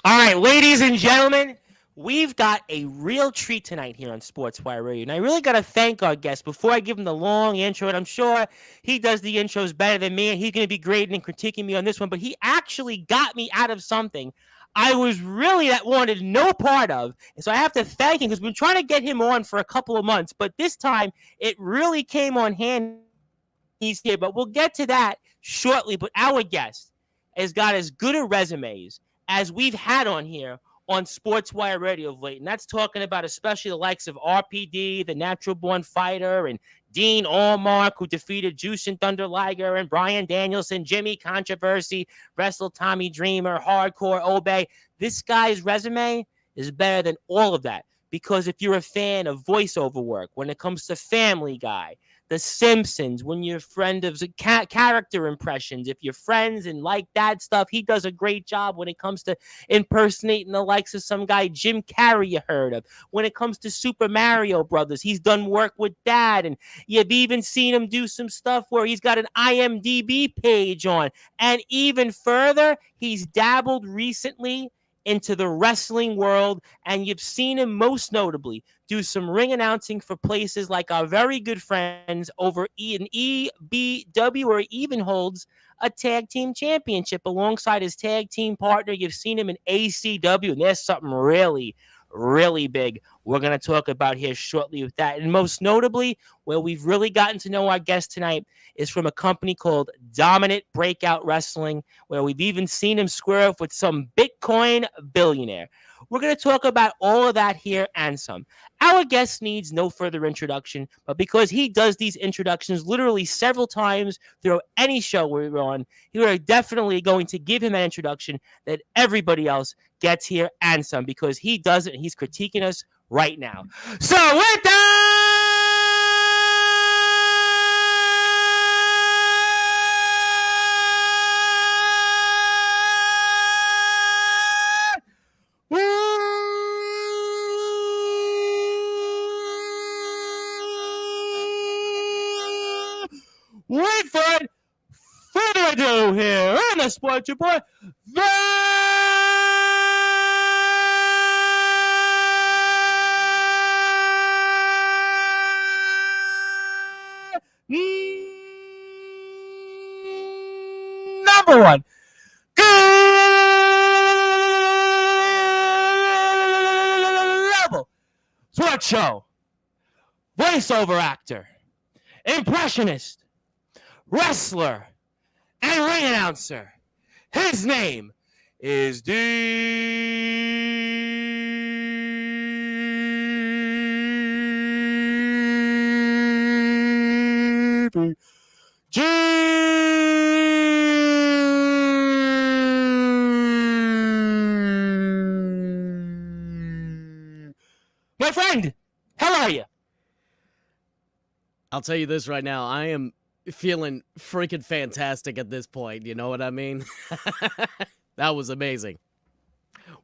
All right, ladies and gentlemen, we've got a real treat tonight here on Sportswire Radio. And I really got to thank our guest before I give him the long intro. And I'm sure he does the intros better than me, and he's going to be grading and critiquing me on this one. But he actually got me out of something I was really that wanted no part of. And so I have to thank him because we've been trying to get him on for a couple of months. But this time, it really came on hand. He's here. But we'll get to that shortly. But our guest has got as good a resumes as we've had on here on Sportswire Radio of late. And that's talking about especially the likes of RPD, the natural born fighter, and Dean Allmark, who defeated Jushin Thunder Liger, and Brian Danielson, Jimmy Controversy, Wrestle Tommy Dreamer, Hardcore Obey. This guy's resume is better than all of that. Because if you're a fan of voiceover work, when it comes to Family Guy, the Simpsons, when you're a friend of character impressions, if you're friends and like that stuff, he does a great job when it comes to impersonating the likes of some guy Jim Carrey you heard of. When it comes to Super Mario Brothers, he's done work with that, and you've even seen him do some stuff where he's got an IMDb page on. And even further, he's dabbled recently into the wrestling world, and you've seen him most notably do some ring announcing for places like our very good friends over in EBW, where he even holds a tag team championship alongside his tag team partner. You've seen him in ACW, and there's something really, really big we're going to talk about here shortly with that. And most notably, where we've really gotten to know our guest tonight is from a company called Dominant Breakout Wrestling, where we've even seen him square off with some Bitcoin billionaire. We're going to talk about all of that here and some. Our guest needs no further introduction, but because he does these introductions literally several times through any show we're on, we are definitely going to give him an introduction that everybody else gets here and some, because he does it and he's critiquing us right now. So with that, without further ado here on the Sports Report, number one global sports show voiceover actor, impressionist, wrestler, and ring announcer. His name is DVG. My friend, how are you? I'll tell you this right now. I am feeling freaking fantastic at this point. You know what I mean? That was amazing.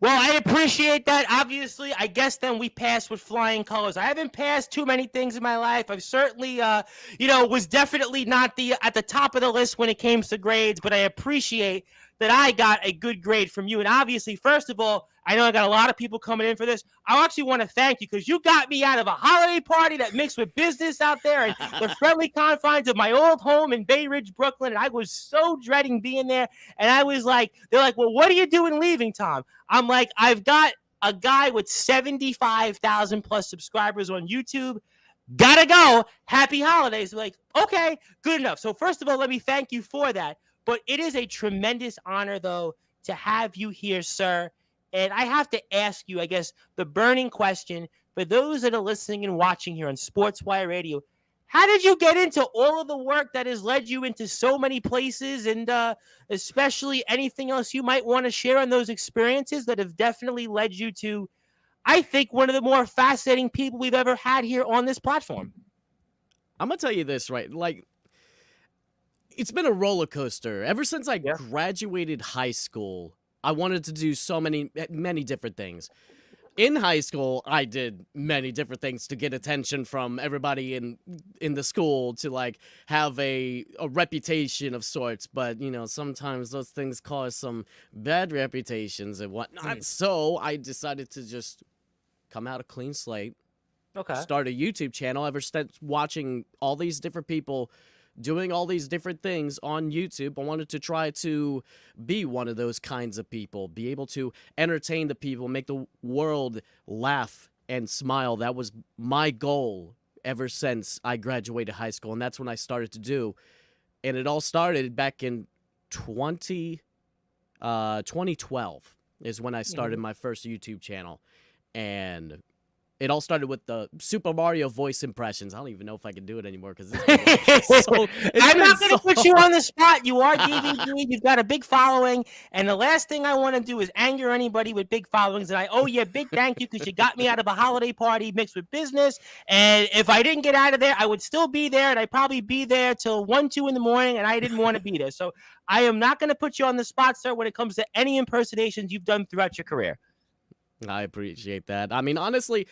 Well, I appreciate that. Obviously, I guess then we passed with flying colors. I haven't passed too many things in my life. I've certainly, was definitely not at the top of the list when it came to grades, but I appreciate that I got a good grade from you. And obviously, first of all, I know I got a lot of people coming in for this. I actually want to thank you because you got me out of a holiday party that mixed with business out there and the friendly confines of my old home in Bay Ridge, Brooklyn. And I was so dreading being there. And I was like, they're like, well, what are you doing leaving, Tom? I'm like, I've got a guy with 75,000 plus subscribers on YouTube. Gotta go. Happy holidays. Like, okay, good enough. So first of all, let me thank you for that. But it is a tremendous honor, though, to have you here, sir. And I have to ask you, I guess, the burning question for those that are listening and watching here on Sportswire Radio. How did you get into all of the work that has led you into so many places, and especially anything else you might want to share on those experiences that have definitely led you to, I think, one of the more fascinating people we've ever had here on this platform? I'm going to tell you this, right? Like, it's been a roller coaster. Ever since I graduated high school, I wanted to do so many different things. in high school, I did many different things to get attention from everybody in the school to like have a reputation of sorts. But you know, sometimes those things cause some bad reputations and whatnot. So I decided to just come out a clean slate, Okay. start a YouTube channel. Ever since watching all these different people doing all these different things on YouTube, I wanted to try to be one of those kinds of people, be able to entertain the people, make the world laugh and smile. That was my goal ever since I graduated high school, and that's when I started to do. And it all started back in 2012 is when I started my first YouTube channel. And it all started with the Super Mario voice impressions. I don't even know if I can do it anymore because I'm not going to put you on the spot. You are DVG. You've got a big following. And the last thing I want to do is anger anybody with big followings. And I owe you a big thank you because you got me out of a holiday party mixed with business. And if I didn't get out of there, I would still be there. And I'd probably be there till 1, 2 in the morning. And I didn't want to be there. So I am not going to put you on the spot, sir, when it comes to any impersonations you've done throughout your career. I appreciate that. I mean, honestly,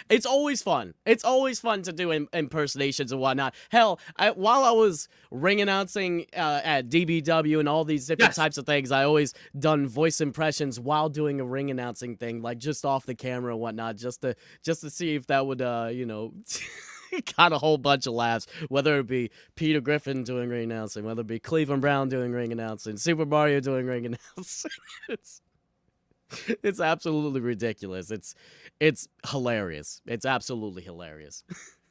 it's always fun. It's always fun to do impersonations and whatnot. Hell, while I was ring announcing at DBW and all these different types of things, I always done voice impressions while doing a ring announcing thing, like just off the camera and whatnot, just to see if that would, you know, got a whole bunch of laughs. Whether it be Peter Griffin doing ring announcing, whether it be Cleveland Brown doing ring announcing, Super Mario doing ring announcing. It's absolutely ridiculous. It's hilarious. It's absolutely hilarious.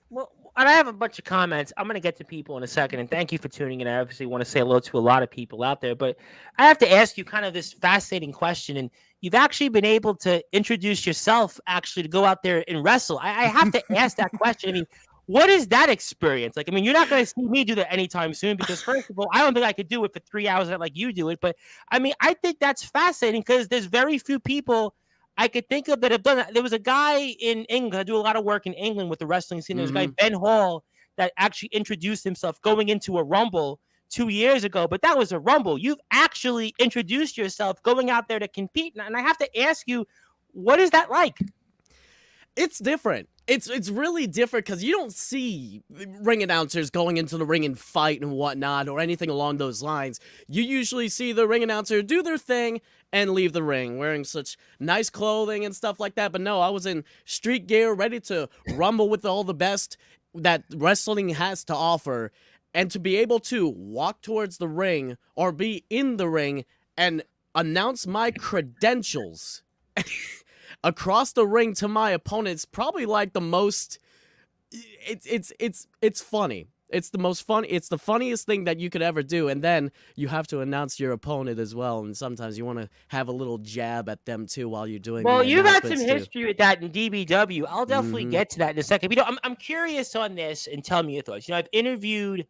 Well, and I have a bunch of comments. I'm going to get to people in a second, and thank you for tuning in. I obviously want to say hello to a lot of people out there, but I have to ask you kind of this fascinating question, and you've actually been able to introduce yourself actually to go out there and wrestle. I have to ask that question. I mean, what is that experience like? I mean, you're not going to see me do that anytime soon because, first of all, I don't think I could do it for 3 hours like you do it. But I mean, I think that's fascinating because there's very few people I could think of that have done that. There was a guy in England. I do a lot of work in England with the wrestling scene. There's a guy, Ben Hall, that actually introduced himself going into a Rumble 2 years ago. But that was a Rumble. You've actually introduced yourself going out there to compete. And I have to ask you, what is that like? It's different. It's really different because you don't see ring announcers going into the ring and fight and whatnot or anything along those lines. You usually see the ring announcer do their thing and leave the ring wearing such nice clothing and stuff like that. But no, I was in street gear, ready to rumble with all the best that wrestling has to offer. And to be able to walk towards the ring or be in the ring and announce my credentials across the ring to my opponents, probably like the most. It's funny. It's the most fun. It's the funniest thing that you could ever do. And then you have to announce your opponent as well. And sometimes you want to have a little jab at them too while you're doing. Well, the you've had some announcements, too. history with that in DBW. I'll definitely get to that in a second. You know, I'm curious on this, and tell me your thoughts. You know, I've interviewed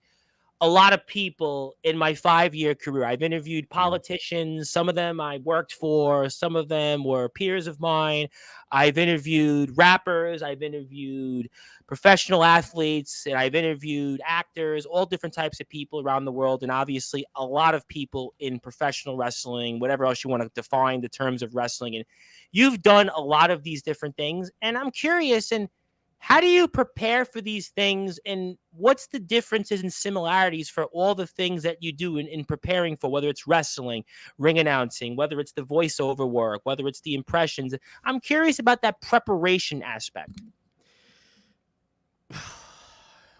a lot of people in my 5-year career. I've interviewed politicians. Some of them I worked for. Some of them were peers of mine. I've interviewed rappers. I've interviewed professional athletes. And I've interviewed actors, all different types of people around the world. And obviously a lot of people in professional wrestling, whatever else you want to define the terms of wrestling. And you've done a lot of these different things. And I'm curious, and how do you prepare for these things, and what's the differences and similarities for all the things that you do in preparing for, whether it's wrestling, ring announcing, whether it's the voiceover work, whether it's the impressions? I'm curious about that preparation aspect.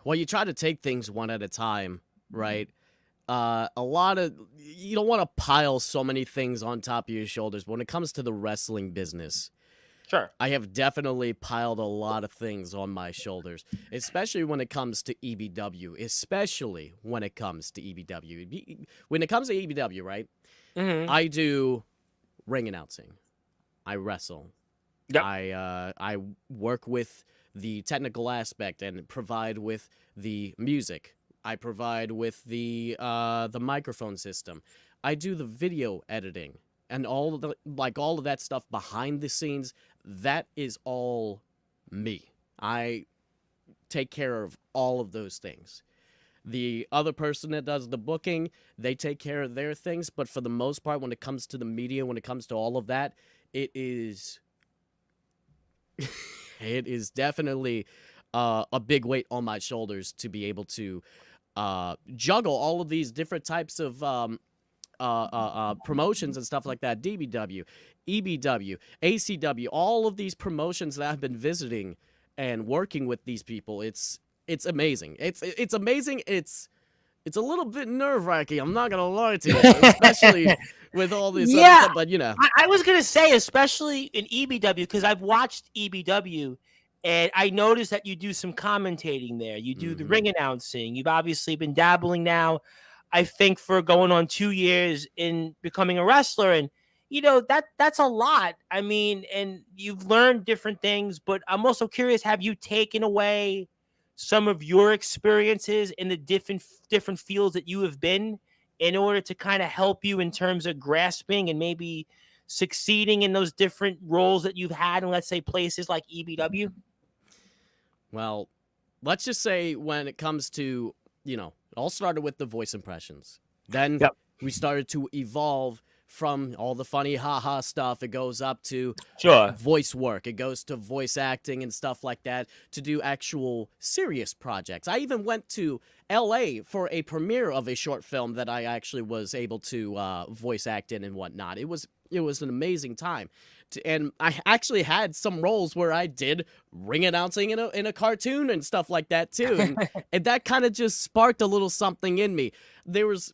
Well, you try to take things one at a time, right? You don't want to pile so many things on top of your shoulders. But when it comes to the wrestling business, Sure. I have definitely piled a lot of things on my shoulders, especially when it comes to EBW. When it comes to EBW, right? I do ring announcing. I wrestle. Yep. I work with the technical aspect and provide with the music. I provide with the microphone system. I do the video editing and all of that stuff behind the scenes. That is all me. I take care of all of those things. The other person that does the booking, they take care of their things. But for the most part, when it comes to the media, when it comes to all of that, it is It is definitely a big weight on my shoulders to be able to juggle all of these different types of promotions and stuff like that. DBW, EBW, ACW, all of these promotions that I've been visiting and working with these people. It's amazing. It's amazing. It's a little bit nerve wracking. I'm not gonna lie to you, especially with all this other Yeah, stuff. But I was gonna say, especially in EBW, because I've watched EBW, and I noticed that you do some commentating there. You do the ring announcing. You've obviously been dabbling now, I think, for going on 2 years in becoming a wrestler, and that's a lot. I mean, and you've learned different things, but I'm also curious: have you taken away some of your experiences in the different fields that you have been, in order to kind of help you in terms of grasping and maybe succeeding in those different roles that you've had in, let's say, places like EBW? well, let's just say when it comes to, it all started with the voice impressions. Then Yep. we started to evolve from all the funny haha stuff. It goes up to Sure. voice work. It goes to voice acting and stuff like that, to do actual serious projects. I even went to LA for a premiere of a short film that I actually was able to voice act in and whatnot. It was an amazing time. And I actually had some roles where I did ring announcing in a cartoon and stuff like that too. And that kind of just sparked a little something in me. There was,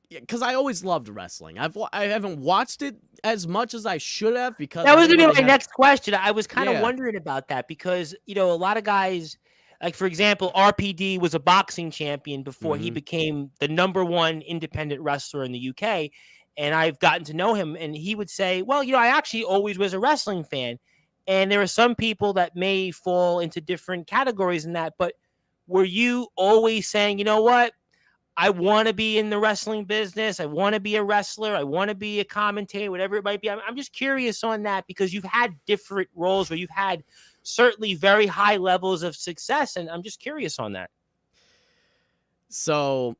because I always loved wrestling. I haven't watched it as much as I should have, because That I was didn't gonna be really my have. next question. I was kind of Yeah. wondering about that because a lot of guys, like for example, RPD was a boxing champion before he Mhm. became the #1 independent wrestler in the UK, and I've gotten to know him, and he would say, "Well, I actually always was a wrestling fan," and there are some people that may fall into different categories in that. But were you always saying, "You know what? I want to be in the wrestling business. I want to be a wrestler. I want to be a commentator, whatever it might be." I'm just curious on that because you've had different roles where you've had certainly very high levels of success. And I'm just curious on that. So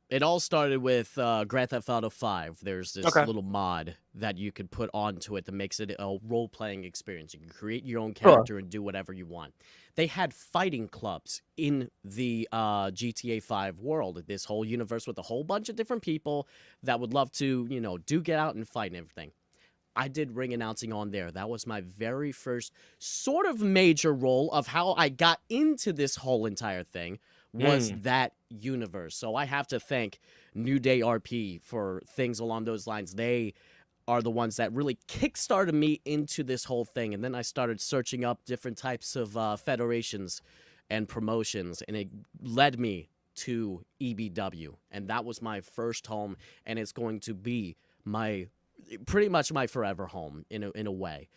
it all started with Grand Theft Auto 5. There's this Okay. little mod that you could put onto it that makes it a role playing experience. You can create your own Sure. character and do whatever you want. They had fighting clubs in the GTA 5 world, this whole universe with a whole bunch of different people that would love to, get out and fight and everything. I did ring announcing on there. That was my very first sort of major role of how I got into this whole entire thing, was that universe. So I have to thank New Day RP for things along those lines. They are the ones that really kickstarted me into this whole thing. And then I started searching up different types of federations and promotions, and it led me to EBW. And that was my first home, and it's going to be pretty much my forever home in a way.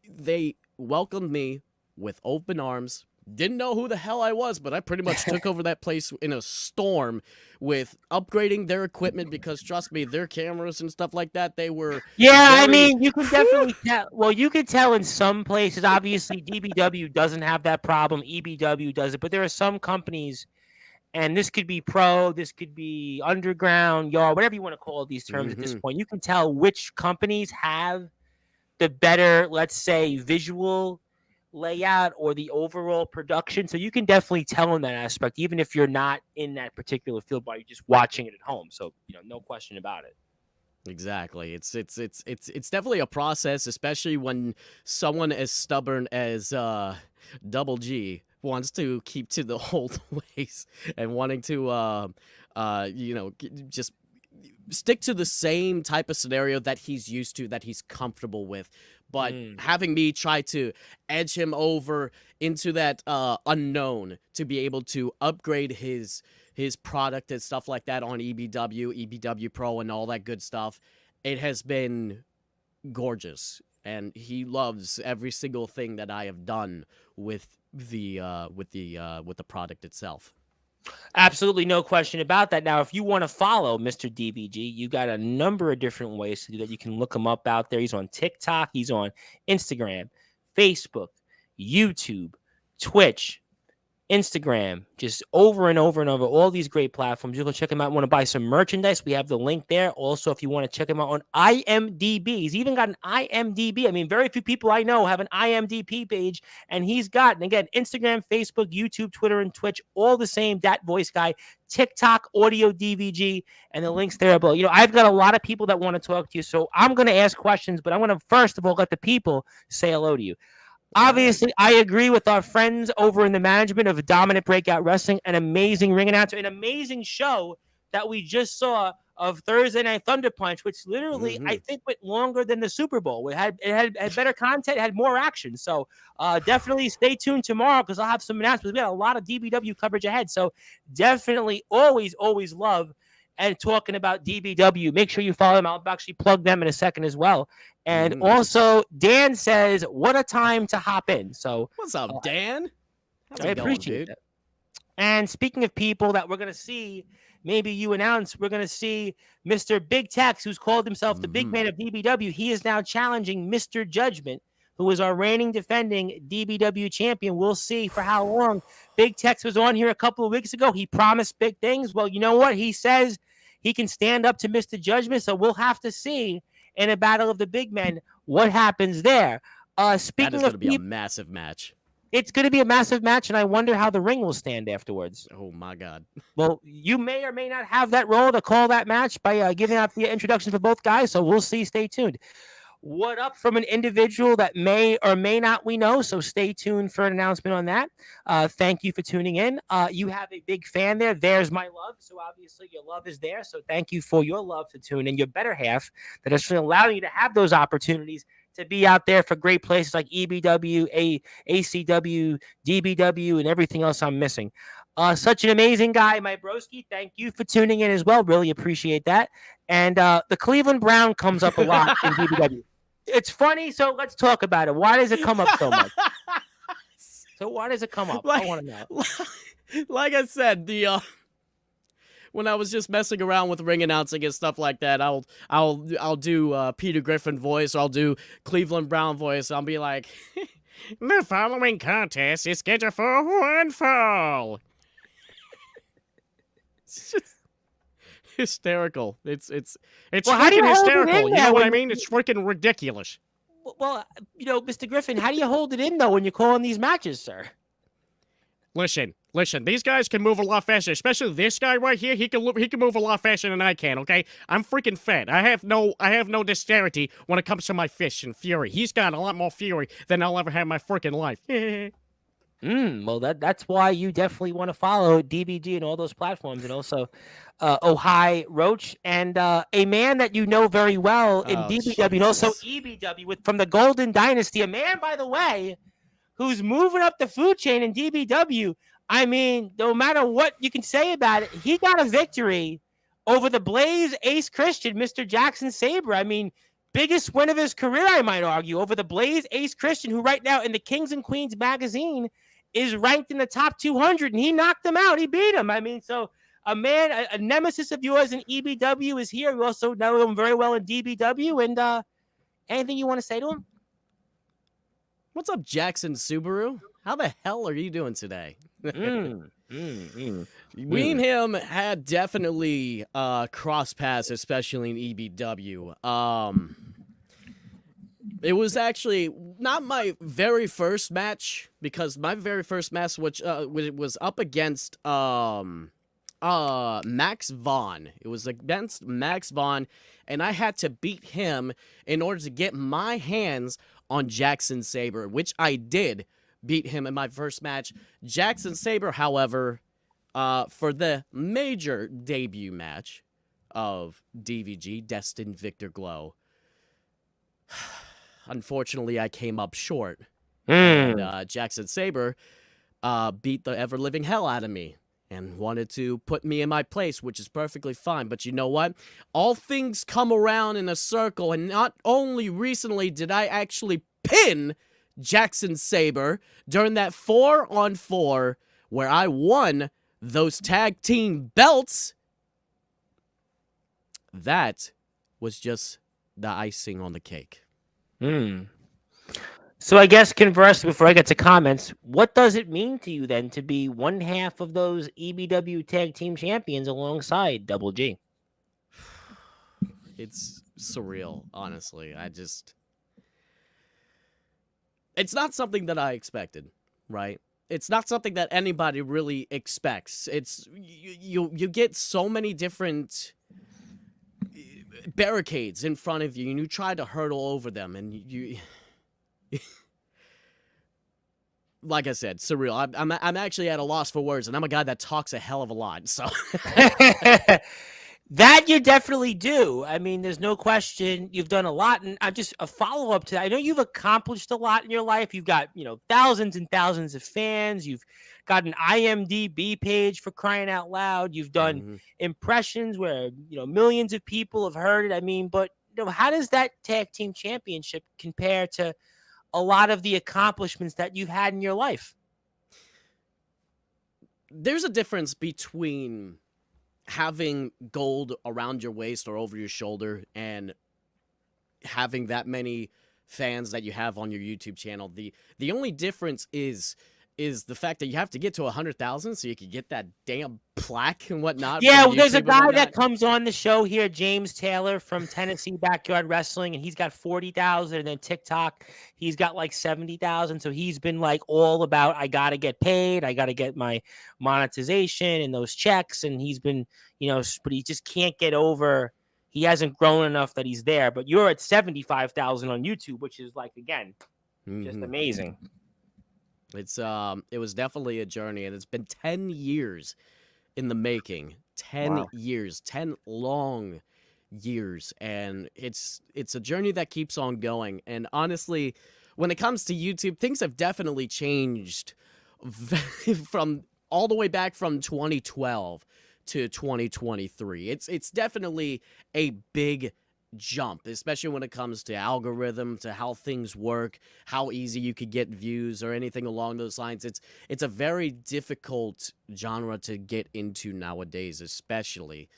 They welcomed me with open arms. Didn't know who the hell I was, but I pretty much took over that place in a storm with upgrading their equipment, because trust me, their cameras and stuff like that, they were I very mean, you can definitely tell. Well, you can tell in some places. Obviously, DBW doesn't have that problem. EBW does it, but there are some companies, and this could be pro, this could be underground, yard, whatever you want to call these terms at this point. You can tell which companies have the better, let's say, visual layout or the overall production. So you can definitely tell in that aspect, even if you're not in that particular field, by just watching it at home. So no question about it. Exactly. It's definitely a process, especially when someone as stubborn as Double G wants to keep to the old ways and wanting to just stick to the same type of scenario that he's used to, that he's comfortable with. But having me try to edge him over into that unknown to be able to upgrade his product and stuff like that on EBW Pro and all that good stuff, it has been gorgeous. And he loves every single thing that I have done with the product itself. Absolutely no question about that. Now, if you want to follow Mr. DVG, you got a number of different ways to do that. You can look him up out there. He's on TikTok. He's on Instagram, Facebook, YouTube, Twitch. Instagram, just over and over and over, all these great platforms. You can check him out. Want to buy some merchandise? We have the link there. Also, if you want to check him out on IMDb, he's even got an IMDb. I mean, very few people I know have an IMDb page, and he's got, and again, Instagram, Facebook, YouTube, Twitter, and Twitch, all the same, that voice guy. TikTok, audio DVG, and the links there below. You know, I've got a lot of people that want to talk to you, so I'm going to ask questions, but I want to first of all let the people say hello to you. Obviously, I agree with our friends over in the management of Dominant Breakout Wrestling, an amazing ring announcer, an amazing show that we just saw of Thursday Night Thunder Punch, which literally I think went longer than the Super Bowl. It had better content, it had more action. So definitely stay tuned tomorrow because I'll have some announcements. We got a lot of DBW coverage ahead. So definitely always love and talking about DBW. Make sure you follow them. I'll actually plug them in a second as well. And also, Dan says, what a time to hop in. So what's up, Dan? I appreciate it. And speaking of people that we're going to see, maybe you announce, we're going to see Mr. Big Tex, who's called himself the big man of DBW. He is now challenging Mr. Judgment, who is our reigning defending DBW champion. We'll see for how long. Big Tex was on here a couple of weeks ago. He promised big things. Well, you know what? He says he can stand up to Mr. Judgment, so we'll have to see in a battle of the big men what happens there. Speaking that is going to be a massive match. It's going to be a massive match, and I wonder how the ring will stand afterwards. Oh, my God. Well, you may or may not have that role to call that match by giving out the introduction for both guys, so we'll see. Stay tuned. What up from an individual that may or may not we know, so stay tuned for an announcement on that. Thank you for tuning in. You have a big fan there. There's my love, so obviously your love is there, so thank you for your love to tune in, your better half that is allowing you to have those opportunities to be out there for great places like EBW, ACW, DBW, and everything else I'm missing. Such an amazing guy, my broski. Thank you for tuning in as well. Really appreciate that. And the Cleveland Brown comes up a lot in DBW. It's funny, so let's talk about it. Why does it come up so much? So why does it come up? I want to know. Like I said, when I was just messing around with ring announcing and stuff like that, I'll do Peter Griffin voice, or I'll do Cleveland Brown voice. I'll be like, the following contest is scheduled for one fall. It's just hysterical. It's freaking hysterical. You know what I mean? It's freaking ridiculous. Well, you know, Mr. Griffin, how do you hold it in though when you're calling these matches, sir? Listen. These guys can move a lot faster, especially this guy right here. He can move a lot faster than I can. Okay, I'm freaking fat. I have no dexterity when it comes to my fists and fury. He's got a lot more fury than I'll ever have in my freaking life. Well, that's why you definitely want to follow DVG and all those platforms, and also Ohio Roach and a man that you know very well in DBW and also EBW from the Golden Dynasty. A man, by the way, who's moving up the food chain in DBW. I mean, no matter what you can say about it, he got a victory over the Blaze Ace Christian, Mr. Jackson Sabre. I mean, biggest win of his career, I might argue, over the Blaze Ace Christian, who right now in the Kings and Queens magazine is ranked in the top 200, and he knocked him out. He beat him. I mean, so a man, a nemesis of yours in EBW is here. We also know him very well in DBW. And anything you want to say to him? What's up, Jackson Subaru? How the hell are you doing today? We and him had definitely cross paths, especially in EBW. It was actually not my very first match, because my very first match, which was up against Max Vaughn. It was against Max Vaughn, and I had to beat him in order to get my hands on Jackson Sabre, which I did beat him in my first match. Jackson Sabre, however, for the major debut match of DVG, Destined Victor Glow, unfortunately, I came up short. And Jackson Sabre beat the ever-living hell out of me and wanted to put me in my place, which is perfectly fine. But you know what? All things come around in a circle, and not only recently did I actually pin Jackson Sabre during that 4-on-4 where I won those tag team belts. That was just the icing on the cake. So I guess conversely, before I get to comments, what does it mean to you then to be one half of those EBW Tag Team Champions alongside Double G? It's surreal, honestly. It's not something that I expected, right? It's not something that anybody really expects. It's you get so many different barricades in front of you, and you try to hurdle over them, and you like I said, surreal. I'm actually at a loss for words, and I'm a guy that talks a hell of a lot. So That you definitely do. I mean, there's no question you've done a lot. And I'm just a follow up to that. I know you've accomplished a lot in your life. You've got, thousands and thousands of fans. You've got an IMDb page for crying out loud. You've done Mhm. impressions where, millions of people have heard it. I mean, but, how does that tag team championship compare to a lot of the accomplishments that you've had in your life? There's a difference between having gold around your waist or over your shoulder and having that many fans that you have on your YouTube channel. The only difference is the fact that you have to get to 100,000 so you can get that damn plaque and whatnot. Yeah, from there's a YouTube and guy whatnot. that comes on the show here, James Taylor from Tennessee Backyard Wrestling, and he's got 40,000. And then TikTok, he's got like 70,000. So he's been like all about, I got to get paid. I got to get my monetization and those checks. And he's been, but he just can't get over. He hasn't grown enough that he's there. But you're at 75,000 on YouTube, which is like, again, just Mhm. amazing. It was definitely a journey, and it's been 10 years in the making. 10 Wow. years, 10 long years, and it's a journey that keeps on going. And honestly, when it comes to YouTube, things have definitely changed from all the way back from 2012 to 2023. It's definitely a big jump, especially when it comes to algorithm, to how things work, how easy you could get views or anything along those lines. It's a very difficult genre to get into nowadays, especially.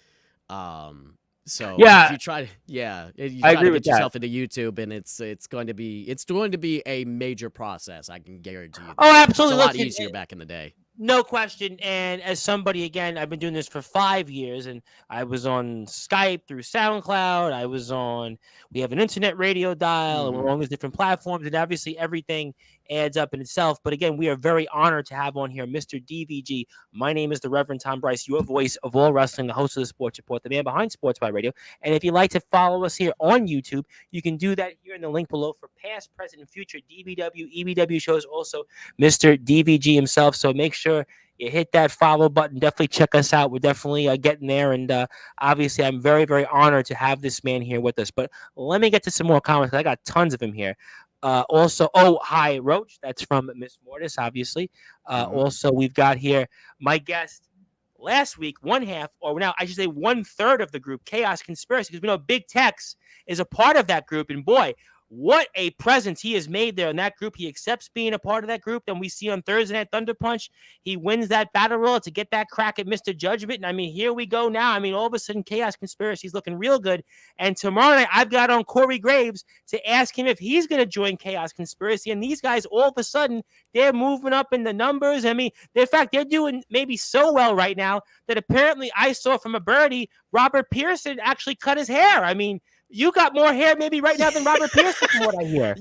So if Yeah, you try to, yeah, you I try to agree with get that. yourself into YouTube, and it's going to be a major process. I can guarantee you Oh, that. It's a absolutely. lot Listen, easier back in the day. no question. And as somebody, again, I've been doing this for 5 years, and I was on Skype through SoundCloud. We have an internet radio dial, and Hmm. we're on these different platforms. And obviously, everything adds up in itself. But again, we are very honored to have on here Mr. DVG. My name is the Reverend Tom Bryce, your voice of all wrestling, the host of the Sports Report, the man behind Sportswire Radio. And if you'd like to follow us here on YouTube, you can do that here in the link below for past, present, and future DBW, EBW shows. Also, Mr. DVG himself. So make sure you hit that follow button. Definitely check us out. We're definitely getting there. And obviously, I'm very, very honored to have this man here with us. But let me get to some more comments. I got tons of them here. Also, hi, Roach. That's from Miss Mortis, obviously. Hmm. Also, we've got here my guest last week, one half, or now I should say 1/3 of the group, Chaos Conspiracy, because we know Big Tex is a part of that group. And boy, what a presence he has made there in that group. He accepts being a part of that group. Then we see on Thursday Night Thunder Punch, he wins that battle royal to get that crack at Mr. Judgment. And I mean, here we go now. I mean, all of a sudden, Chaos Conspiracy is looking real good. And tomorrow night, I've got on Corey Graves to ask him if he's going to join Chaos Conspiracy. And these guys, all of a sudden, they're moving up in the numbers. I mean, in fact, they're doing maybe so well right now that apparently I saw from a birdie, Robert Pearson actually cut his hair. I mean, you got more hair maybe right now than Robert Pearson, from what I hear.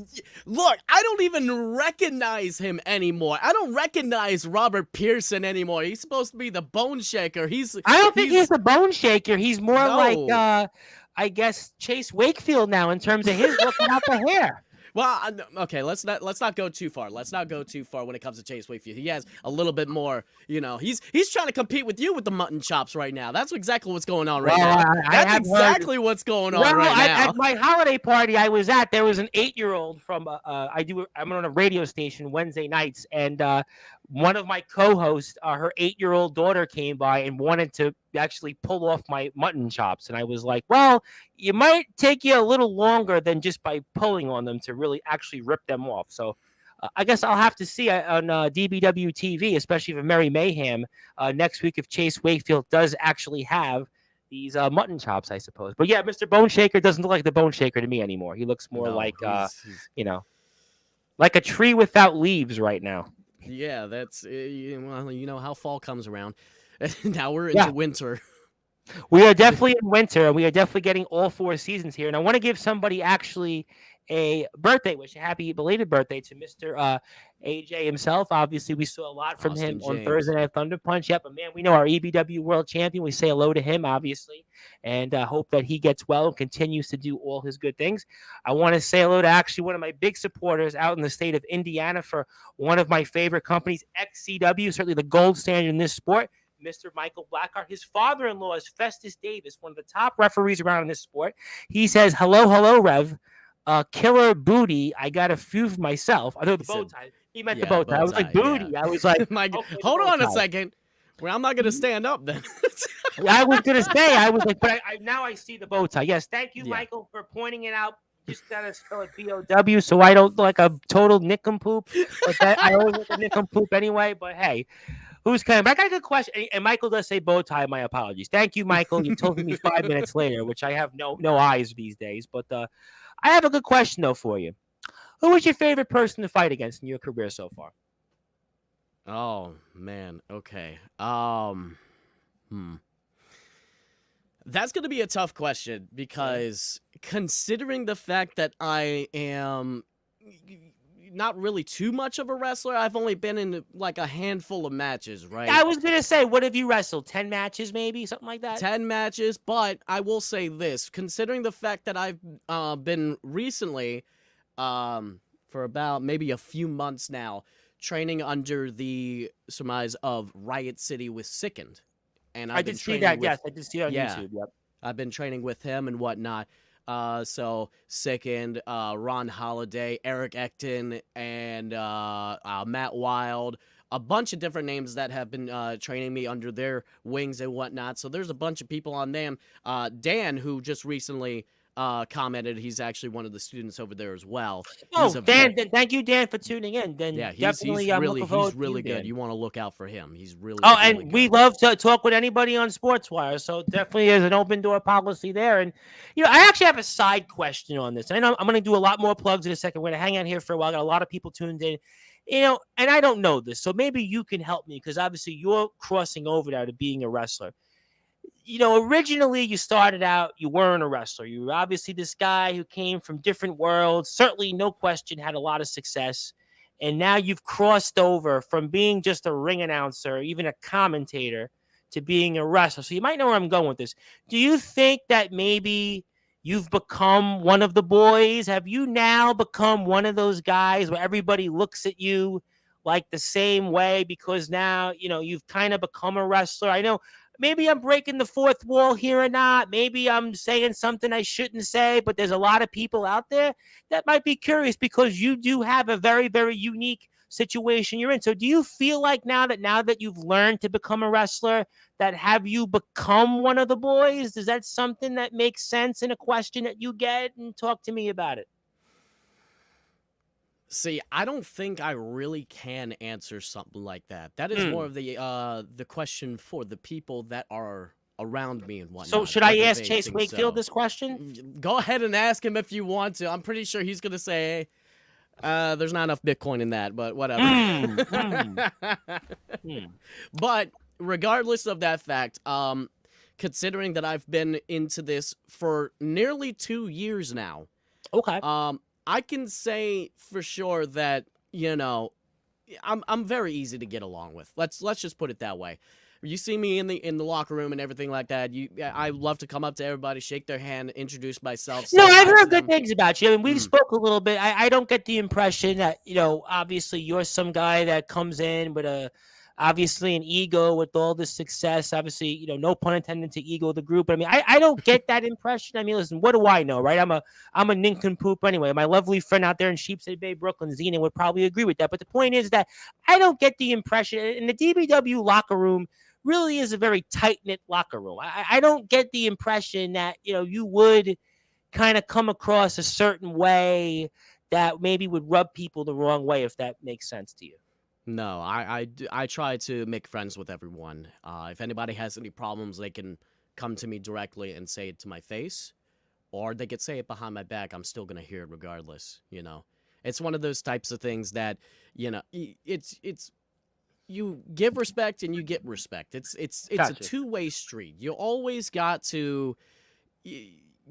Look, I don't even recognize him anymore. I don't recognize Robert Pearson anymore. He's supposed to be the bone shaker. I don't think he's a bone shaker. He's more like, No. I guess, Chase Wakefield now in terms of his look without the hair. Well, okay, let's not go too far. Let's not go too far when it comes to Chase Wakefield. He has a little bit more, he's trying to compete with you with the mutton chops right now. That's exactly what's going on right now. That's exactly what's going on right now. At my holiday party I was at, there was an 8-year-old from I'm on a radio station Wednesday nights, and one of my co-hosts, her 8-year-old daughter came by and wanted to actually pull off my mutton chops, and I was like, well, it might take you a little longer than just by pulling on them to really actually rip them off. So I guess I'll have to see on DBW TV, especially for Merry Mayhem next week, if Chase Wakefield does actually have these mutton chops, I suppose. But yeah, Mr. Bone Shaker doesn't look like the Bone Shaker to me anymore. He looks more No, like, he's you know. Like a tree without leaves right now. Yeah, that's well, you know how fall comes around. Now we're into Yeah. winter. We are definitely in winter, and we are definitely getting all 4 seasons here. And I want to give somebody actually a birthday wish, a happy belated birthday to Mr. AJ himself. Obviously, we saw a lot from Austin him on James. Thursday Night Thunder Punch. Yep, but man, we know our EBW World Champion. We say hello to him, obviously, and hope that he gets well and continues to do all his good things. I want to say hello to actually one of my big supporters out in the state of Indiana for one of my favorite companies, XCW, certainly the gold standard in this sport. Mr. Michael Blackheart. His father-in-law is Festus Davis, one of the top referees around in this sport. He says, "Hello, hello, Rev. Killer booty. I got a few for myself." I know the bow tie. He meant the Yeah, bow tie. bow I was like, tie. Yeah. booty. I was like, Mike, okay, the hold bow on a tie. second. Well, I'm not gonna stand up then. I was gonna say, I was like, but I now I see the bow tie. Yes, thank you, Yeah. Michael, for pointing it out. Just gotta spell it BOW, so I don't look like a total nincompoop. But that I always look a nincompoop anyway. But hey, who's coming? But I got a good question. And Michael does say bow tie. My apologies. Thank you, Michael. You told me 5 minutes later, which I have no eyes these days. But I have a good question though for you. Who was your favorite person to fight against in your career so far? Oh man. Okay. Hmm. That's gonna be a tough question Yeah. because considering the fact that I am not really too much of a wrestler, I've only been in like a handful of matches, I right? was gonna say, what have you wrestled? 10 matches, maybe something like that. 10 matches, but I will say this, considering the fact that I've been recently, for about maybe a few months now, training under the surmise of Riot City with Sickened. And I I've been did see training that. with, Yes, I did see it on yeah, YouTube. Yep. I've been training with him and whatnot. So Sickened, Ron Holiday, Eric Ecton, and Matt Wild, a bunch of different names that have been training me under their wings and whatnot. So there's a bunch of people on them. Dan, who just recently commented, he's actually one of the students over there as well. He's Oh, a Dan, vet. thank you, Dan, for tuning in. Then Yeah, he's definitely, I'm really looking forward to you, good. Dan. You want to look out for him. He's Oh, really and we good. love to talk with anybody on Sportswire, so definitely is an open door policy there. And I actually have a side question on this. I know I'm going to do a lot more plugs in a second. We're going to hang out here for a while. Got a lot of people tuned in, and I don't know this, so maybe you can help me because obviously you're crossing over now to being a wrestler. Originally you started out, you weren't a wrestler. You were obviously this guy who came from different worlds, certainly, no question, had a lot of success. And now you've crossed over from being just a ring announcer, even a commentator, to being a wrestler. So you might know where I'm going with this. Do you think that maybe you've become one of the boys? Have you now become one of those guys where everybody looks at you like the same way because now, you've kind of become a wrestler? I know maybe I'm breaking the fourth wall here or not. Maybe I'm saying something I shouldn't say, but there's a lot of people out there that might be curious because you do have a very, very unique situation you're in. So do you feel like now that you've learned to become a wrestler, that have you become one of the boys? Is that something that makes sense in a question that you get? And talk to me about it. See, I don't think I really can answer something like that. That is more Hmm. of the question for the people that are around me and So whatnot, should I whether ask they Chase think Wakefield so. this question? Go ahead and ask him if you want to. I'm pretty sure he's gonna say, there's not enough Bitcoin in that, but whatever. Hmm. Hmm. Hmm. But regardless of that fact, considering that I've been into this for nearly 2 years now, Okay. I can say for sure that I'm very easy to get along with. Let's just put it that way. You see me in the locker room and everything like that. I love to come up to everybody, shake their hand, introduce myself, No, say I've hi to heard good them. things about you. I mean, we've Mm, spoke a little bit. I don't get the impression that, obviously you're some guy that comes in with obviously an ego with all the success. Obviously, no pun intended to ego the group. I mean, I don't get that impression. I mean, listen, what do I know, right? I'm a nincompoop anyway. My lovely friend out there in Sheepshead Bay, Brooklyn, Zena, would probably agree with that. But the point is that I don't get the impression in the DBW locker room really is a very tight knit locker room. I don't get the impression that you would kind of come across a certain way that maybe would rub people the wrong way, if that makes sense to you. no, I try to make friends with everyone. If anybody has any problems, they can come to me directly and say it to my face, or they could say it behind my back. I'm still gonna hear it regardless. It's one of those types of things that, it's you give respect and you get respect. It's a Gotcha. two-way street. You always got to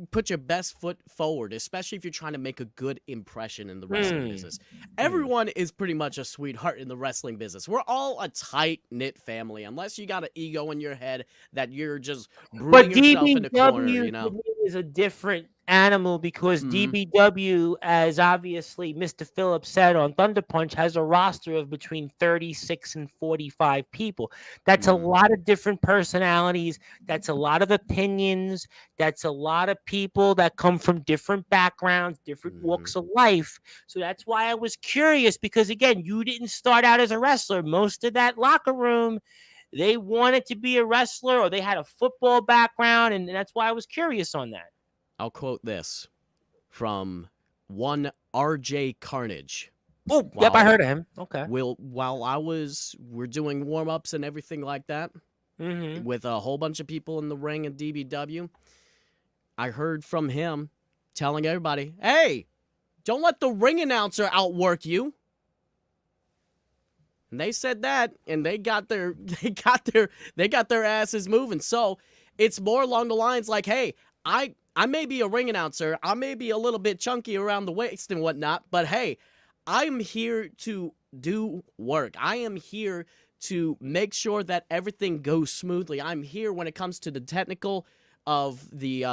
put your best foot forward, especially if you're trying to make a good impression in the wrestling business. Everyone is pretty much a sweetheart in the wrestling business. We're all a tight-knit family, unless you got an ego in your head that you're just brooding But yourself in a corner, DBW you to know? me is a different animal because Mhm. DBW, as obviously Mr. Phillips said on Thunder Punch, has a roster of between 36 and 45 people. That's a Mhm. lot of different personalities. That's a lot of opinions. That's a lot of people that come from different backgrounds, different Mhm. walks of life. So that's why I was curious because, again, you didn't start out as a wrestler. Most of that locker room, they wanted to be a wrestler or they had a football background, and that's why I was curious on that. I'll quote this from one RJ Carnage. Oh, yep, I While heard of him. Okay. we're doing warm-ups and everything like that Mm-hmm. with a whole bunch of people in the ring in DBW, I heard from him telling everybody, "Hey, don't let the ring announcer outwork you." And they said that, and they got their they got their asses moving. So it's more along the lines like, "Hey, I may be a ring announcer, I may be a little bit chunky around the waist and whatnot, but hey, I'm here to do work. I am here to make sure that everything goes smoothly. I'm here when it comes to the technical of the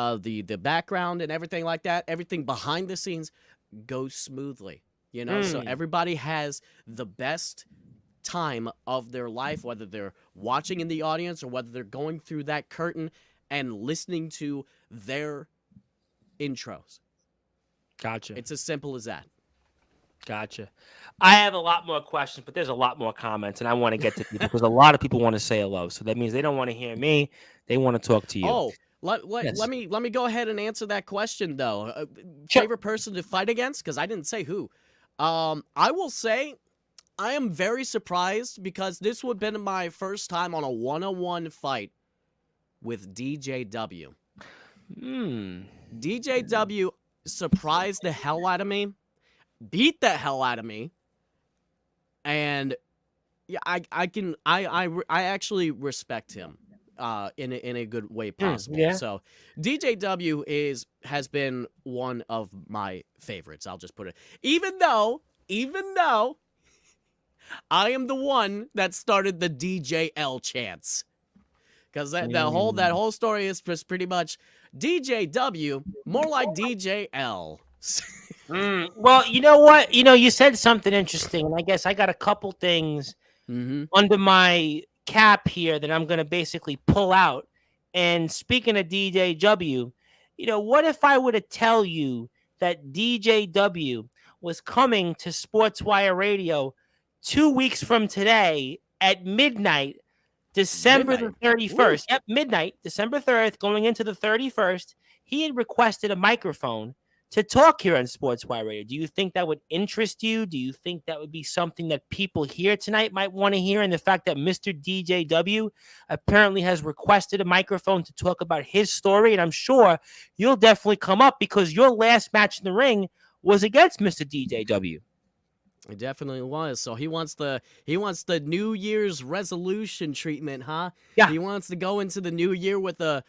background and everything like that. Everything behind the scenes goes smoothly, So Mm. everybody has the best time of their life, whether they're watching in the audience or whether they're going through that curtain and listening to their intros. Gotcha. It's as simple as that. Gotcha. I have a lot more questions, but there's a lot more comments, and I want to get to people because a lot of people want to say hello. So that means they don't want to hear me; they want to talk to you. Oh, Yes. let me go ahead and answer that question though. Sure. Favorite person to fight against? Because I didn't say who. I will say I am very surprised because this would have been my first time on a one-on-one fight with DJW. Hmm. DJW surprised the hell out of me, beat the hell out of me, and yeah, I actually respect him in a good way possible. Yeah. So DJW has been one of my favorites. I'll just put it. Even though I am the one that started the DJL chants. Because that whole story is just pretty much DJW, more like DJL. Well, you know what? You said something interesting, and I guess I got a couple things Mm-hmm. under my cap here that I'm going to basically pull out. And speaking of DJW, what if I were to tell you that DJW was coming to Sportswire Radio 2 weeks from today at midnight, December the Midnight. Ooh. 31st? Yep, midnight, December 3rd, going into the 31st. He had requested a microphone to talk here on Sportswire Radio. Do you think that would interest you? Do you think that would be something that people here tonight might want to hear? And the fact that Mr. DJW apparently has requested a microphone to talk about his story. And I'm sure you'll definitely come up because your last match in the ring was against Mr. DJW. It definitely was. So he wants the New Year's resolution treatment, huh? Yeah. He wants to go into the new year with a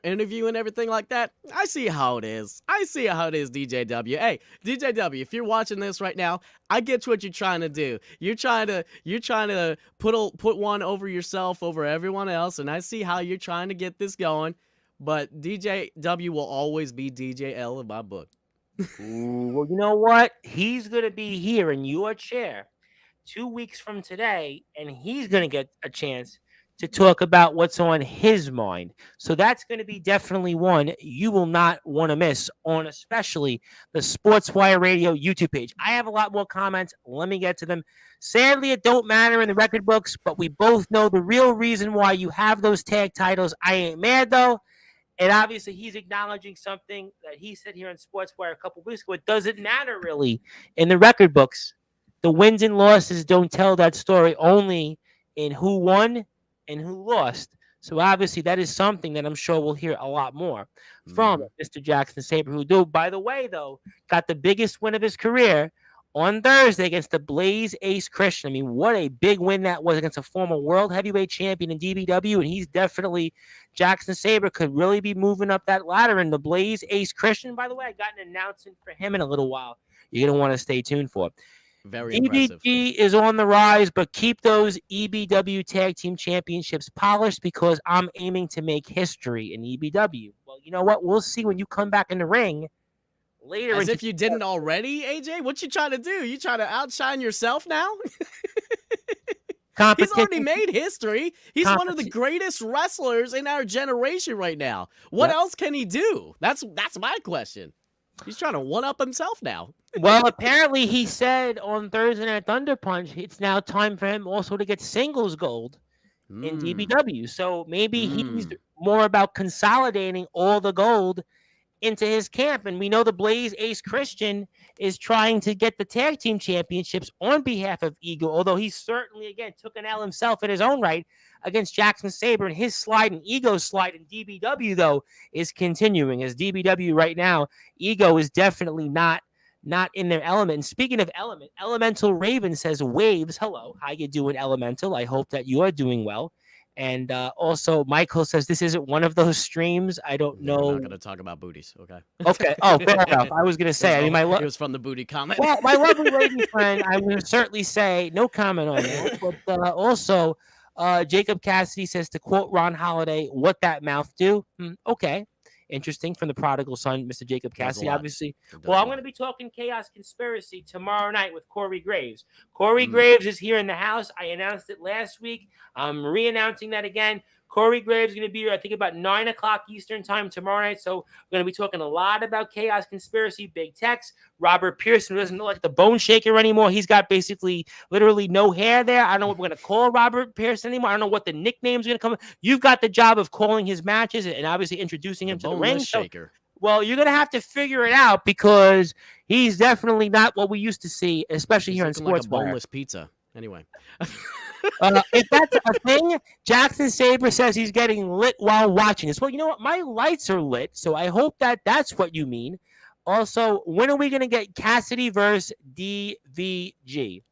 interview and everything like that. I see how it is. DJW. Hey, DJW, if you're watching this right now, I get what you're trying to do. You're trying to put one over yourself over everyone else, and I see how you're trying to get this going. But DJW will always be DJL in my book. Ooh, well, you know what? He's going to be here in your chair 2 weeks from today, and he's going to get a chance to talk about what's on his mind. So that's going to be definitely one you will not want to miss on especially the Sportswire Radio YouTube page. I have a lot more comments. Let me get to them. Sadly, it don't matter in the record books, but we both know the real reason why you have those tag titles. I ain't mad, though. And obviously, he's acknowledging something that he said here on Sportswire a couple weeks ago. It doesn't matter really in the record books. The wins and losses don't tell that story, only in who won and who lost. So obviously that is something that I'm sure we'll hear a lot more from Mm-hmm. Mr. Jackson Sabre, who do, by the way, though, got the biggest win of his career on Thursday against the Blaze Ace Christian. I mean, what a big win that was against a former world heavyweight champion in DBW, and he's definitely Jackson Sabre could really be moving up that ladder. And the Blaze Ace Christian, by the way, I got an announcement for him in a little while. You're gonna want to stay tuned for. Very impressive. DVG is on the rise, but keep those EBW Tag Team Championships polished because I'm aiming to make history in EBW. Well, you know what? We'll see when you come back in the ring later. As if you didn't already, AJ? What you trying to do? You trying to outshine yourself now? He's already made history. He's one of the greatest wrestlers in our generation right now. What else can he do? That's my question. He's trying to one-up himself now. Well, apparently he said on Thursday Night Thunder Punch, it's now time for him also to get singles gold in DBW. So maybe he's more about consolidating all the gold into his camp. And we know the Blaze Ace Christian is trying to get the tag team championships on behalf of Ego, although he certainly, again, took an L himself in his own right against Jackson Sabre. And his slide and Ego's slide in DBW, though, is continuing. As DBW right now, Ego is definitely not in their element. And speaking of element, Elemental Raven says, Waves, hello, how you doing, Elemental? I hope that you are doing well. And also, Michael says this isn't one of those streams. I don't know. We're not going to talk about booties, okay? Okay. Oh, fair enough. I was going to say, it was from the booty comment. Well, my lovely lady friend, I would certainly say no comment on that. But also, Jacob Cassidy says, to quote Ron Holiday, what that mouth do? Okay. Interesting from the prodigal son, Mr. Jacob Cassidy, obviously. Well, I'm going to be talking Chaos Conspiracy tomorrow night with Corey Graves. Corey Graves is here in the house. I announced it last week. I'm re-announcing that again. Corey Graves is going to be here, I think, about 9 o'clock Eastern time tomorrow night. So we're going to be talking a lot about Chaos Conspiracy, Big Tex, Robert Pearson, who doesn't look like the Bone Shaker anymore. He's got basically literally no hair there. I don't know what we're going to call Robert Pearson anymore. I don't know what the nickname's going to come. You've got the job of calling his matches and obviously introducing him to the ring. Shaker. Well, you're going to have to figure it out because he's definitely not what we used to see, especially here in Sportswire. Like a boneless pizza. Anyway. If that's a thing, Jackson Sabre says he's getting lit while watching this. Well, you know what? My lights are lit, so I hope that that's what you mean. Also, when are we going to get Cassidy versus DVG?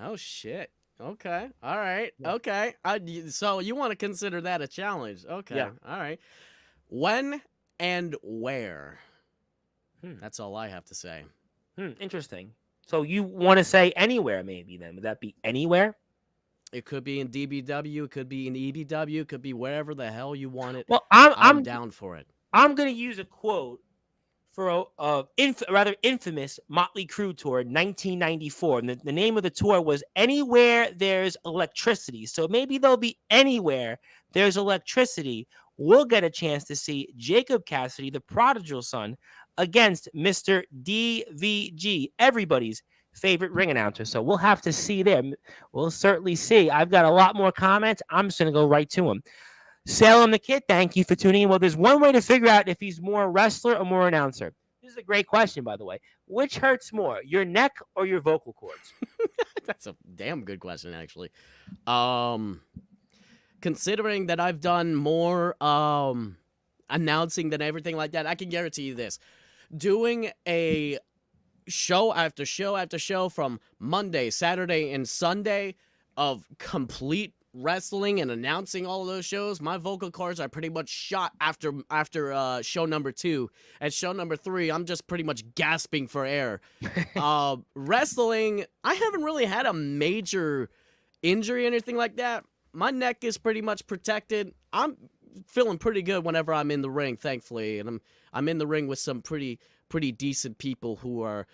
Oh, shit. Okay. All right. Okay. So you want to consider that a challenge. Okay. Yeah. All right. When and where? That's all I have to say. Interesting. So you want to say anywhere maybe then? Would that be anywhere? It could be in DBW. It could be in EBW. It could be wherever the hell you want it. Well, I'm down for it. I'm going to use a quote for a rather infamous Motley Crue tour in 1994. And the name of the tour was Anywhere There's Electricity. So maybe there'll be anywhere there's electricity. We'll get a chance to see Jacob Cassidy, the prodigal son, against Mr. DVG, everybody's favorite ring announcer. So we'll have to see there. We'll certainly see. I've got a lot more comments. I'm just going to go right to him. Salem the Kid, thank you for tuning in. Well, there's one way to figure out if he's more wrestler or more announcer. This is a great question, by the way. Which hurts more, your neck or your vocal cords? That's a damn good question, actually. Considering that I've done more announcing than everything like that, I can guarantee you this. Doing a show after show after show from Monday, Saturday, and Sunday of complete wrestling and announcing all of those shows, my vocal cords are pretty much shot after show number 2. At show number 3, I'm just pretty much gasping for air. Wrestling, I haven't really had a major injury or anything like that. My neck is pretty much protected. I'm feeling pretty good whenever I'm in the ring, thankfully, and I'm in the ring with some pretty decent people who are,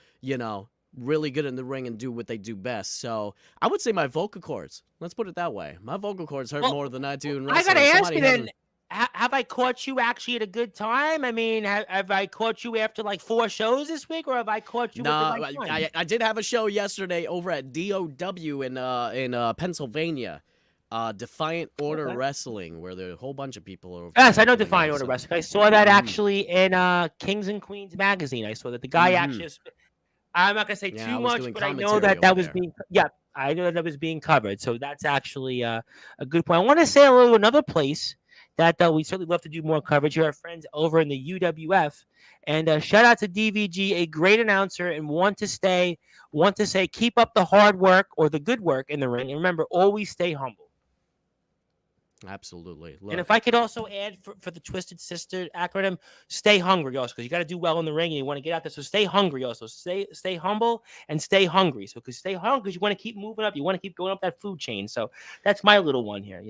really good in the ring and do what they do best. So I would say my vocal cords. Let's put it that way. My vocal cords hurt more than I do in wrestling. I gotta ask you then, have I caught you actually at a good time? I mean, have I caught you after like 4 shows this week, or have I caught you? No, I did have a show yesterday over at DOW in Pennsylvania. Defiant Order Wrestling, where there are a whole bunch of people over. Yes, I know Defiant Order Wrestling. I saw that actually in Kings and Queens magazine. I saw that the guy actually. I'm not gonna say too much, but I know that was being. Yeah, I know that was being covered. So that's actually a good point. I want to say another place that we certainly love to do more coverage. You're our friends over in the UWF. And shout out to DVG, a great announcer, and want to say, keep up the hard work or the good work in the ring. And remember, always stay humble. Absolutely. And if I could also add for the Twisted Sister acronym, stay hungry also, because you got to do well in the ring and you want to get out there. So stay hungry also. Stay humble and stay hungry. So because stay hungry, because you want to keep moving up. You want to keep going up that food chain. So that's my little one here.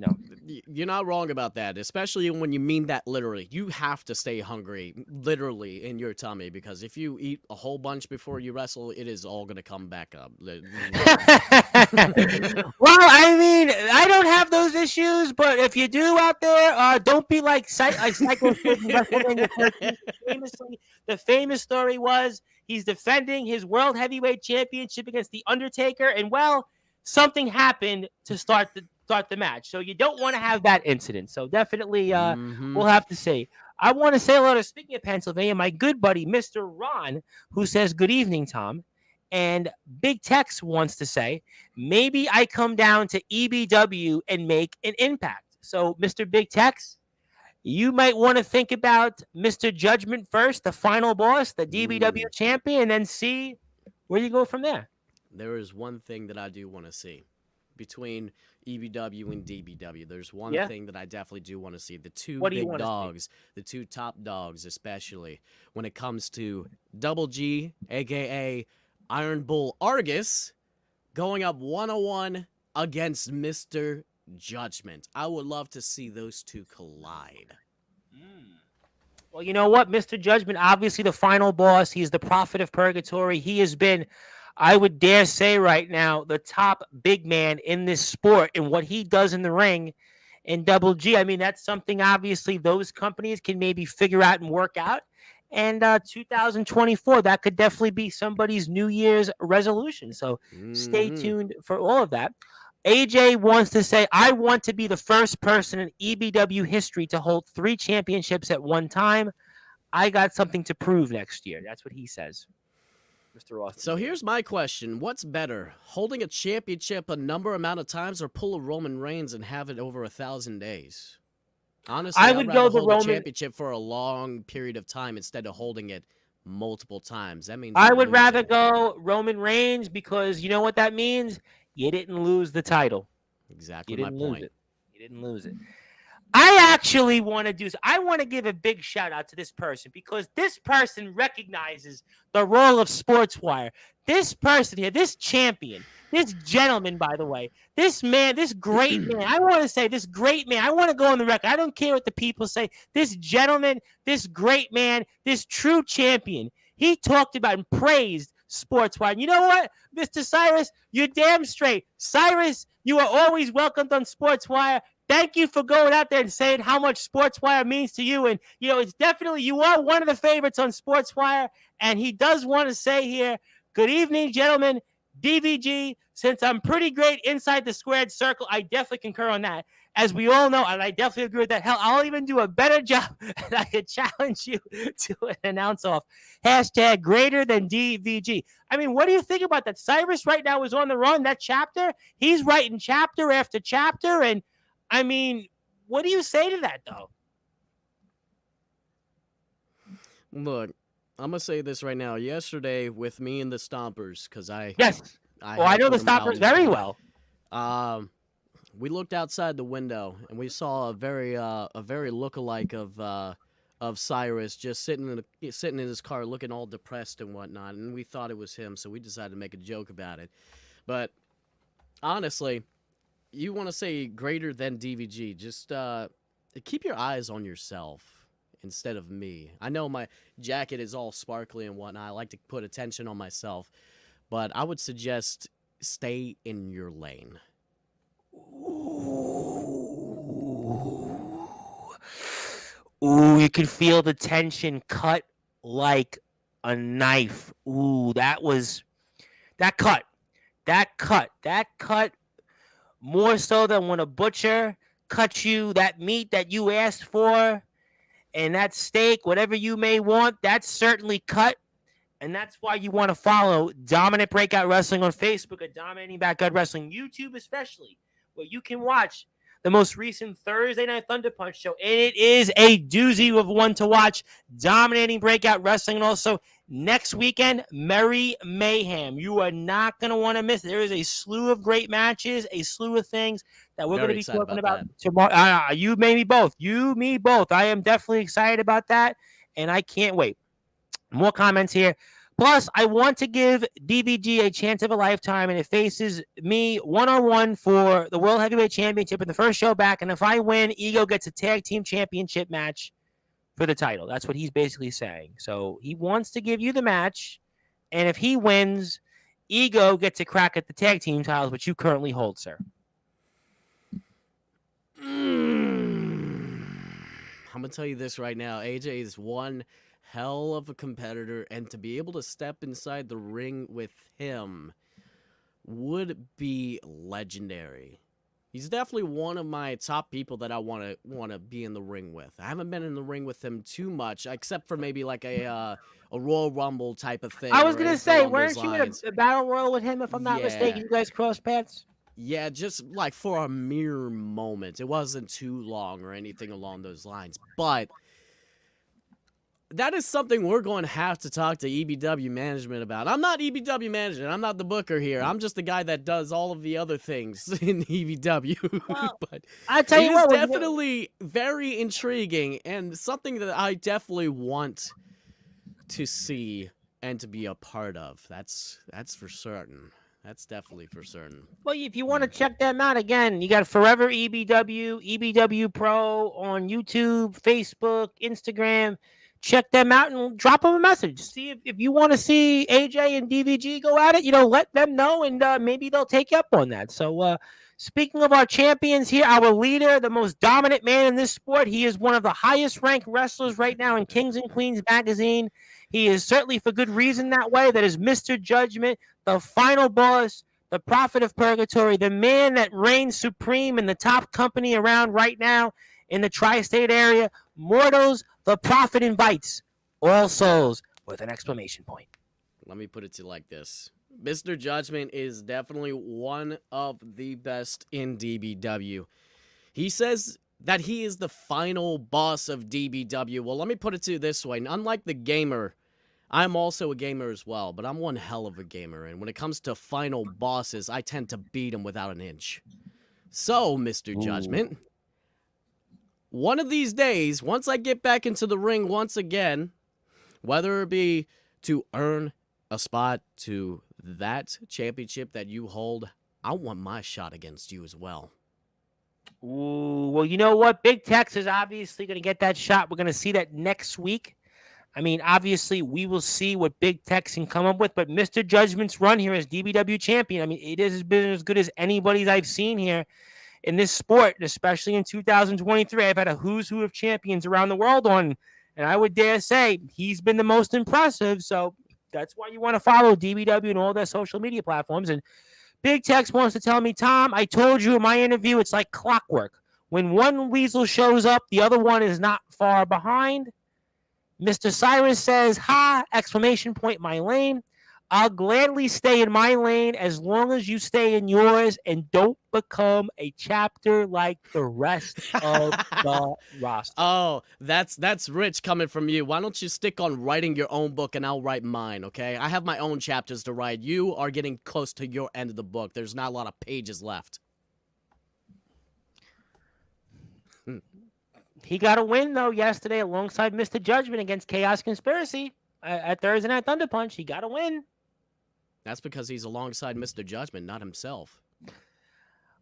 You're not wrong about that, especially when you mean that literally. You have to stay hungry, literally, in your tummy, because if you eat a whole bunch before you wrestle, it is all going to come back up. Well, I mean, I don't have those issues, but if you do out there, don't be like Psycho Sid in WrestleMania 13. Famously, the famous story was he's defending his World Heavyweight Championship against The Undertaker, and well, something happened to start the match. So you don't want to have that incident. So definitely, we'll have to see. I want to say hello to, speaking of Pennsylvania, my good buddy, Mr. Ron, who says, good evening, Tom. And Big Tex wants to say, maybe I come down to EBW and make an impact. So, Mr. Big Tex, you might want to think about Mr. Judgment first, the final boss, the DBW champion, and then see where you go from there. There is one thing that I do want to see between EBW and DBW. There's one thing that I definitely do want to see. The two big dogs, the two top dogs, especially when it comes to Double G, a.k.a. Iron Bull Argus, going up 101 against Mr. Judgment. I would love to see those two collide. Well, you know what? Mr. Judgment, obviously the final boss. He's the prophet of purgatory. He has been, I would dare say right now, the top big man in this sport, and what he does in the ring in Double G. I mean, that's something obviously those companies can maybe figure out and work out. And 2024, that could definitely be somebody's New Year's resolution. So stay tuned for all of that. AJ wants to say, I want to be the first person in EBW history to hold 3 championships at one time. I got something to prove next year. That's what he says. Mr. Austin. So here's my question. What's better, holding a championship a number amount of times or pull a Roman Reigns and have it over 1,000 days? Honestly, I would go the Roman championship for a long period of time instead of holding it multiple times. That means I would rather go Roman Reigns, because you know what that means? You didn't lose the title. Exactly my point. You didn't lose it. I actually want to give a big shout out to this person, because this person recognizes the role of Sportswire. This person here, this champion, this gentleman, by the way, this man, this great man. I want to say this great man. I want to go on the record. I don't care what the people say. This gentleman, this great man, this true champion. He talked about and praised Sportswire. And you know what, Mr. Cyrus? You're damn straight. Cyrus, you are always welcomed on Sportswire. Thank you for going out there and saying how much Sportswire means to you. And, it's definitely, you are one of the favorites on Sportswire. And he does want to say here, good evening, gentlemen. DVG, since I'm pretty great inside the squared circle, I definitely concur on that. As we all know, and I definitely agree with that. Hell, I'll even do a better job, and I could challenge you to an announce off. # greater than DVG. I mean, what do you think about that? Cyrus right now is on the run. That chapter, he's writing chapter after chapter. And, I mean, what do you say to that, though? Look, I'm going to say this right now. Yesterday, with me and the Stompers, because I I know the Stompers very well. We looked outside the window and we saw a very lookalike of Cyrus just sitting in his car looking all depressed and whatnot, and we thought it was him, so we decided to make a joke about it. But honestly, you want to say greater than DVG, just keep your eyes on yourself instead of me. I know my jacket is all sparkly and whatnot. I like to put attention on myself, but I would suggest stay in your lane. Ooh, you can feel the tension cut like a knife. Ooh, that cut more so than when a butcher cuts you that meat that you asked for, and that steak, whatever you may want, that's certainly cut. And that's why you want to follow Dominant Breakout Wrestling on Facebook, or Dominating Backyard Wrestling, YouTube especially, where you can watch the most recent Thursday Night Thunder Punch show, and it is a doozy of one to watch. Dominating breakout wrestling, and also next weekend, Merry Mayhem. You are not going to want to miss it. There is a slew of great matches, a slew of things that we're going to be talking about tomorrow. You, me, both. You, me, both. I am definitely excited about that, and I can't wait. More comments here. Plus, I want to give DVG a chance of a lifetime, and it faces me one-on-one for the World Heavyweight Championship in the first show back. And if I win, Ego gets a tag team championship match for the title. That's what he's basically saying. So he wants to give you the match, and if he wins, Ego gets a crack at the tag team titles, which you currently hold, sir. I'm going to tell you this right now. AJ is one hell of a competitor, and to be able to step inside the ring with him would be legendary. He's definitely one of my top people that I want to be in the ring with. I haven't been in the ring with him too much, except for maybe like a Royal Rumble type of thing. I was gonna say, weren't you in a battle royal with him? If I'm not mistaken, you guys crossed paths. Yeah, just like for a mere moment. It wasn't too long or anything along those lines, but that is something we're going to have to talk to EBW management about. I'm not EBW management. I'm not the booker here. I'm just the guy that does all of the other things in EBW. Well, but I tell you what, it is definitely very intriguing and something that I definitely want to see and to be a part of. That's for certain. That's definitely for certain. Well, if you want to check them out, again, you got Forever EBW, EBW Pro on YouTube, Facebook, Instagram. Check them out and drop them a message. See if you want to see AJ and DVG go at it, let them know, and maybe they'll take you up on that. So speaking of our champions here, our leader, the most dominant man in this sport, he is one of the highest ranked wrestlers right now in Kings and Queens magazine. He is certainly for good reason that way. That is Mr. Judgment, the final boss, the prophet of purgatory, the man that reigns supreme in the top company around right now in the tri-state area. Mortals, the prophet invites all souls with an exclamation point. Let me put it to you like this. Mr. Judgment is definitely one of the best in DBW. He says that he is the final boss of DBW. Well, let me put it to you this way. Unlike the gamer, I'm also a gamer as well, but I'm one hell of a gamer. And when it comes to final bosses, I tend to beat them without an inch. So, Mr. Judgment, one of these days, once I get back into the ring once again, whether it be to earn a spot to that championship that you hold, I want my shot against you as well. Ooh, well, you know what? Big Tex is obviously going to get that shot. We're going to see that next week. I mean, obviously, we will see what Big Tex can come up with, but Mr. Judgment's run here as DBW champion, I mean, it has been as good as anybody's I've seen here in this sport, especially in 2023. I've had a who's who of champions around the world on, and I would dare say he's been the most impressive. So that's why you want to follow DBW and all their social media platforms. And Big Tex wants to tell me, Tom, I told you in my interview, it's like clockwork. When one weasel shows up, the other one is not far behind. Mr. Cyrus says, ha, exclamation point, my lane. I'll gladly stay in my lane as long as you stay in yours and don't become a chapter like the rest of the roster. Oh, that's rich coming from you. Why don't you stick on writing your own book and I'll write mine, okay? I have my own chapters to write. You are getting close to your end of the book. There's not a lot of pages left. He got a win, though, yesterday alongside Mr. Judgment against Chaos Conspiracy at Thursday Night Thunder Punch. He got a win. That's because he's alongside Mr. Judgment, not himself.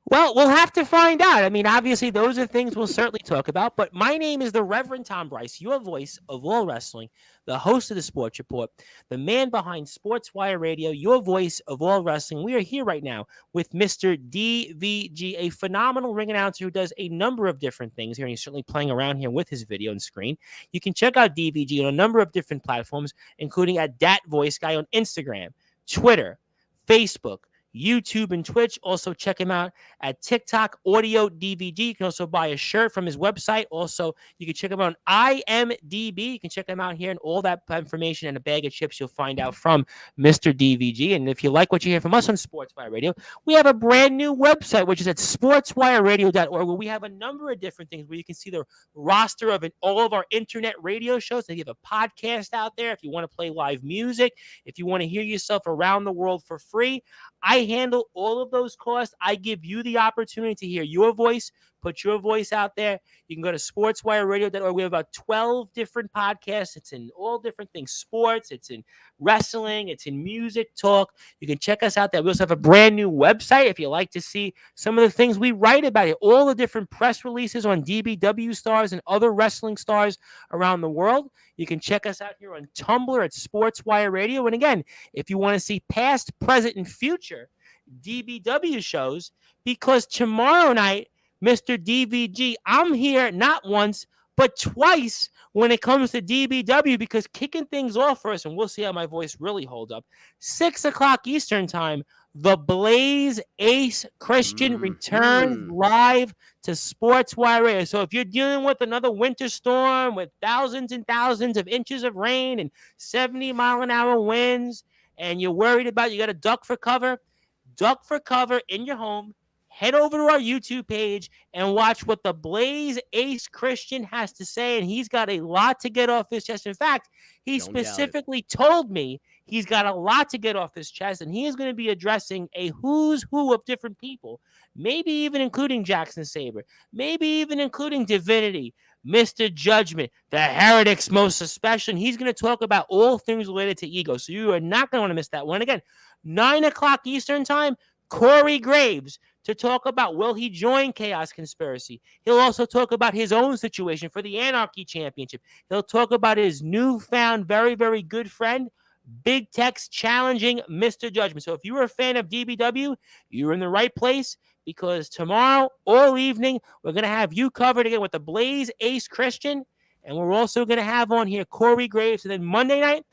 Well, we'll have to find out. I mean, obviously, those are things we'll certainly talk about. But my name is the Reverend Tom Bryce, your voice of all wrestling, the host of the Sports Report, the man behind Sportswire Radio, your voice of all wrestling. We are here right now with Mr. DVG, a phenomenal ring announcer who does a number of different things here. And he's certainly playing around here with his video and screen. You can check out DVG on a number of different platforms, including at Dat Voice Guy on Instagram, Twitter, Facebook, YouTube, and Twitch. Also, check him out at TikTok, Audio DVG. You can also buy a shirt from his website. Also, you can check him out on IMDb. You can check him out here, and all that information and a bag of chips you'll find out from Mr. DVG. And if you like what you hear from us on Sportswire Radio, we have a brand new website, which is at sportswireradio.org, where we have a number of different things where you can see the roster of all of our internet radio shows. They have a podcast out there if you want to play live music, if you want to hear yourself around the world for free. I handle all of those costs. I give you the opportunity to hear your voice, put your voice out there. You can go to sportswireradio.org. We have about 12 different podcasts. It's in all different things, sports, it's in wrestling, it's in music talk. You can check us out there. We also have a brand new website if you like to see some of the things we write about it, all the different press releases on DBW stars and other wrestling stars around the world. You can check us out here on Tumblr at Sportswire Radio. And again, if you want to see past, present, and future DBW shows, because tomorrow night, Mr. DVG, I'm here not once, but twice when it comes to DBW, because kicking things off for us, and we'll see how my voice really holds up, 6 o'clock Eastern time, the Blaze Ace Christian returns live to Sportswire Radio. So if you're dealing with another winter storm with thousands and thousands of inches of rain and 70-mile-an-hour winds, and you're worried about you got to duck for cover in your home, head over to our YouTube page and watch what the Blaze Ace Christian has to say. And he's got a lot to get off his chest. In fact, he specifically told me he's got a lot to get off his chest, and he is going to be addressing a who's who of different people, maybe even including Jackson Sabre, maybe even including Divinity, Mr. Judgment, the Heretics most especially. And he's going to talk about all things related to ego. So you are not going to want to miss that one. Again, 9 o'clock Eastern time, Corey Graves to talk about will he join Chaos Conspiracy. He'll also talk about his own situation for the Anarchy Championship. He'll talk about his newfound very, very good friend, Big Tex, challenging Mr. Judgment. So if you were a fan of DBW, you're in the right place, because tomorrow, all evening, we're going to have you covered again with the Blaze Ace Christian, and we're also going to have on here Corey Graves. And then Monday night,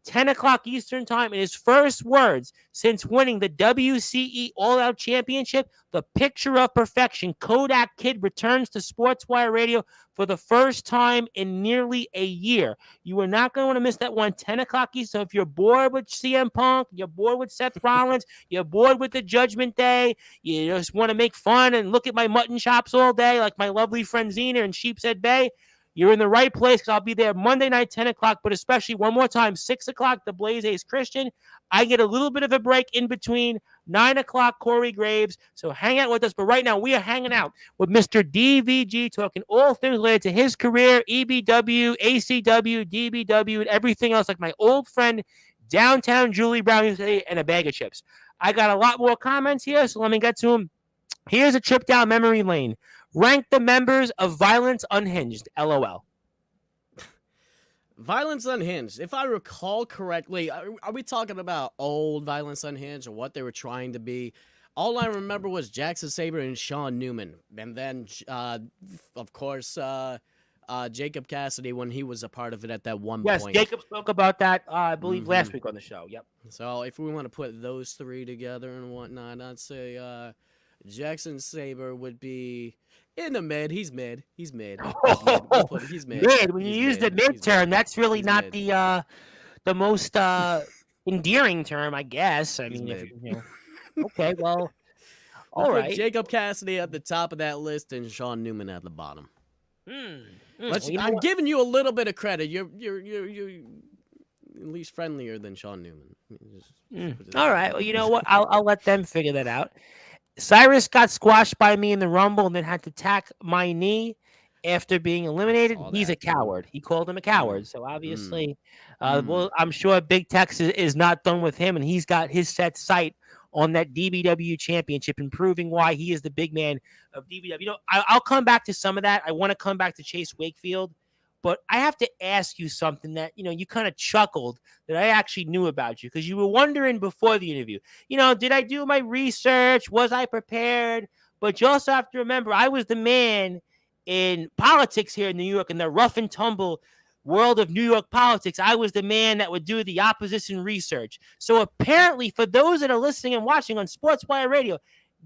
10 o'clock Eastern time, in his first words since winning the WCE All-Out Championship, the picture of perfection, Kodak Kid, returns to Sportswire Radio for the first time in nearly a year. You are not going to want to miss that one, 10 o'clock Eastern. So if you're bored with CM Punk, you're bored with Seth Rollins, you're bored with the Judgment Day, you just want to make fun and look at my mutton chops all day like my lovely friend Xena in Sheepshead Bay, you're in the right place, because I'll be there Monday night, 10 o'clock, but especially one more time, 6 o'clock, the Blaze Ace Christian. I get a little bit of a break in between, 9 o'clock, Corey Graves. So hang out with us. But right now, we are hanging out with Mr. DVG, talking all things related to his career, EBW, ACW, DBW, and everything else, like my old friend, Downtown Julie Brown, and a bag of chips. I got a lot more comments here, so let me get to them. Here's a trip down memory lane. Rank the members of Violence Unhinged. LOL. Violence Unhinged. If I recall correctly, are we talking about old Violence Unhinged or what they were trying to be? All I remember was Jackson Sabre and Sean Newman. And then, of course, Jacob Cassidy when he was a part of it at that one point. Yes, Jacob spoke about that, I believe, last week on the show. Yep. So if we want to put those three together and whatnot, I'd say Jackson Sabre would be in the mid. He's mid. He's mid. He's mid. Mid. When you use the mid term, that's really not the most endearing term, I guess. I mean, if, you know. Okay, well, all right. Jacob Cassidy at the top of that list and Sean Newman at the bottom. I'm giving you a little bit of credit. You're at least friendlier than Sean Newman. All right. Well, you know what? I'll let them figure that out. Cyrus got squashed by me in the Rumble and then had to tack my knee after being eliminated. He's a coward. He called him a coward. So obviously, well, I'm sure Big Tex is not done with him, and he's got his set sight on that DBW championship and proving why he is the big man of DBW. You know, I'll come back to some of that. I want to come back to Chase Wakefield, but I have to ask you something that, you know, you kind of chuckled that I actually knew about you, because you were wondering before the interview, you know, did I do my research? Was I prepared? But you also have to remember, I was the man in politics here in New York in the rough and tumble world of New York politics, I was the man that would do the opposition research. So apparently, for those that are listening and watching on Sportswire Radio,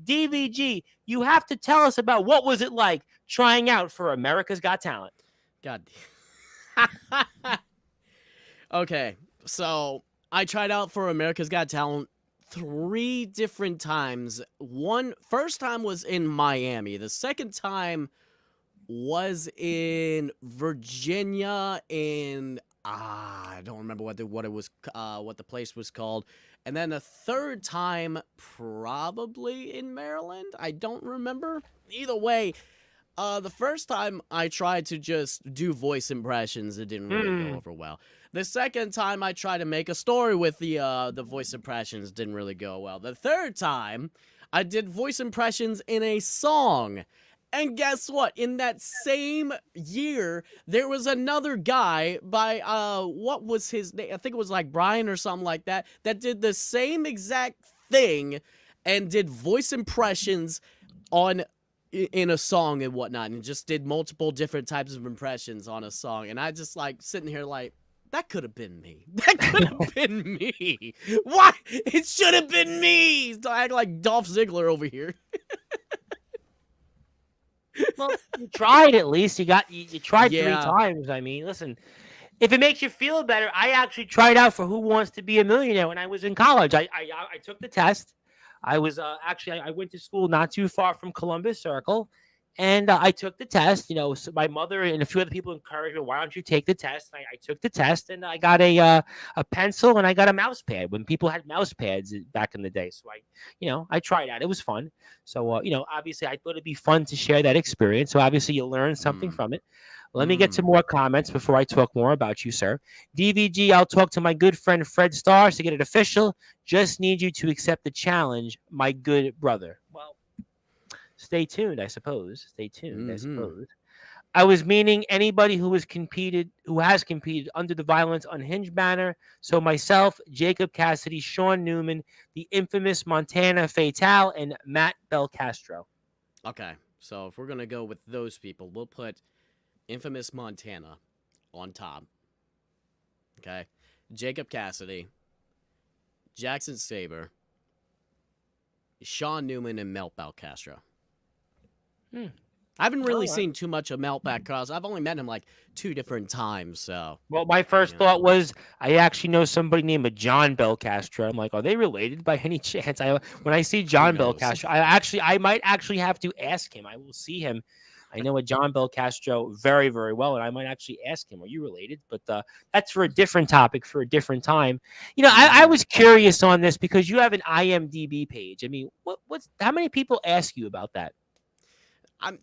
DVG, you have to tell us about what was it like trying out for America's Got Talent. God. Okay, so I tried out for America's Got Talent 3 different times. First time was in Miami. The second time was in Virginia I don't remember what the place was called. And then the third time probably in Maryland. I don't remember. Either way, the first time I tried to just do voice impressions, it didn't really go over well. The second time I tried to make a story with the voice impressions, didn't really go well. The third time I did voice impressions in a song. And guess what? In that same year, there was another guy by, what was his name? I think it was like Brian or something like that did the same exact thing and did voice impressions in a song and whatnot, and just did multiple different types of impressions on a song. And I just like sitting here like, that could have been me. That could have been me. Why? It should have been me. So I act like Dolph Ziggler over here. Well, you tried at least. You tried 3 Yeah. times. I mean, listen, if it makes you feel better, I actually tried out for Who Wants to Be a Millionaire when I was in college. I took the test. I was I went to school not too far from Columbus Circle, and I took the test. So my mother and a few other people encouraged me, "Why don't you take the test?" And I took the test, and I got a pencil and I got a mouse pad when people had mouse pads back in the day. So I tried out. It was fun. So obviously I thought it'd be fun to share that experience. So obviously you learn something from it. Let me get to more comments before I talk more about you, sir. DVG, I'll talk to my good friend Fred Stars to get it official. Just need you to accept the challenge, my good brother. Well, stay tuned, I suppose. Stay tuned, I suppose. I was meaning anybody who has competed under the Violence Unhinged banner. So myself, Jacob Cassidy, Sean Newman, the infamous Montana Fatale, and Matt Belcastro. Okay, so if we're going to go with those people, we'll put infamous Montana on top. Okay, Jacob Cassidy, Jackson Saber, Sean Newman, and Melt Belcastro. I haven't really seen too much of Melt Belcastro. I've only met him like 2 different times. So, well, my first thought was I actually know somebody named John Belcastro. I'm like, are they related by any chance? When I see John Belcastro, I might actually have to ask him. I will see him. I know a John Belcastro very, very well, and I might actually ask him, are you related? But that's for a different topic for a different time. I was curious on this because you have an IMDb page. I mean, how many people ask you about that?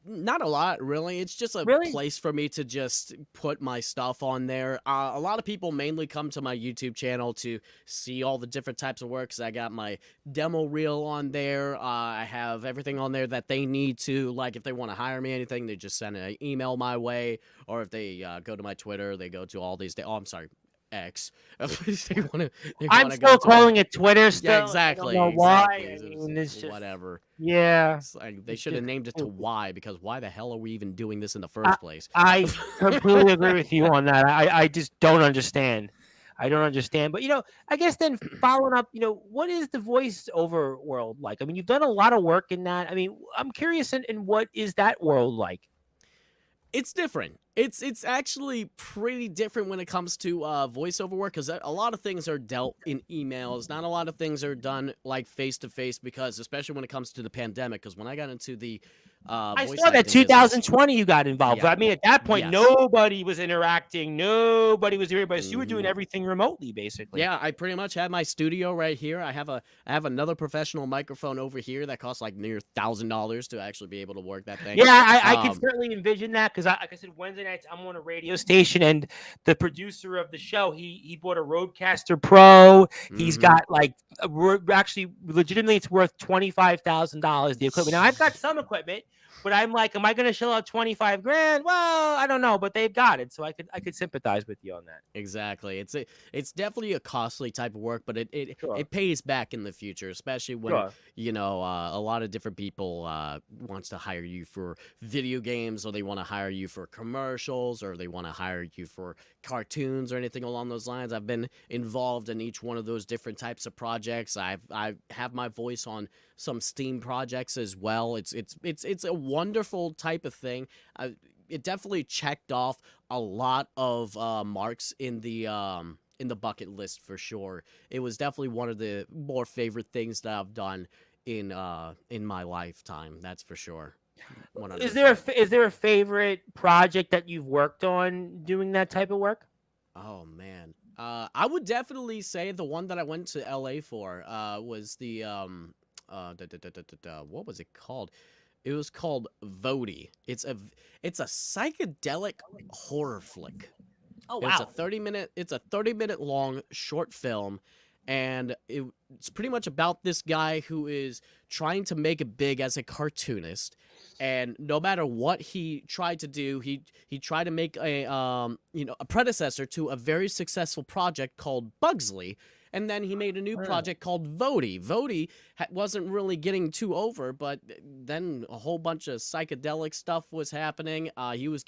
Not a lot, really. It's just a place for me to just put my stuff on there. A lot of people mainly come to my YouTube channel to see all the different types of works. I got my demo reel on there. I have everything on there that they need to, like if they want to hire me anything, they just send an email my way. Or if they go to my Twitter, they go to all these. I'm sorry. X. I'm still calling it Twitter. Still. Yeah, exactly. I don't know why. Exactly. I mean, it's just, whatever. Yeah. They should have named it to Y, because why the hell are we even doing this in the first place? I completely agree with you on that. I just don't understand. I don't understand. But, I guess then following up, what is the voiceover world like? I mean, you've done a lot of work in that. I mean, I'm curious in what is that world like? It's different. It's actually pretty different when it comes to voiceover work, because a lot of things are dealt in emails. Not a lot of things are done like face-to-face, because especially when it comes to the pandemic, because when I got into the I saw that 2020 you got involved. Yeah. I mean, at that point, nobody was interacting. Nobody was here, but you were doing everything remotely, basically. Yeah, I pretty much had my studio right here. I have another professional microphone over here that costs like near $1,000 to actually be able to work that thing. Yeah, I can certainly envision that, because, like I said, Wednesday nights I'm on a radio station, and the producer of the show, he bought a Rodecaster Pro. He's got actually legitimately it's worth $25,000 the equipment. Now I've got some equipment. But I'm like, am I going to shell out 25 grand? Well, I don't know, but they've got it, so I could sympathize with you on that. Exactly. It's definitely a costly type of work, but Sure, it pays back in the future, especially when sure. a lot of different people wants to hire you for video games, or they want to hire you for commercials, or they want to hire you for cartoons or anything along those lines. I've been involved in each one of those different types of projects. I have my voice on some Steam projects as well. It's a wonderful type of thing. It definitely checked off a lot of marks in the bucket list for sure. It was definitely one of the more favorite things that I've done in my lifetime. That's for sure. 100%. Is there a favorite project that you've worked on doing that type of work? Oh man. I would definitely say the one that I went to LA for was the what was it called? It was called Vody. It's a psychedelic horror flick. Oh It's a wow. 30-minute long short film, and it's pretty much about this guy who is trying to make it big as a cartoonist, and no matter what he tried to do, he tried to make a predecessor to a very successful project called Bugsley. And then he made a new project called Vody. Vody wasn't really getting too over, but then a whole bunch of psychedelic stuff was happening. He was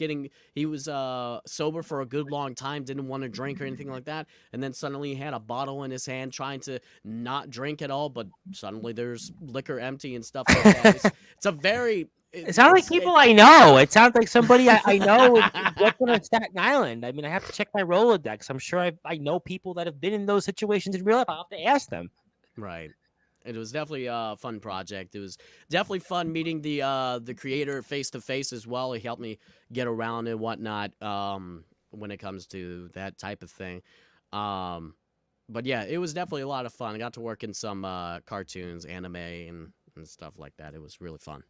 sober for a good long time, didn't want to drink or anything like that. And then suddenly he had a bottle in his hand, trying to not drink at all. But suddenly there's liquor empty and stuff like that. It's a very It sounds like people I know. It sounds like somebody I know what's on Staten Island. I mean, I have to check my Rolodex. I'm sure I know people that have been in those situations in real life. I'll have to ask them. Right. It was definitely a fun project. It was definitely fun meeting the creator face to face as well. He helped me get around and whatnot when it comes to that type of thing. But yeah, it was definitely a lot of fun. I got to work in some cartoons, anime, and stuff like that. It was really fun.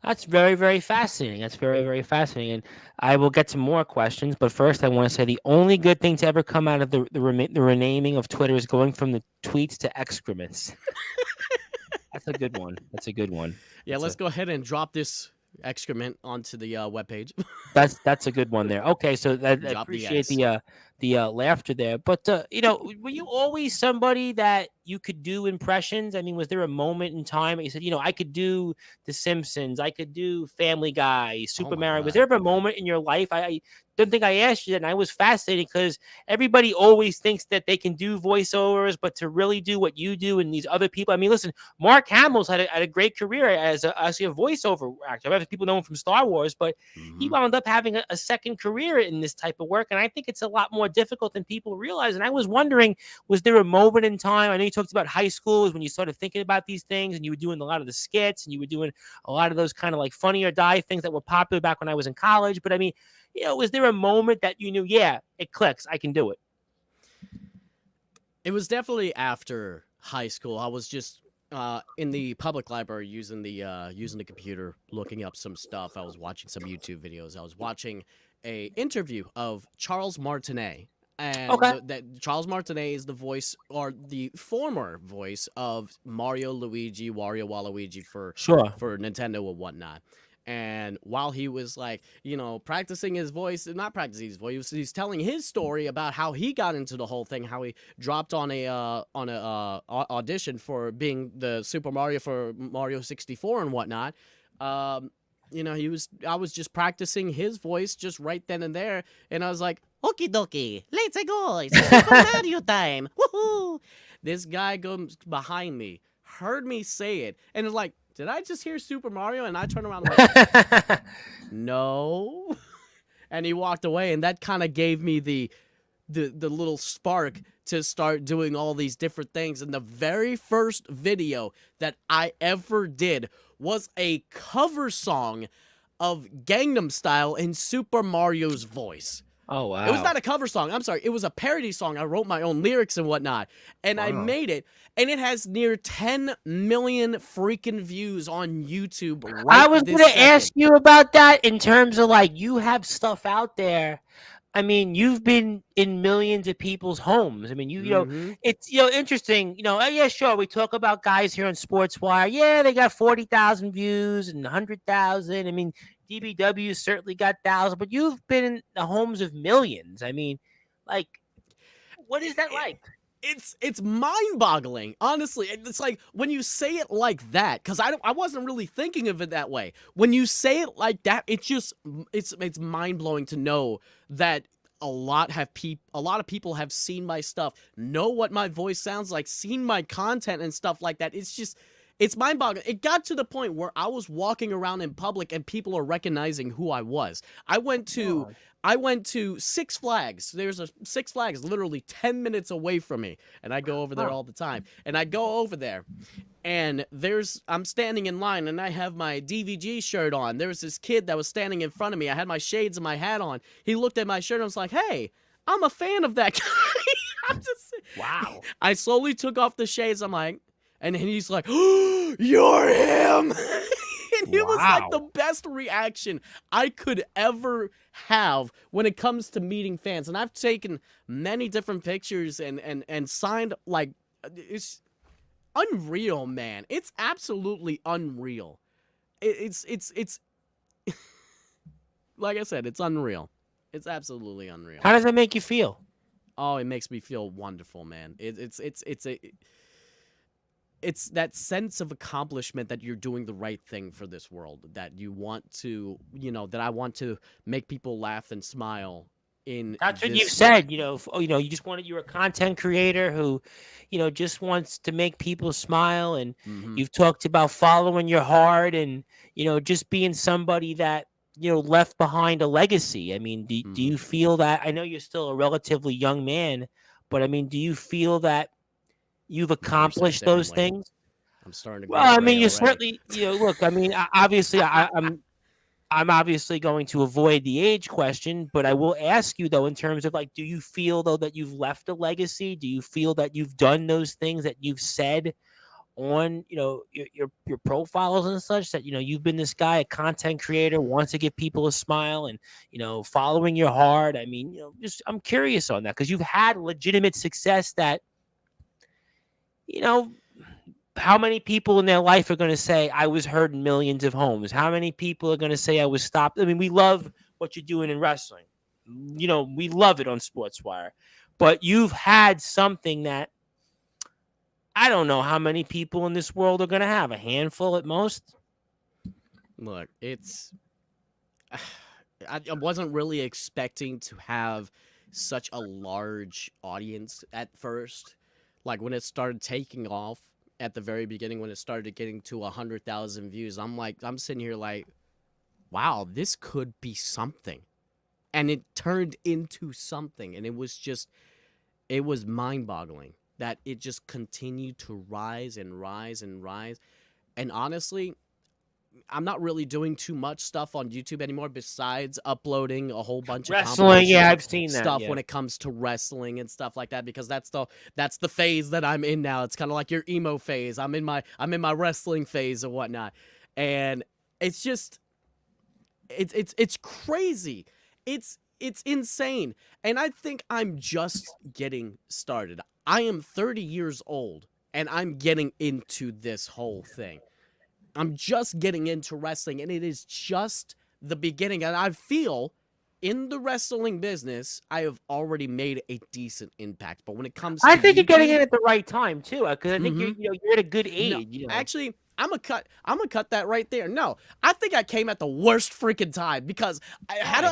That's very, very fascinating. That's very, very fascinating. And I will get to more questions, but first I want to say the only good thing to ever come out of the renaming of Twitter is going from the tweets to excrements. That's a good one. That's a good one. Yeah, let's go ahead and drop this excrement onto the webpage. That's a good one there. Okay, so I Drop the appreciate X. the laughter there. But were you always somebody that you could do impressions? I mean, was there a moment in time that you said, I could do The Simpsons, I could do Family Guy, Oh Super my Mario? Was god. there ever a moment in your life? I don't think I asked you that, and I was fascinated because everybody always thinks that they can do voiceovers, but to really do what you do and these other people. I mean, listen, Mark Hamill's had a great career as actually a voiceover actor. I mean, people know him from Star Wars, but he Hmm. wound up having a second career in this type of work. And I think it's a lot more difficult than people realize. And I was wondering, was there a moment in time? I know you talked about high school is when you started thinking about these things and you were doing a lot of the skits and you were doing a lot of those kind of like Funny or Die things that were popular back when I was in college. But I mean, was there a moment that you knew, yeah, it clicks, I can do it? It was definitely after high school. I was just in the public library using the computer, looking up some stuff. I was watching some YouTube videos. I was watching a interview of Charles Martinet. And Okay. that Charles Martinet is the voice, or the former voice, of Mario, Luigi, Wario, Waluigi Sure. for Nintendo and whatnot. And while he was like, practicing his voice, not practicing his voice, he's telling his story about how he got into the whole thing, how he dropped on a audition for being the Super Mario for Mario 64 and whatnot. I was just practicing his voice just right then and there, and I was like, "Okie dokie, let's go! It's Super Mario time! Woohoo!" This guy goes behind me, heard me say it, and is like, "Did I just hear Super Mario?" And I turned around and like, "No," and he walked away, and that kind of gave me the little spark to start doing all these different things. And the very first video that I ever did was a cover song of Gangnam Style in Super Mario's voice. Oh, wow. It was not a cover song. I'm sorry. It was a parody song. I wrote my own lyrics and whatnot. And I Wow. made it. And it has near 10 million freaking views on YouTube I right was this going to ask second. you about that in terms of like you have stuff out there. I mean, you've been in millions of people's homes. I mean, you know, Mm-hmm. it's interesting. Yeah, sure. We talk about guys here on Sportswire. Yeah, they got 40,000 views and 100,000. I mean, DBW certainly got thousands, but you've been in the homes of millions. I mean, like, what is that like? It's mind-boggling, honestly. It's like when you say it like that, because I wasn't really thinking of it that way. When you say it like that, it's mind-blowing to know that a lot of people have seen my stuff, know what my voice sounds like, seen my content and stuff like that. It's mind-boggling. It got to the point where I was walking around in public and people are recognizing who I was. I went to Six Flags. There's a Six Flags literally 10 minutes away from me, and I go over there all the time. And I go over there, and I'm standing in line, and I have my DVG shirt on. There was this kid that was standing in front of me. I had my shades and my hat on. He looked at my shirt and was like, "Hey, I'm a fan of that guy." I'm just Wow. I slowly took off the shades. I'm like, and he's like, "Oh, you're him." And it was like the Wow. best reaction I could ever have when it comes to meeting fans. And I've taken many different pictures and signed, like, it's unreal, man. It's absolutely unreal. It's like I said, it's unreal. It's absolutely unreal. How does that make you feel? Oh, it makes me feel wonderful, man. It's that sense of accomplishment that you're doing the right thing for this world, that you want to, that I want to make people laugh and smile in That's what this. you've said. You're a content creator who, just wants to make people smile, and Mhm. you've talked about following your heart, and just being somebody that left behind a legacy. I mean, do Mhm. you feel that? I know you're still a relatively young man, but I mean, do you feel that you've Now you're saying it accomplished those differently. things? I'm starting to Well, grow I gray mean, you already. certainly, look. I mean, obviously, I'm obviously going to avoid the age question, but I will ask you though, in terms of like, do you feel though that you've left a legacy? Do you feel that you've done those things that you've said on, your profiles and such, that, you've been this guy, a content creator, wants to give people a smile, and, following your heart? I mean, just, I'm curious on that, because you've had legitimate success that, you know, how many people in their life are going to say, I was heard in millions of homes? How many people are going to say I was stopped? I mean, we love what you're doing in wrestling. We love it on Sportswire. But you've had something that I don't know how many people in this world are going to have. A handful at most. Look, I wasn't really expecting to have such a large audience at first. Like when it started taking off at the very beginning, when it started getting to 100,000 views, I'm sitting here like, wow, this could be something. And it turned into something. And it was mind boggling that it just continued to rise and rise and rise. And honestly, I'm not really doing too much stuff on YouTube anymore besides uploading a whole bunch of Wrestling, yeah, compilations of I've seen that. stuff Yeah. when it comes to wrestling and stuff like that, because that's the phase that I'm in now. It's kind of like your emo phase. I'm in my wrestling phase or whatnot. And it's just it's crazy. It's insane. And I think I'm just getting started. I am 30 years old and I'm getting into this whole thing. I'm just getting into wrestling, and it is just the beginning. And I feel in the wrestling business, I have already made a decent impact. But when it comes I to think you're getting YouTube, in at the right time too, because I think mm-hmm. you're at a good No, age. actually, I'm gonna cut that right there. No, I think I came at the worst freaking time, because had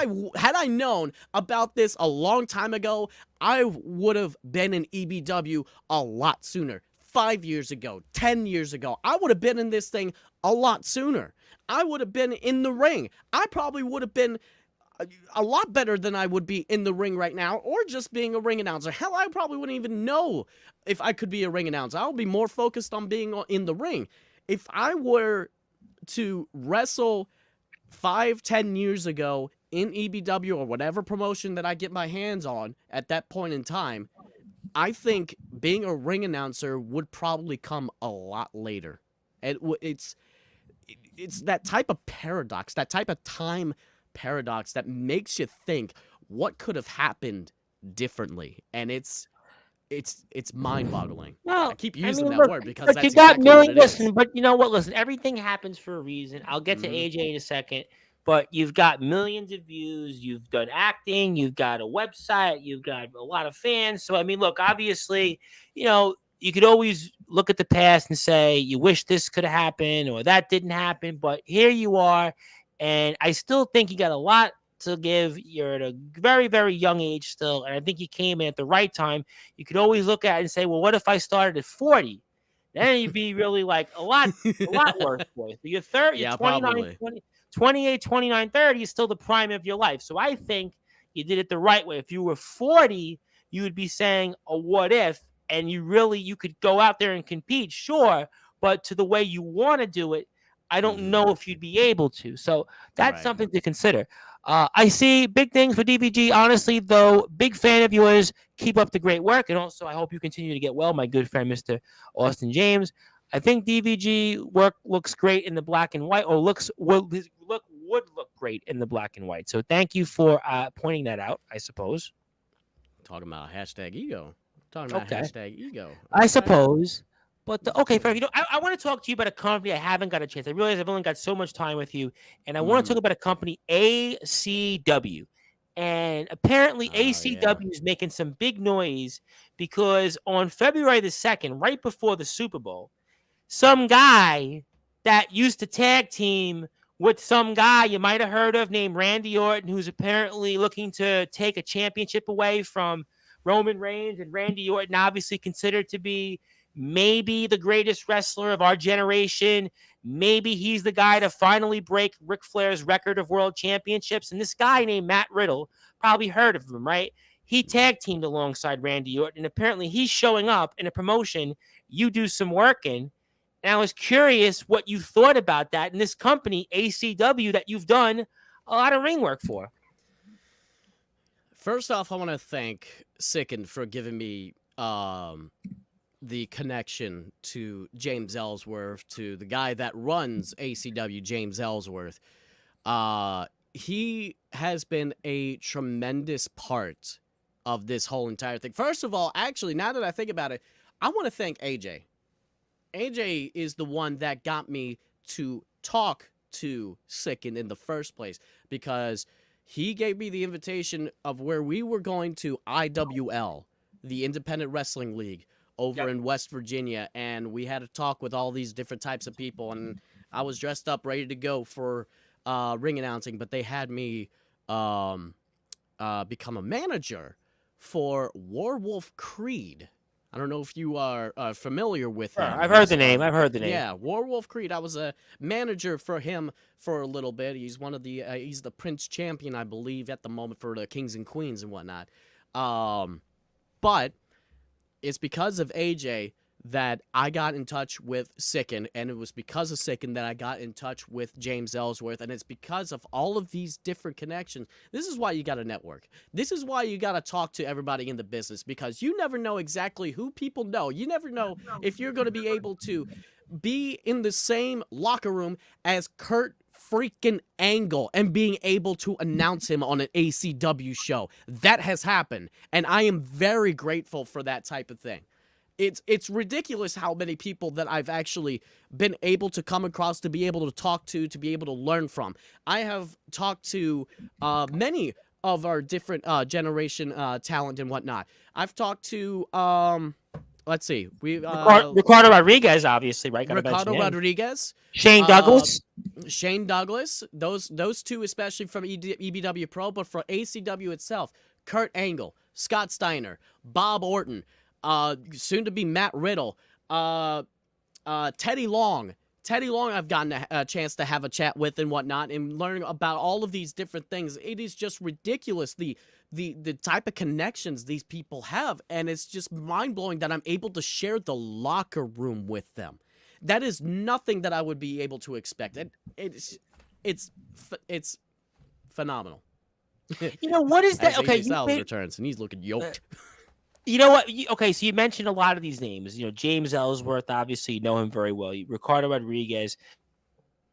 I known about this a long time ago, I would have been in EBW a lot sooner. 5 years ago, 10 years ago, I would have been in this thing a lot sooner. I would have been in the ring. I probably would have been a lot better than I would be in the ring right now, or just being a ring announcer. Hell, I probably wouldn't even know if I could be a ring announcer. I would be more focused on being in the ring. If I were to wrestle 5-10 years ago in EBW or whatever promotion that I get my hands on at that point in time, I think being a ring announcer would probably come a lot later. It's that type of paradox, that type of time paradox that makes you think, what could have happened differently, and it's mind-boggling. I Well, keep I using mean, that look, word because but you that's got exactly what million. it is. Listen, but you know what? Listen, everything happens for a reason. I'll get to Mhm. AJ in a second. But you've got millions of views. You've done acting. You've got a website. You've got a lot of fans. So I mean, look, obviously, you could always look at the past and say you wish this could have happened or that didn't happen. But here you are, and I still think you got a lot to give. You're at a very, very young age still, and I think you came in at the right time. You could always look at it and say, well, what if I started at 40? Then you'd be really like a lot worse for you. So you're Yeah, 29, probably. 20, 28, 29, 30 is still the prime of your life. So I think you did it the right way. If you were 40, you would be saying a what if, and you could go out there and compete, sure, but to the way you want to do it, I don't Mhm. know if you'd be able to. So that's Right. something to consider. I see big things for DVG. Honestly, though, big fan of yours. Keep up the great work. And also, I hope you continue to get well, my good friend, Mr. Austin James. I think DVG work looks great in the black and white, or his look would look great in the black and white. So thank you for pointing that out, I suppose. Talking about hashtag ego. Talking about Okay. hashtag ego. I Okay. suppose. But okay, Frank, I want to talk to you about a company I haven't got a chance. I realize I've only got so much time with you, and I want to Mhm. talk about a company, ACW. And apparently, Oh yeah. ACW is making some big noise because on February the 2nd, right before the Super Bowl, some guy that used to tag team with some guy you might have heard of named Randy Orton, who's apparently looking to take a championship away from Roman Reigns. And Randy Orton, obviously considered to be maybe the greatest wrestler of our generation. Maybe he's the guy to finally break Ric Flair's record of world championships. And this guy named Matt Riddle, probably heard of him, right? He tag teamed alongside Randy Orton. And apparently he's showing up in a promotion you do some work in. And I was curious what you thought about that in this company, ACW, that you've done a lot of ring work for. First off, I want to thank Sicken for giving me the connection to James Ellsworth, to the guy that runs ACW, James Ellsworth. He has been a tremendous part of this whole entire thing. First of all, actually, now that I think about it, I want to thank AJ. AJ is the one that got me to talk to Sicken in the first place because he gave me the invitation of where we were going to IWL, the Independent Wrestling League over Yep. in West Virginia, and we had a talk with all these different types of people, and I was dressed up ready to go for ring announcing, but they had me become a manager for Warwolf Creed. I don't know if you are familiar with Sure. him. I've heard He's the name. I've heard the name. yeah, Warwolf Creed. I was a manager for him for a little bit. He's one of the he's the Prince Champion, I believe, at the moment for the Kings and Queens and whatnot. But it's because of AJ that I got in touch with Sicken, and it was because of Sicken that I got in touch with James Ellsworth, and it's because of all of these different connections. This is why you got to network. This is why you got to talk to everybody in the business, because you never know exactly who people know. You never know if you're going to be able to be in the same locker room as Kurt freaking Angle and being able to announce him on an ACW show. That has happened, and I am very grateful for that type of thing. It's ridiculous how many people that I've actually been able to come across, to be able to talk to be able to learn from. I have talked to many of our different generation talent and whatnot. I've talked to let's see, we Ricardo Rodriguez, obviously, right? Got to mention Ricardo him. Rodriguez, Shane uh, Douglas. Shane Douglas, those two especially from EBW Pro, but for ACW itself, Kurt Angle, Scott Steiner, Bob Orton, soon to be Matt Riddle, Teddy Long. Teddy Long, I've gotten a chance to have a chat with and whatnot, and learning about all of these different things. It is just ridiculous the type of connections these people have, and it's just mind blowing that I'm able to share the locker room with them. That is nothing that I would be able to expect. It's phenomenal. You know what is that? As Okay, AJ Styles returns, and he's looking yoked. you know what? Okay, so you mentioned a lot of these names. James Ellsworth, obviously, you know him very well. Ricardo Rodriguez,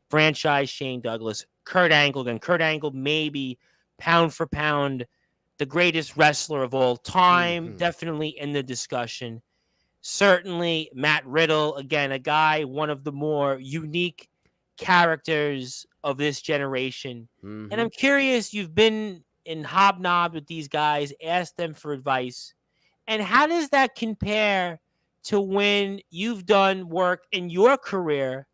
franchise Shane Douglas, Kurt Angle. And Kurt Angle, maybe pound for pound, the greatest wrestler of all time, Mhm. definitely in the discussion. Certainly, Matt Riddle, again, a guy, one of the more unique characters of this generation. And I'm Mhm. curious, you've been in hobnob with these guys, asked them for advice. And how does that compare to when you've done work in your career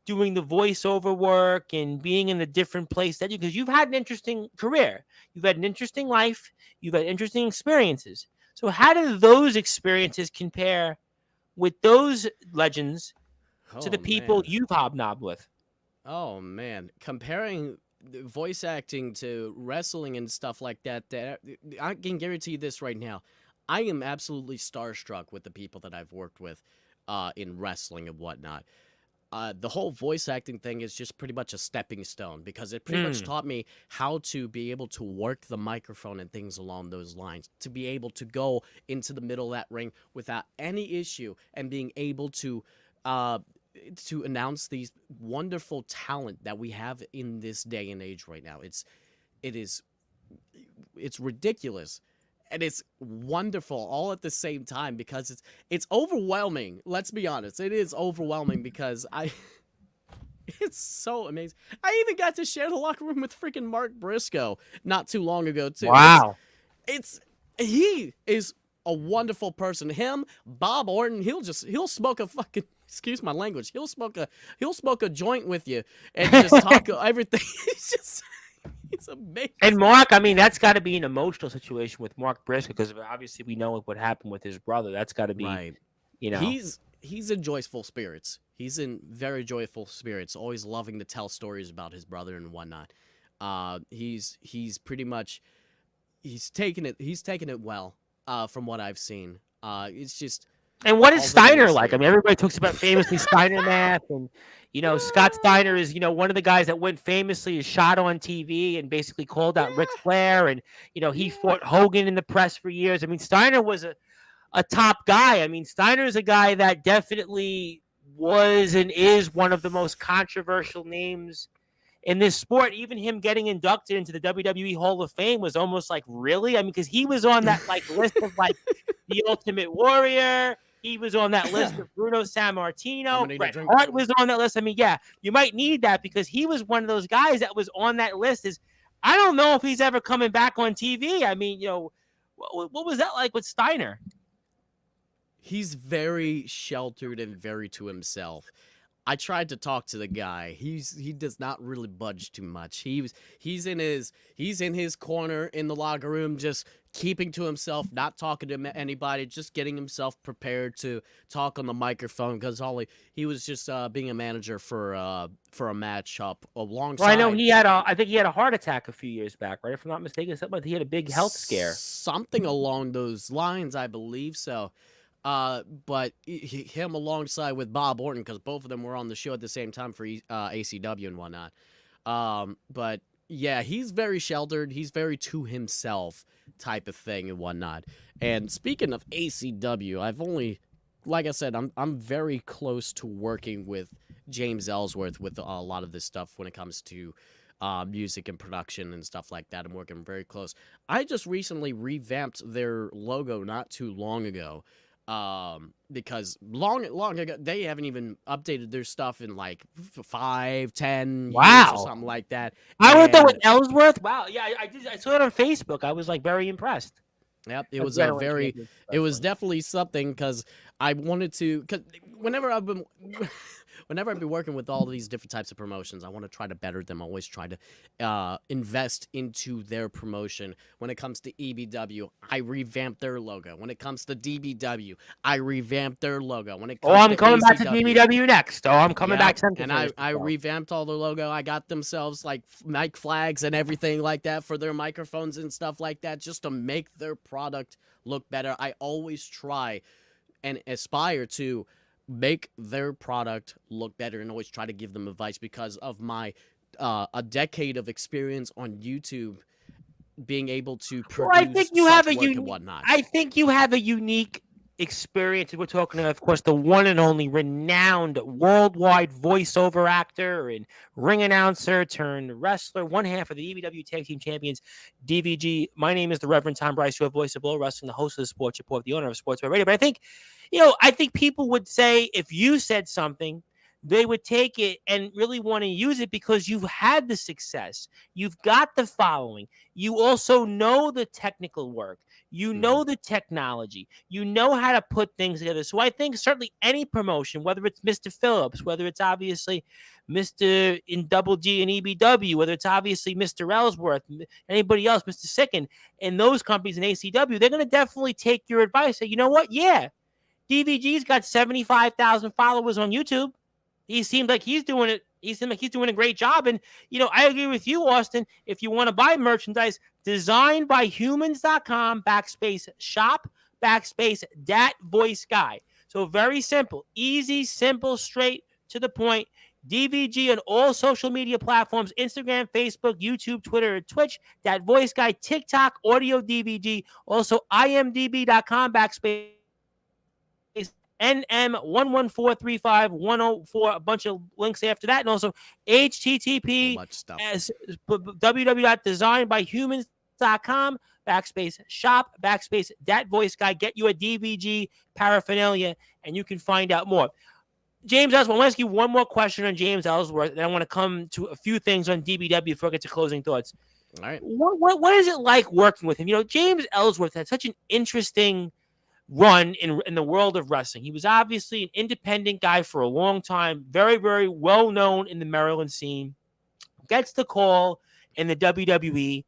doing the voiceover work and being in a different place that you, because you've had an interesting career, you've had an interesting life, you've had interesting experiences. So how do those experiences compare with those legends to the Oh people man. you've hobnobbed with? Oh man, comparing the voice acting to wrestling and stuff like that, I can guarantee you this right now. I am absolutely starstruck with the people that I've worked with in wrestling and whatnot. The whole voice acting thing is just pretty much a stepping stone because it pretty much Hmm. taught me how to be able to work the microphone and things along those lines, to be able to go into the middle of that ring without any issue and being able uh, to announce these wonderful talent that we have in this day and age right now. It is it's ridiculous and it's wonderful all at the same time because it's overwhelming. Let's be honest, it is overwhelming because I it's so amazing. I even got to share the locker room with freaking Mark Briscoe not too long ago too. Wow. It's he is a wonderful person. Him, Bob Orton, he'll smoke a fucking excuse my language. He'll smoke a joint with you and just talk everything. It's And amazing. Mark, I mean, that's got to be an emotional situation with Mark Briscoe because obviously we know what happened with his brother. That's got to be, Right. you know. He's in joyful spirits. He's in very joyful spirits, always loving to tell stories about his brother and whatnot. He's pretty much he's taken it well. From what I've seen, it's just And what is all the way to Steiner like? I see. mean, everybody talks about famously Steiner math, and Scott Steiner is one of the guys that went famously is shot on TV and basically called out Ric Yeah, Flair, and he yeah. fought Hogan in the press for years. I mean, Steiner was a top guy. I mean, Steiner is a guy that definitely was and is one of the most controversial names in this sport. Even him getting inducted into the WWE Hall of Fame was almost like, really? I mean, because he was on that like list of like the Ultimate Warrior. He was on that list of Bruno I'm Sammartino. gonna need a Bret drink. Hart was on that list. I mean, yeah, you might need that because he was one of those guys that was on that list. I don't know if he's ever coming back on TV. I mean, what was that like with Steiner? He's very sheltered and very to himself. I tried to talk to the guy. He does not really budge too much. He's in his corner in the locker room, just keeping to himself, not talking to anybody, just getting himself prepared to talk on the microphone because he was just being a manager for a match up Well, I know alongside I think he had a heart attack a few years back, right? If I'm not mistaken, something like he had a big health scare. something along those lines, I believe so. But him alongside with Bob Orton, because both of them were on the show at the same time for ACW and whatnot. But yeah, he's very sheltered. He's very to himself type of thing and whatnot. And speaking of ACW, like I said, I'm very close to working with James Ellsworth with a lot of this stuff when it comes to music and production and stuff like that. I'm working very close. I just recently revamped their logo not too long ago. Because long ago they haven't even updated their stuff in like 5-10 years or Wow. something like that. I went there with And Ellsworth. Wow. Yeah, I did. I saw it on Facebook. I was like very impressed. yep, it was a Adrenaline very, Champions it was Wrestling. definitely something because I wanted to. Cause whenever I've been, whenever I've been working with all these different types of promotions, I want to try to better them. I always try to invest into their promotion. When it comes to EBW, I revamp their logo. When it comes to DBW, I revamp their logo. When it Oh, comes I'm to coming back to ACW. DVW next. Oh, I'm coming Yep, back center and first. I revamped all the logo. I got themselves like mic flags and everything like that for their microphones and stuff like that, just to make their product look better. I always try and aspire to make their product look better and always try to give them advice because of my a decade of experience on YouTube, being able to Well, I think produce you have such a work and unique. whatnot. I think you have a unique experience. We're talking, of course, the one and only renowned worldwide voiceover actor and ring announcer turned wrestler, one half of the EBW Tag Team Champions, DVG. My name is the Reverend Tom Bryce, your voice of Bull Wrestling, the host of the Sports Report, the owner of Sportswire Radio. But I think, I think people would say if you said something, they would take it and really want to use it because you've had the success. You've got the following. You also know the technical work. You know the technology. You know how to put things together. So I think certainly any promotion, whether it's Mr. Phillips, whether it's obviously Mr. in Double G and EBW, whether it's obviously Mr. Ellsworth, anybody else, Mr. Sicken, and those companies in ACW, they're going to definitely take your advice. Say, you know what? Yeah, DVG's got 75,000 followers on YouTube. He seemed like he's doing it. He seemed like he's doing a great job. And, I agree with you, Austin. If you want to buy merchandise, designedbyhumans.com /shop /dat voice guy. So very simple, easy, simple, straight to the point. DVG on all social media platforms, Instagram, Facebook, YouTube, Twitter, and Twitch. That voice guy, TikTok, audio DVG. Also, imdb.com NM11435-104, a bunch of links after that, and also http www.designedbyhumans.com /shop /that voice guy. Get you a DVG paraphernalia, and you can find out more. James Ellsworth, I want to ask you one more question on James Ellsworth, and I want to come to a few things on DBW before I get to closing thoughts. All right. What is it like working with him? James Ellsworth had such an interesting run in the world of wrestling. He was obviously an independent guy for a long time, very, very well known in the Maryland scene, gets the call in the WWE,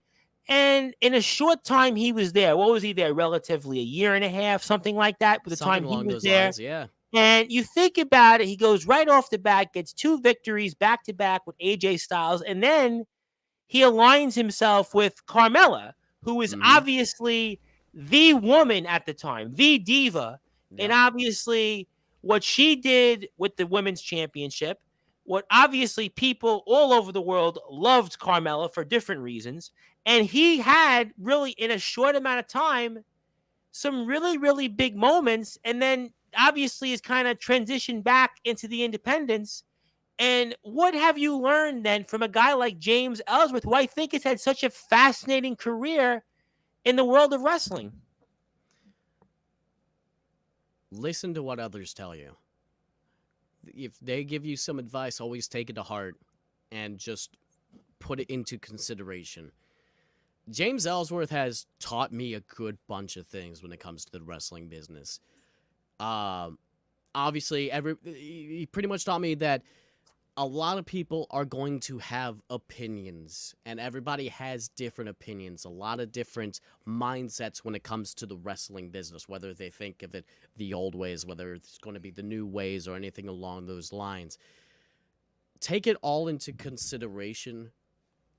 and in a short time he was there. What was he there? Relatively a year and a half, something like that, with the time he was there. Lines, yeah. And you think about it, he goes right off the bat, gets 2 victories back to back with AJ Styles, and then he aligns himself with Carmella, who is obviously the woman at the time, the diva. Yeah. And obviously what she did with the women's championship, what obviously people all over the world loved Carmella for different reasons. And he had really, in a short amount of time, some really, really big moments. And then obviously is kind of transitioned back into the independents. And what have you learned then from a guy like James Ellsworth, who I think has had such a fascinating career in the world of wrestling? Listen to what others tell you. If they give you some advice, always take it to heart and just put it into consideration. James Ellsworth has taught me a good bunch of things when it comes to the wrestling business. Obviously, he pretty much taught me that a lot of people are going to have opinions, and everybody has different opinions, a lot of different mindsets when it comes to the wrestling business, whether they think of it the old ways, whether it's going to be the new ways, or anything along those lines. Take it all into consideration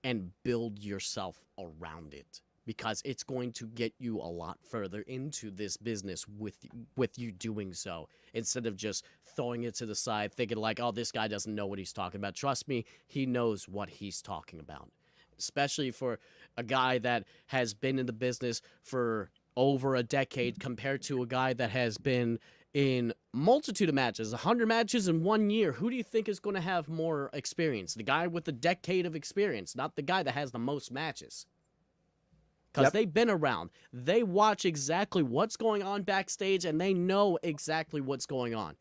and build yourself around it, because it's going to get you a lot further into this business with you doing so, instead of just throwing it to the side, thinking like, oh, this guy doesn't know what he's talking about. Trust me, he knows what he's talking about, especially for a guy that has been in the business for over a decade compared to a guy that has been in multitude of matches, 100 matches in 1 year. Who do you think is going to have more experience? The guy with a decade of experience, not the guy that has the most matches. Because they've been around. They watch exactly what's going on backstage, and they know exactly what's going on.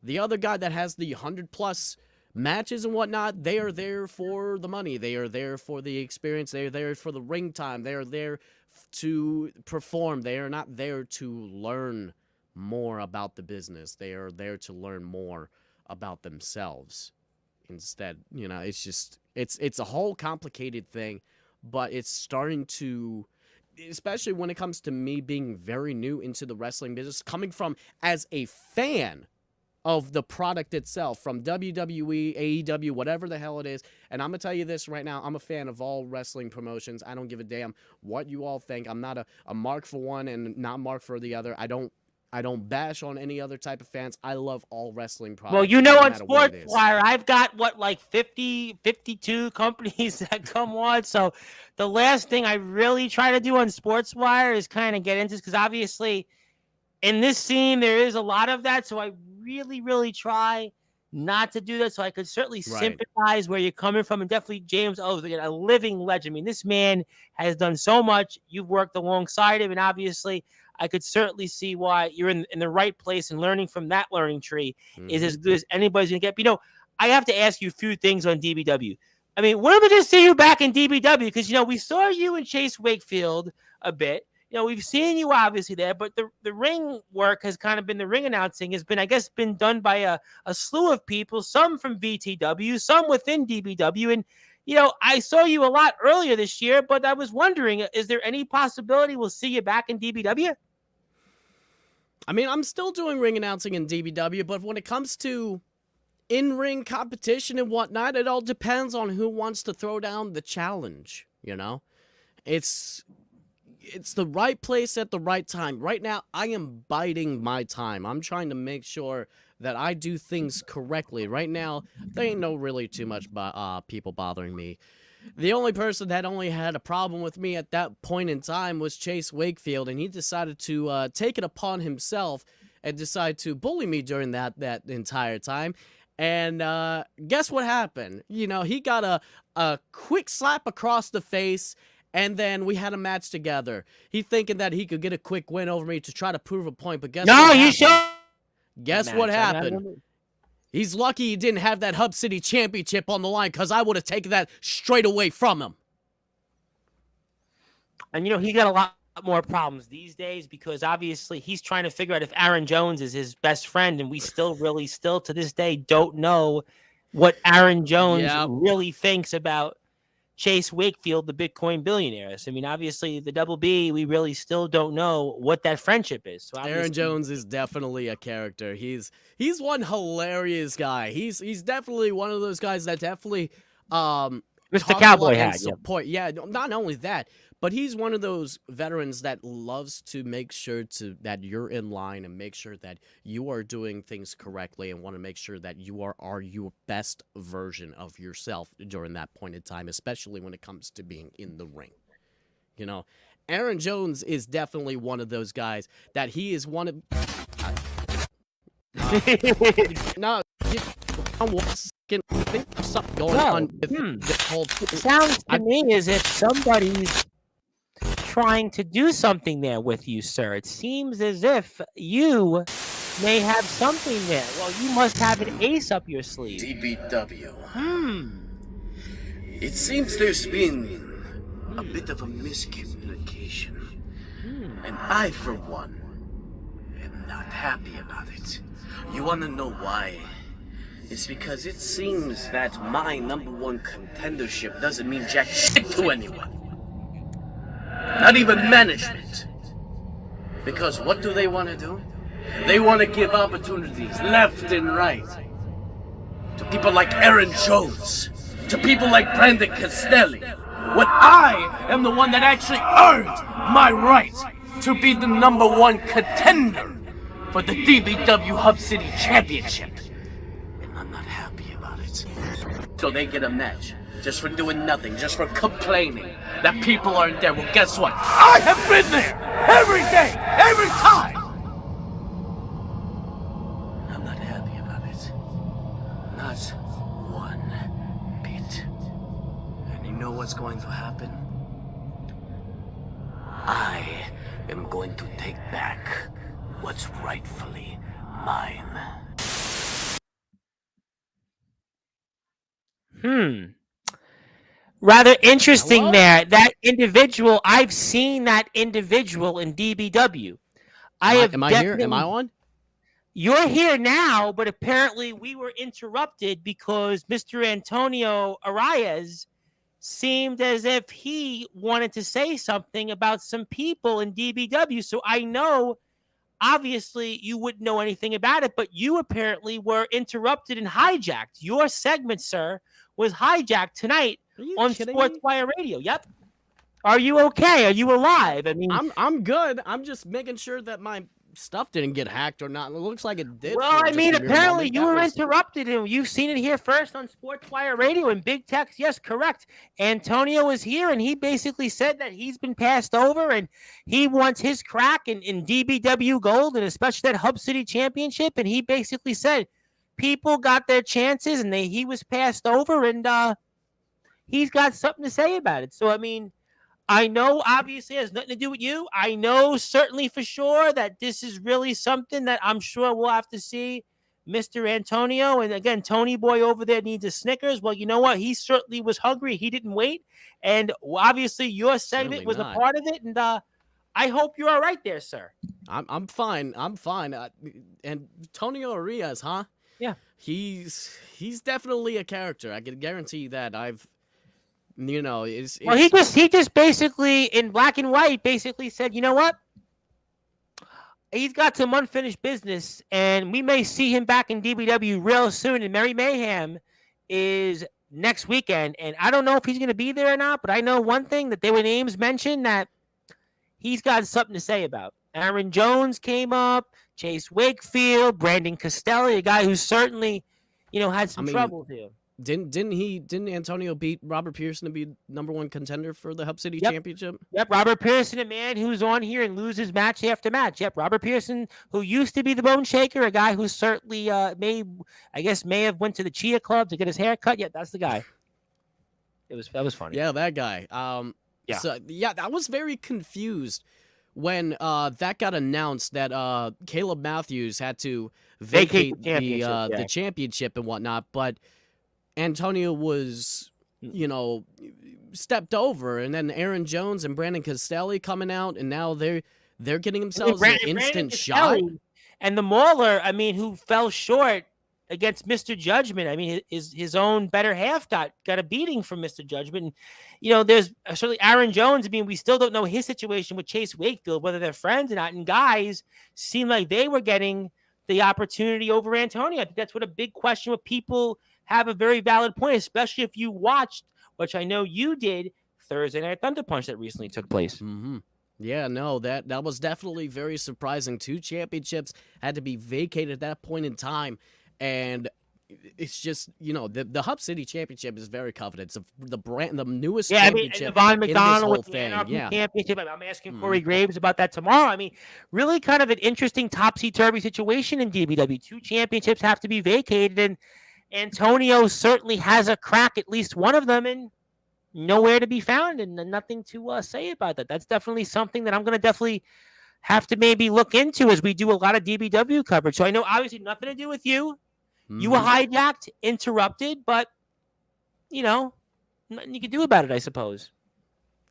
The other guy that has the 100-plus matches and whatnot, they are there for the money. They are there for the experience. They are there for the ring time. They are there to perform. They are not there to learn more about the business. They are there to learn more about themselves. Instead, it's just, it's a whole complicated thing. But it's starting to, especially when it comes to me being very new into the wrestling business, coming from as a fan of the product itself, from WWE, AEW, whatever the hell it is. And I'm going to tell you this right now, I'm a fan of all wrestling promotions. I don't give a damn what you all think. I'm not a mark for one and not mark for the other. I don't bash on any other type of fans. I love all wrestling products. Well, on Sportzwire, I've got, 52 companies that come on. So the last thing I really try to do on Sportswire is kind of get into this, because obviously in this scene, there is a lot of that. So I really, really try not to do that. So I could certainly sympathize where you're coming from. And definitely James Owens, again, a living legend. I mean, this man has done so much. You've worked alongside him. And obviously, I could certainly see why you're in the right place, and learning from that learning tree is as good as anybody's going to get. But, you know, I have to ask you a few things on DBW. I mean, when did we just see you back in DBW? Because, you know, we saw you and Chase Wakefield a bit. You know, we've seen you obviously there, but the ring work has kind of been, the ring announcing has been, I guess, been done by a slew of people, some from VTW, some within DBW. And, you know, I saw you a lot earlier this year, but I was wondering, is there any possibility we'll see you back in DBW? I mean, I'm still doing ring announcing in DBW, but when it comes to in-ring competition and whatnot, it all depends on who wants to throw down the challenge, you know? It's the right place at the right time. Right now, I am biding my time. I'm trying to make sure that I do things correctly. Right now, there ain't no really too much people bothering me. The only person that only had a problem with me at that point in time was Chase Wakefield, and he decided to take it upon himself and decide to bully me during that entire time. And guess what happened? You know, he got a quick slap across the face, and then we had a match together. He thinking that he could get a quick win over me to try to prove a point, but guess what happened? No, you should. Guess what happened? He's lucky he didn't have that Hub City Championship on the line, because I would have taken that straight away from him. And, you know, he got a lot more problems these days, because obviously he's trying to figure out if Aaron Jones is his best friend, and we still to this day don't know what Aaron Jones really thinks about Chase Wakefield, the Bitcoin billionaire. So, I mean, obviously the Double B, we really still don't know what that friendship is. So Aaron Jones is definitely a character. He's one hilarious guy. He's definitely one of those guys that definitely Mr. Cowboy hat support. Yeah, not only that, but he's one of those veterans that loves to make sure that you're in line and make sure that you are doing things correctly, and want to make sure that you are your best version of yourself during that point in time, especially when it comes to being in the ring. You know, Aaron Jones is definitely one of those guys that he is one of. No, I think there's something going on with this whole. It sounds to me as if somebody's trying to do something there with you, sir. It seems as if you may have something there. Well, you must have an ace up your sleeve. DBW. It seems there's been a bit of a miscommunication. And I, for one, am not happy about it. You want to know why? It's because it seems that my #1 contendership doesn't mean jack shit to anyone. Not even management. Because what do they want to do? They want to give opportunities left and right to people like Aaron Jones, to people like Brandon Castelli, when I am the one that actually earned my right to be the #1 contender for the DBW Hub City Championship. And I'm not happy about it. So they get a match just for doing nothing, just for complaining that people aren't there. Well, guess what? I have been there every day, every time. I'm not happy about it. Not one bit. And you know what's going to happen? I am going to take back what's rightfully mine. Rather interesting there. That individual, I've seen that individual in DBW. Am I here? Am I on? You're here now, but apparently we were interrupted because Mr. Antonio Arias seemed as if he wanted to say something about some people in DBW. So I know, obviously, you wouldn't know anything about it, but you apparently were interrupted and hijacked. Your segment, sir, was hijacked tonight on Sportzwire Radio. Yep. Are you okay? Are you alive? I mean, I'm good. I'm just making sure that my stuff didn't get hacked or not. It looks like it did. Well, for I just mean, a mere apparently moment. you were interrupted, and you've seen it here first on Sportswire Radio and Big Text. Yes, correct. Antonio is here, and he basically said that he's been passed over, and he wants his crack in DBW Gold, and especially that Hub City Championship. And he basically said people got their chances, and he was passed over, and he's got something to say about it. So, I mean, I know obviously it has nothing to do with you. I know certainly for sure that this is really something that I'm sure we'll have to see Mr. Antonio. And again, Tony Boy over there needs a Snickers. Well, you know what? He certainly was hungry. He didn't wait. And obviously your segment Certainly was not. a part of it. And I hope you're all right there, sir. I'm fine. I'm fine. And Antonio Arias, huh? Yeah. He's definitely a character. I can guarantee you that. It's Well, he just basically in black and white basically said, you know what? He's got some unfinished business, and we may see him back in DBW real soon. And Merry Mayhem is next weekend, and I don't know if he's going to be there or not. But I know one thing, that there were names mentioned that he's got something to say about. Aaron Jones came up, Chase Wakefield, Brandon Costelli, a guy who certainly, had some troubles here. Didn't Antonio beat Robert Pearson to be #1 contender for the Hub City Championship? Yep, Robert Pearson, a man who's on here and loses match after match. Yep, Robert Pearson, who used to be the Bone Shaker, a guy who certainly may have went to the Chia Club to get his hair cut. Yeah, that's the guy. That was funny. Yeah, that guy. Yeah. So I was very confused when that got announced that Caleb Matthews had to vacate the championship and whatnot, but Antonio was, stepped over, and then Aaron Jones and Brandon Costelli coming out, and now they're getting themselves an instant shot. And the Mauler, I mean, who fell short against Mr. Judgment. I mean, his own better half got a beating from Mr. Judgment. And, there's certainly Aaron Jones. I mean, we still don't know his situation with Chase Wakefield, whether they're friends or not. And guys seem like they were getting the opportunity over Antonio. I think that's what a big question with people have a very valid point, especially if you watched, which I know you did, Thursday Night Thunder Punch that recently took place. Mm-hmm. Yeah, no, that was definitely very surprising. 2 championships had to be vacated at that point in time, and it's just, the Hub City Championship is very coveted. It's the newest championship Devon McDonald in this whole with the thing. Anarchy Yeah. Championship. I'm asking Corey Graves about that tomorrow. I mean, really kind of an interesting topsy-turvy situation in DBW. 2 championships have to be vacated, and Antonio certainly has a crack at least one of them, and nowhere to be found, and nothing to say about that. That's definitely something that I'm going to definitely have to maybe look into as we do a lot of DBW coverage. So I know obviously nothing to do with you. Mm-hmm. You were hijacked, interrupted, but, nothing you can do about it, I suppose.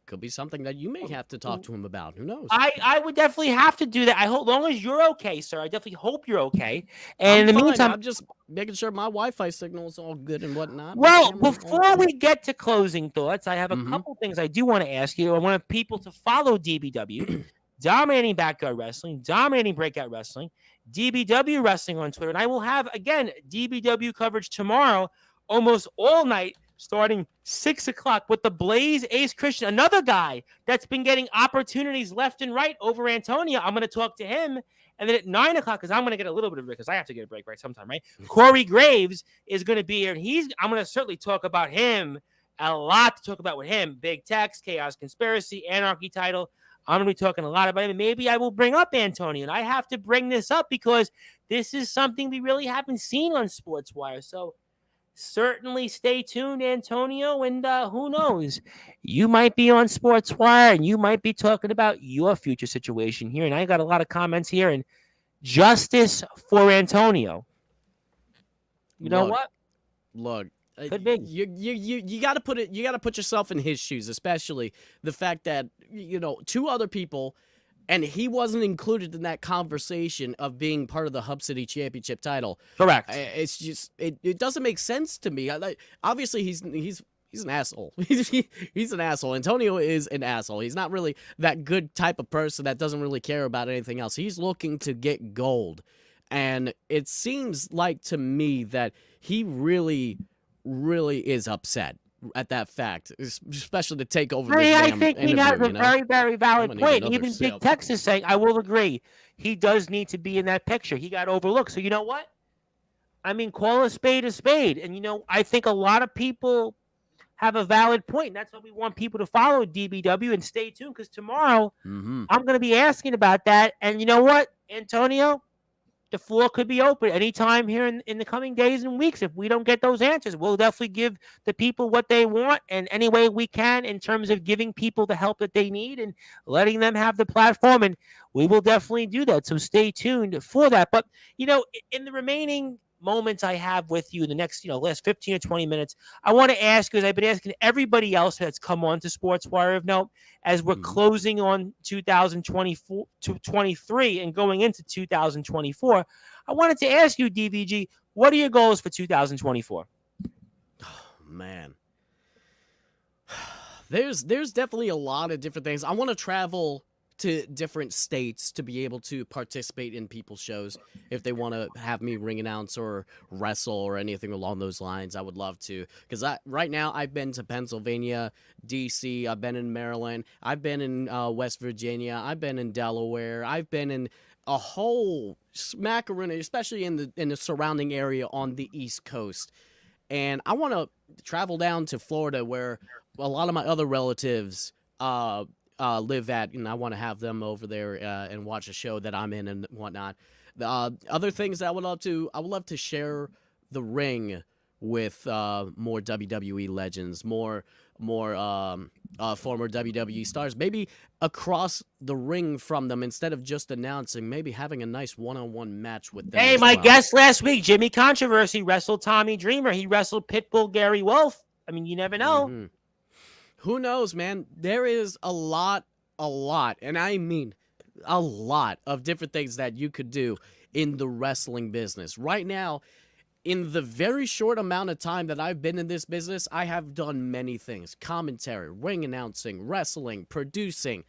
Could be something that you may have to talk to him about. Who knows? I would definitely have to do that. I hope, long as you're okay, sir. I definitely hope you're okay. And in the meantime, I'm just making sure my Wi-Fi signal is all good and whatnot. Well, before we get to closing thoughts, I have a couple things I do want to ask you. I want people to follow DBW, Dominating Backyard Wrestling, Dominating Breakout Wrestling, DBW Wrestling on Twitter. And I will have, again, DBW coverage tomorrow, almost all night, starting 6 o'clock with the Blaze Ace Christian, another guy that's been getting opportunities left and right over Antonio. I'm going to talk to him. And then at 9 o'clock, because I'm going to get a little bit of it, because I have to get a break right sometime, right? Corey Graves is going to be here, and I'm going to certainly talk about him. A lot to talk about with him. Big Text, Chaos Conspiracy, Anarchy title. I'm going to be talking a lot about him. And maybe I will bring up Antonio. And I have to bring this up because this is something we really haven't seen on Sportswire. So certainly stay tuned, Antonio, and who knows? You might be on Sportswire, and you might be talking about your future situation here. And I got a lot of comments here, and justice for Antonio. You know what? Look, could be. You got to put it. You got to put yourself in his shoes, especially the fact that 2 other people. And he wasn't included in that conversation of being part of the Hub City Championship title. Correct. It's just it doesn't make sense to me. Obviously, he's an asshole. He's an asshole. Antonio is an asshole. He's not really that good type of person that doesn't really care about anything else. He's looking to get gold, and it seems like to me that he really is upset at that fact, especially to take over I this mean, I damn think he interview. has a You know, very, very I'm valid gonna need point. another Even Big sip. Tex is saying, I will agree, he does need to be in that picture. He got overlooked. So you know what? I mean, call a spade a spade. And, I think a lot of people have a valid point. And that's why we want people to follow DBW and stay tuned, because tomorrow Mm-hmm. I'm going to be asking about that. And you know what, Antonio? The floor could be open anytime here in the coming days and weeks. If we don't get those answers, we'll definitely give the people what they want in any way we can in terms of giving people the help that they need and letting them have the platform. And we will definitely do that. So stay tuned for that. But, in the remaining moments I have with you in the next, last 15 or 20 minutes, I want to ask you, as I've been asking everybody else that's come on to Sportswire of note, as we're Mm-hmm. closing on 2024 to 23 and going into 2024, I wanted to ask you, DVG, what are your goals for 2024? Oh, man. There's definitely a lot of different things. I want to travel to different states to be able to participate in people's shows. If they want to have me ring announce or wrestle or anything along those lines, I would love to. Because right now I've been to Pennsylvania, DC, I've been in Maryland, I've been in West Virginia, I've been in Delaware, I've been in a whole smackaroo, especially in the surrounding area on the East Coast. And I want to travel down to Florida, where a lot of my other relatives live at, and I want to have them over there and watch a show that I'm in and whatnot. The other things that I would love to share the ring with more WWE legends, more former WWE stars, maybe across the ring from them instead of just announcing, maybe having a nice one-on-one match with them. Hey, as my well. guest last week, Jimmy Controversy, wrestled Tommy Dreamer. He wrestled Pitbull Gary Wolf. I mean, you never know. Mhm. Who knows, man? There is a lot, and I mean a lot of different things that you could do in the wrestling business. Right now, in the very short amount of time that I've been in this business, I have done many things. Commentary, ring announcing, wrestling, producing,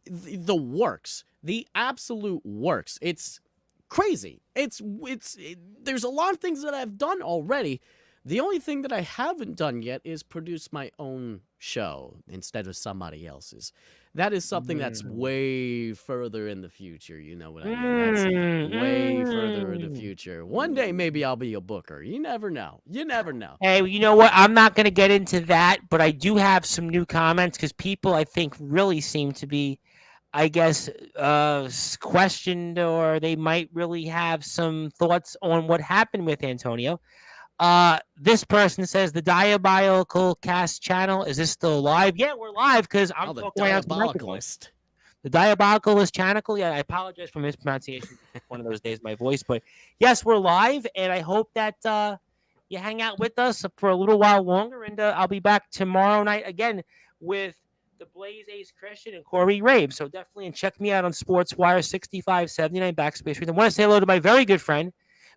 the works, the absolute works. It's crazy. There's a lot of things that I've done already. The only thing that I haven't done yet is produce my own show instead of somebody else's. That is something that's way further in the future. You know what I mean? That's way further in the future. One day, maybe I'll be a booker. You never know. You never know. Hey, you know what? I'm not going to get into that, but I do have some new comments because people, I think, really seem to be, I guess, questioned, or they might really have some thoughts on what happened with Antonio. This person says the Diabolical Cast channel, is this still live? Yeah, we're live because I'm the talking right out the microphone. Diabolicalist. The Diabolicalist channel. Yeah, I apologize for mispronunciation. One of those days, my voice. But yes, we're live, and I hope that you hang out with us for a little while longer. And I'll be back tomorrow night again with the Blaze Ace Christian and Corey Rave. So definitely check me out on Sportswire 6579 backspace. I want to say hello to my very good friend,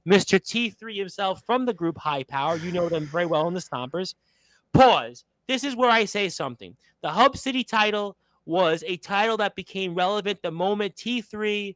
Mr. T3 himself from the group High Power. You know them very well in the Stompers. Pause. This is where I say something. The Hub City title was a title that became relevant the moment T3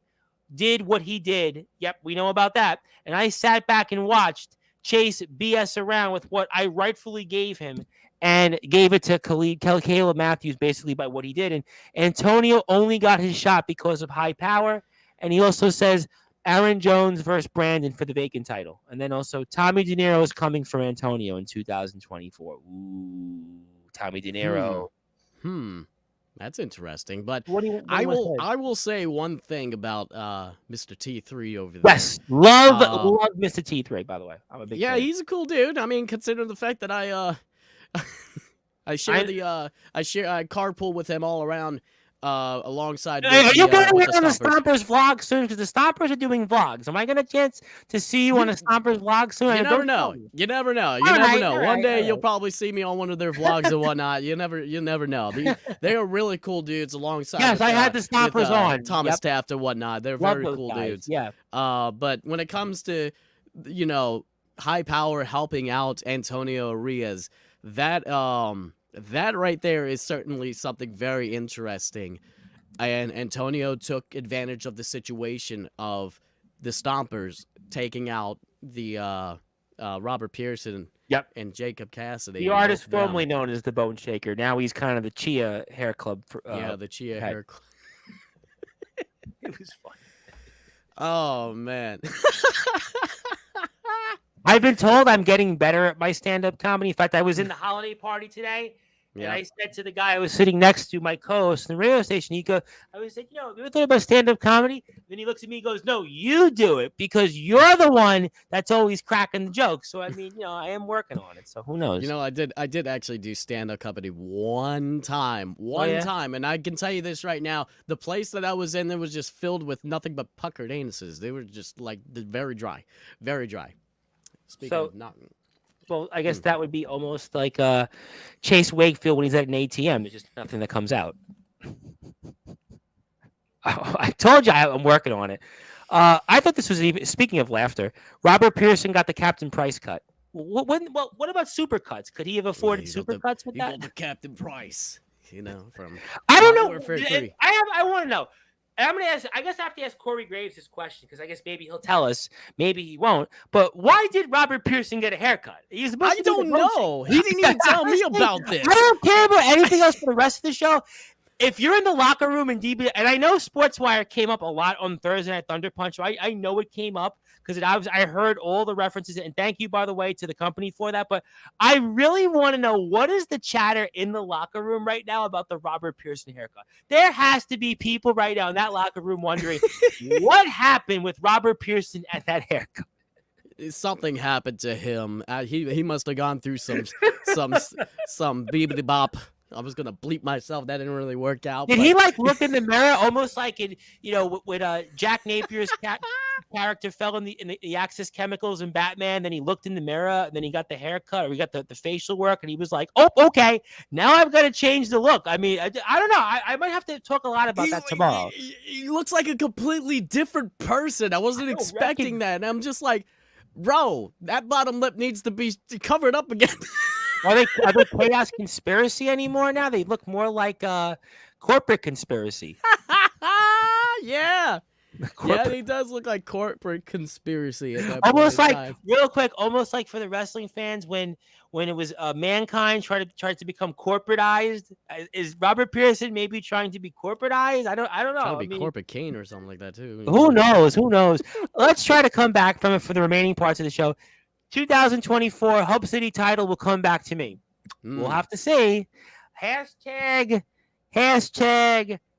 did what he did. Yep, we know about that. And I sat back and watched Chase BS around with what I rightfully gave him and gave it to Caleb Matthews basically by what he did. And Antonio only got his shot because of High Power. And he also says Aaron Jones versus Brandon for the vacant title. And then also Tommy De Niro is coming for Antonio in 2024. Ooh, Tommy De Niro. That's interesting. But What do you I say? will say one thing about Mr. T3 over there. Yes, love Mr. T3. By the way, I'm a big fan. He's a cool dude. I mean, considering the fact that I carpool with him all around alongside. Are you going to with be on the Stompers. Stompers vlog soon? Because the Stompers are doing vlogs. Am I going to chance to see you on a Stompers vlog soon? You never know. You never know. You never know. One day you'll probably see me on one of their vlogs and whatnot. You never know. They are really cool dudes alongside. Yes, I had the Stompers on. Thomas Taft and whatnot. They're Love very those cool guys. dudes. Yeah. But when it comes to, High Power helping out Antonio Arias, that right there is certainly something very interesting. And Antonio took advantage of the situation of the Stompers taking out the Robert Pearson Yep. and Jacob Cassidy. The and artist both of them. formerly known as the Bone Shaker. Now he's kind of the Chia Hair Club. Yeah, the Chia head. hair. It was fun. Oh man. I've been told I'm getting better at my stand-up comedy. In fact, I was in the holiday party today, and Yeah. I said to the guy I was sitting next to, my co-host in the radio station, I was like, you know, have you ever thought about stand-up comedy? Then he looks at me and goes, no, you do it because you're the one that's always cracking the jokes. So, I mean, you know, I am working on it. So who knows? You know, I did actually do stand-up comedy one time, and I can tell you this right now: the place that I was in, it was just filled with nothing but puckered anuses. They were just like very dry, very dry. Speaking of not. Well, I guess that would be almost like Chase Wakefield when he's at an ATM. There's just nothing that comes out. I told you I'm working on it. I thought this was even. Speaking of laughter, Robert Pearson got the Captain Price cut. What about super cuts? Could he have afforded super cuts with He that? got the Captain Price, you know, from I don't Modern know. Warfare 3. I want to know. And I'm gonna ask. I guess I have to ask Corey Graves this question because I guess maybe he'll tell us. Maybe he won't. But why did Robert Pearson get a haircut? He's supposed I to don't know. He didn't even tell me about this. I don't care about anything else for the rest of the show. If you're in the locker room and DB, and I know Sportswire came up a lot on Thursday Night Thunder Punch, so I know it came up because I heard all the references, and thank you, by the way, to the company for that. But I really want to know what is the chatter in the locker room right now about the Robert Pearson haircut. There has to be people right now in that locker room wondering what happened with Robert Pearson at that haircut. Something happened to him. He must have gone through some beebity bop. I was gonna bleep myself. That didn't really work out. Did he like look in the mirror, almost like in when Jack Napier's character fell in the Axis chemicals in Batman? Then he looked in the mirror, and then he got the haircut, or he got the facial work, and he was like, "Oh, okay, now I've got to change the look." I mean, I don't know. I might have to talk a lot about that tomorrow. He looks like a completely different person. I wasn't expecting that, and I'm just like, bro, that bottom lip needs to be covered up again. Are they Chaos Conspiracy anymore now? They look more like corporate conspiracy. Yeah. Yeah, he does look like corporate conspiracy at that almost point in like time. real quick, almost like for the wrestling fans when it was Mankind tried to become corporatized. Is Robert Pearson maybe trying to be corporatized? I don't know. Trying to be corporate Kane or something like that too. Who knows? Let's try to come back from it for the remaining parts of the show. 2024 Hub City title will come back to me. We'll have to see. Hashtag.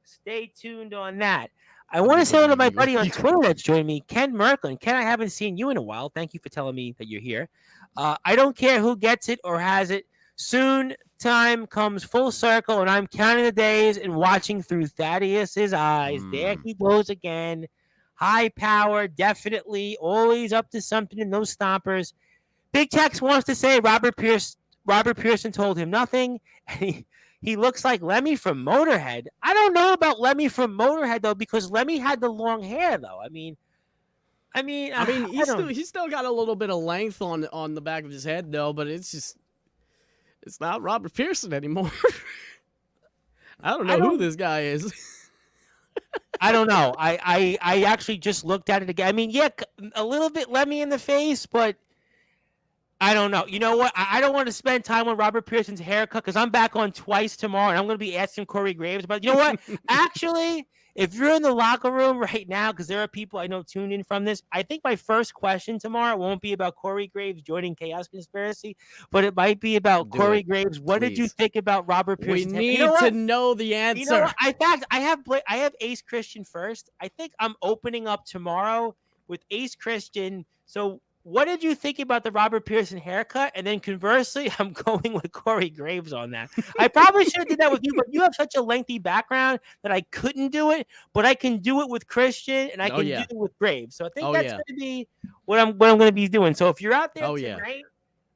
Stay tuned on that. I want to say to my buddy on Twitter that's joined me, Ken Merklin. Ken, I haven't seen you in a while. Thank you for telling me that you're here. I don't care who gets it or has it. Soon time comes full circle, and I'm counting the days and watching through Thaddeus's eyes. There he goes again. High power, definitely, always up to something in those stompers. Big Tex wants to say Robert Pearson told him nothing. And he looks like Lemmy from Motorhead. I don't know about Lemmy from Motorhead though, because Lemmy had the long hair though. I mean, he's still got a little bit of length on the back of his head though, but it's not Robert Pearson anymore. I don't know who this guy is. I don't know. I actually just looked at it again. I mean, yeah, a little bit Lemmy in the face, but I don't know. You know what? I don't want to spend time on Robert Pearson's haircut because I'm back on twice tomorrow, and I'm going to be asking Corey Graves. But you know what? Actually, if you're in the locker room right now, because there are people I know tuned in from this, I think my first question tomorrow won't be about Corey Graves joining Chaos Conspiracy, but it might be about Corey Graves. What did you think about Robert Pearson? We need to know the answer. You know what? In fact, I have Ace Christian first. I think I'm opening up tomorrow with Ace Christian. So what did you think about the Robert Pearson haircut? And then conversely, I'm going with Corey Graves on that. I probably should have did that with you, but you have such a lengthy background that I couldn't do it, but I can do it with Christian and I can do it with Graves. So I think that's going to be what I'm going to be doing. So if you're out there tonight,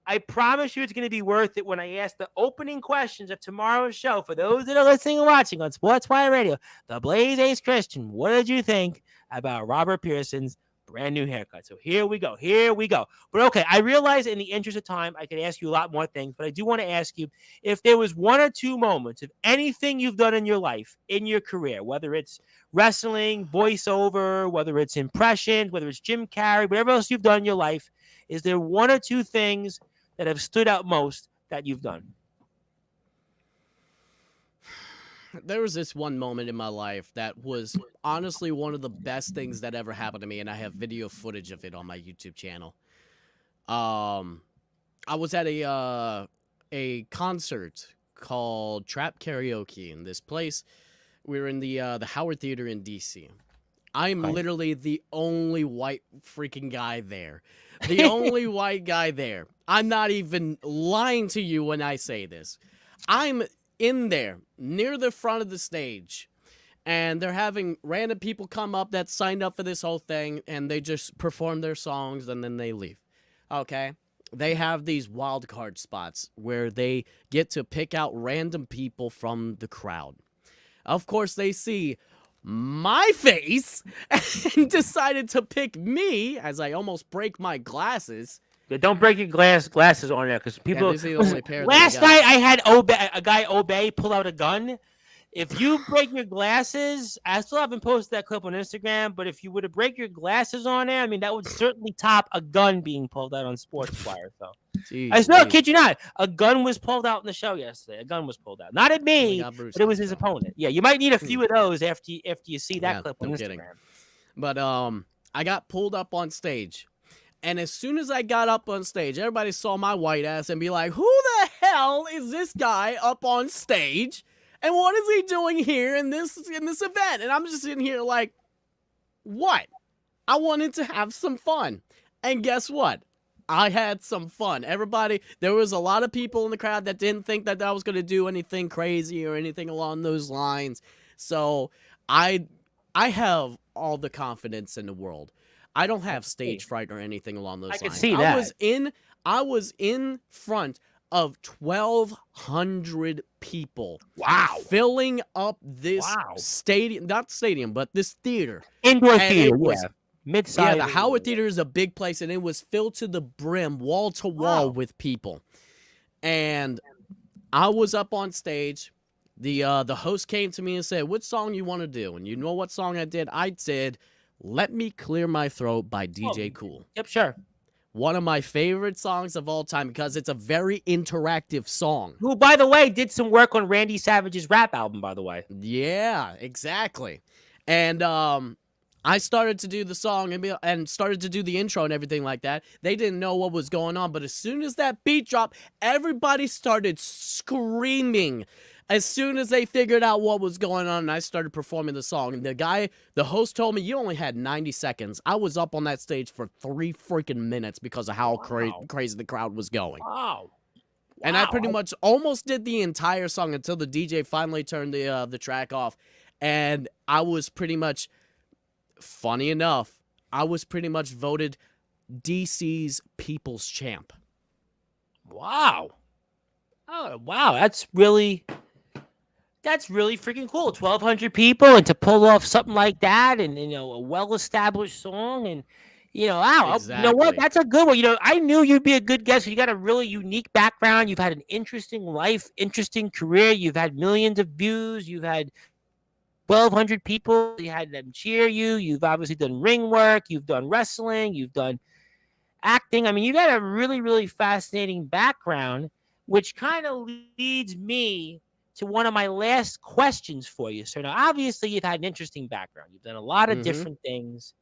I promise you it's going to be worth it when I ask the opening questions of tomorrow's show. For those that are listening and watching on Sportswire Radio, the Blaze Ace Christian, what did you think about Robert Pearson's brand new haircut? So here we go. But okay, I realize in the interest of time, I could ask you a lot more things, but I do want to ask you if there was one or two moments of anything you've done in your life, in your career, whether it's wrestling, voiceover, whether it's impressions, whether it's Jim Carrey, whatever else you've done in your life, is there one or two things that have stood out most that you've done? There was this one moment in my life that was honestly one of the best things that ever happened to me, and I have video footage of it on my YouTube channel. I was at a concert called Trap Karaoke in this place. We were in the Howard Theater in DC. I'm Okay. literally the only white freaking guy there. The only white guy there. I'm not even lying to you when I say this. I'm in there near the front of the stage, and they're having random people come up that signed up for this whole thing, and they just perform their songs and then they leave. Okay? They have these wild card spots where they get to pick out random people from the crowd. Of course, they see my face and decided to pick me as I almost break my glasses. Yeah, don't break your glasses on there because people. this is the only pair that I Last got. night I had a guy Obey pull out a gun. If you break your glasses, I still haven't posted that clip on Instagram, but if you were to break your glasses on there, I mean, that would certainly top a gun being pulled out on Sportswire. So Jeez, I swear, jeez. kid you not, a gun was pulled out in the show yesterday. A gun was pulled out, not at me, got Bruce but it was on, his so. opponent. Yeah, you might need a few of those after you see that Yeah, clip on no Instagram. kidding. But I got pulled up on stage. And as soon as I got up on stage, everybody saw my white ass and be like, who the hell is this guy up on stage? And what is he doing here in this event? And I'm just sitting here like, what? I wanted to have some fun. And guess what? I had some fun. There was a lot of people in the crowd that didn't think that I was going to do anything crazy or anything along those lines. So I have all the confidence in the world. I don't have stage fright or anything along those lines. I can see that. I was in front of 1,200 people. Wow. Filling up this stadium, not stadium, but this theater. Indoor And theater, it was- yeah. Mid-size. Yeah, the Howard Theater is a big place, and it was filled to the brim, wall to wall with people. And I was up on stage. The host came to me and said, "What song you want to do?" And you know what song I did? I did "Let Me Clear My Throat" by DJ Cool. Yep, sure. One of my favorite songs of all time because it's a very interactive song. Who, by the way, did some work on Randy Savage's rap album, by the way. Yeah, exactly. And I started to do the song and started to do the intro and everything like that. They didn't know what was going on, but as soon as that beat dropped, everybody started screaming. As soon as they figured out what was going on, and I started performing the song. And the host told me, you only had 90 seconds. I was up on that stage for 3 freaking minutes because of how crazy the crowd was going. Wow. And I pretty much almost did the entire song until the DJ finally turned the track off. And I was pretty much, funny enough, I was pretty much voted DC's People's Champ. Wow. Oh, wow. That's really freaking cool. 1,200 people, and to pull off something like that, and a well-established song, and wow, Exactly. you know what? That's a good one. I knew you'd be a good guest. You got a really unique background. You've had an interesting life, interesting career. You've had millions of views. You've had 1,200 people. You had them cheer you. You've obviously done ring work. You've done wrestling. You've done acting. I mean, you got a really, really fascinating background, which kind of leads me to one of my last questions for you, sir. Now, obviously, you've had an interesting background. You've done a lot of different things,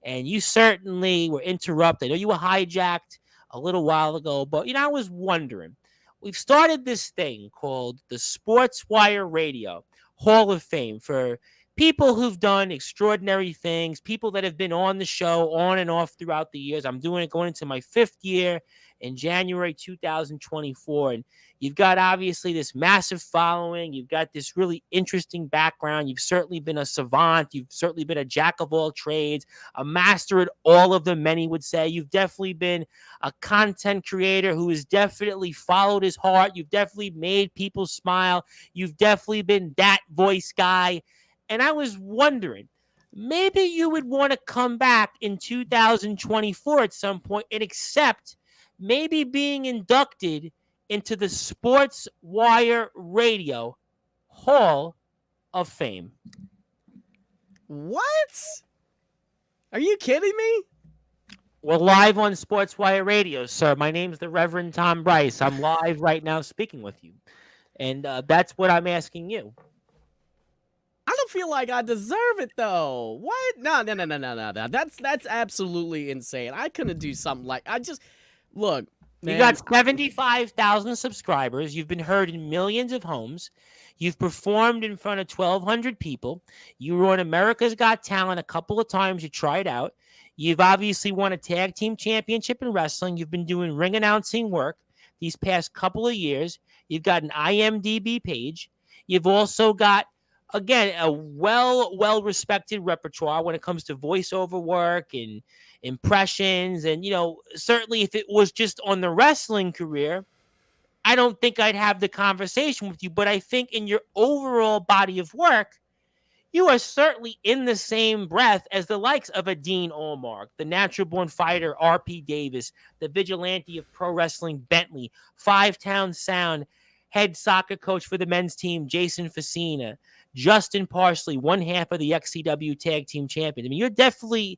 and you certainly were interrupted. I know you were hijacked a little while ago, but, I was wondering. We've started this thing called the Sportswire Radio Hall of Fame for people who've done extraordinary things, people that have been on the show on and off throughout the years. I'm doing it going into my 5th year in January 2024. And you've got obviously this massive following. You've got this really interesting background. You've certainly been a savant. You've certainly been a jack of all trades, a master at all of them, many would say. You've definitely been a content creator who has definitely followed his heart. You've definitely made people smile. You've definitely been that voice guy. And I was wondering, maybe you would want to come back in 2024 at some point and accept maybe being inducted into the Sportswire Radio Hall of Fame. What? Are you kidding me? We're live on Sportswire Radio, sir. My name's the Reverend Tom Bryce. I'm live right now speaking with you. And that's what I'm asking you. I don't feel like I deserve it though. What? No. That's absolutely insane. I couldn't do something like I just look. You Man, got 75,000 subscribers. You've been heard in millions of homes. You've performed in front of 1,200 people. You were on America's Got Talent a couple of times. You tried out. You've obviously won a tag team championship in wrestling. You've been doing ring announcing work these past couple of years. You've got an IMDb page. You've also got, again, a well-respected repertoire when it comes to voiceover work and impressions. And, certainly if it was just on the wrestling career, I don't think I'd have the conversation with you. But I think in your overall body of work, you are certainly in the same breath as the likes of a Dean Allmark, the natural born fighter R.P. Davis, the vigilante of pro wrestling Bentley, Five Town Sound, head soccer coach for the men's team Jason Facina, Justin Parsley, one half of the XCW tag team champion. I mean, you're definitely,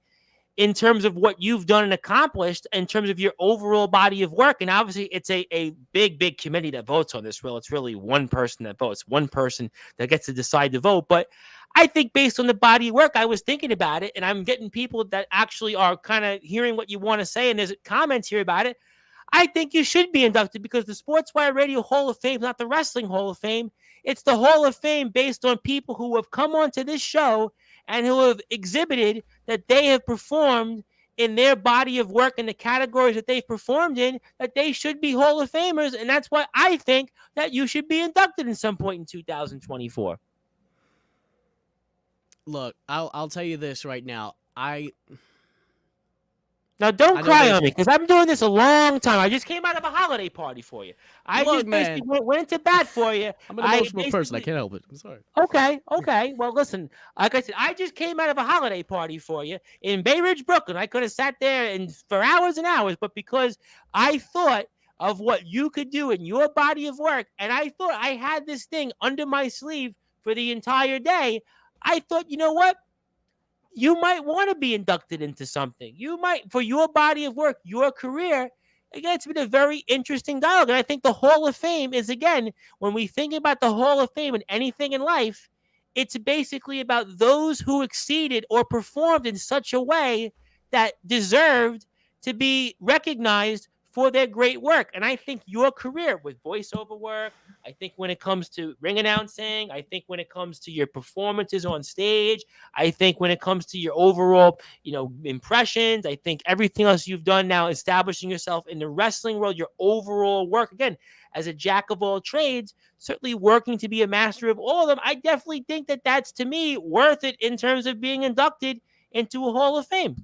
in terms of what you've done and accomplished, in terms of your overall body of work. And obviously it's a big committee that votes on this. Well, it's really one person that votes, one person that gets to decide to vote. But I think based on the body of work, I was thinking about it, and I'm getting people that actually are kind of hearing what you want to say, and there's comments here about it. I think you should be inducted because the Sportswire Radio Hall of Fame is not the Wrestling Hall of Fame. It's the Hall of Fame based on people who have come onto this show and who have exhibited that they have performed in their body of work in the categories that they've performed in, that they should be Hall of Famers. And that's why I think that you should be inducted in some point in 2024. look, I'll tell you this right now. Now, don't cry on me, because I'm doing this a long time. I just came out of a holiday party for you. I Look, just basically went into bat for you. I'm an emotional person. I can't help it. I'm sorry. Okay. Well, listen, like I said, I just came out of a holiday party for you in Bay Ridge, Brooklyn. I could have sat there for hours and hours, but because I thought of what you could do in your body of work, and I thought I had this thing under my sleeve for the entire day, I thought, you know what? You might want to be inducted into something. You might, for your body of work, your career. Again, it's been a very interesting dialogue. And I think the Hall of Fame is, again, when we think about the Hall of Fame and anything in life, it's basically about those who exceeded or performed in such a way that deserved to be recognized for their great work. And I think your career with voiceover work, I think when it comes to ring announcing, I think when it comes to your performances on stage, I think when it comes to your overall, impressions, I think everything else you've done now, establishing yourself in the wrestling world, your overall work, again, as a jack of all trades, certainly working to be a master of all of them, I definitely think that that's, to me, worth it in terms of being inducted into a Hall of Fame.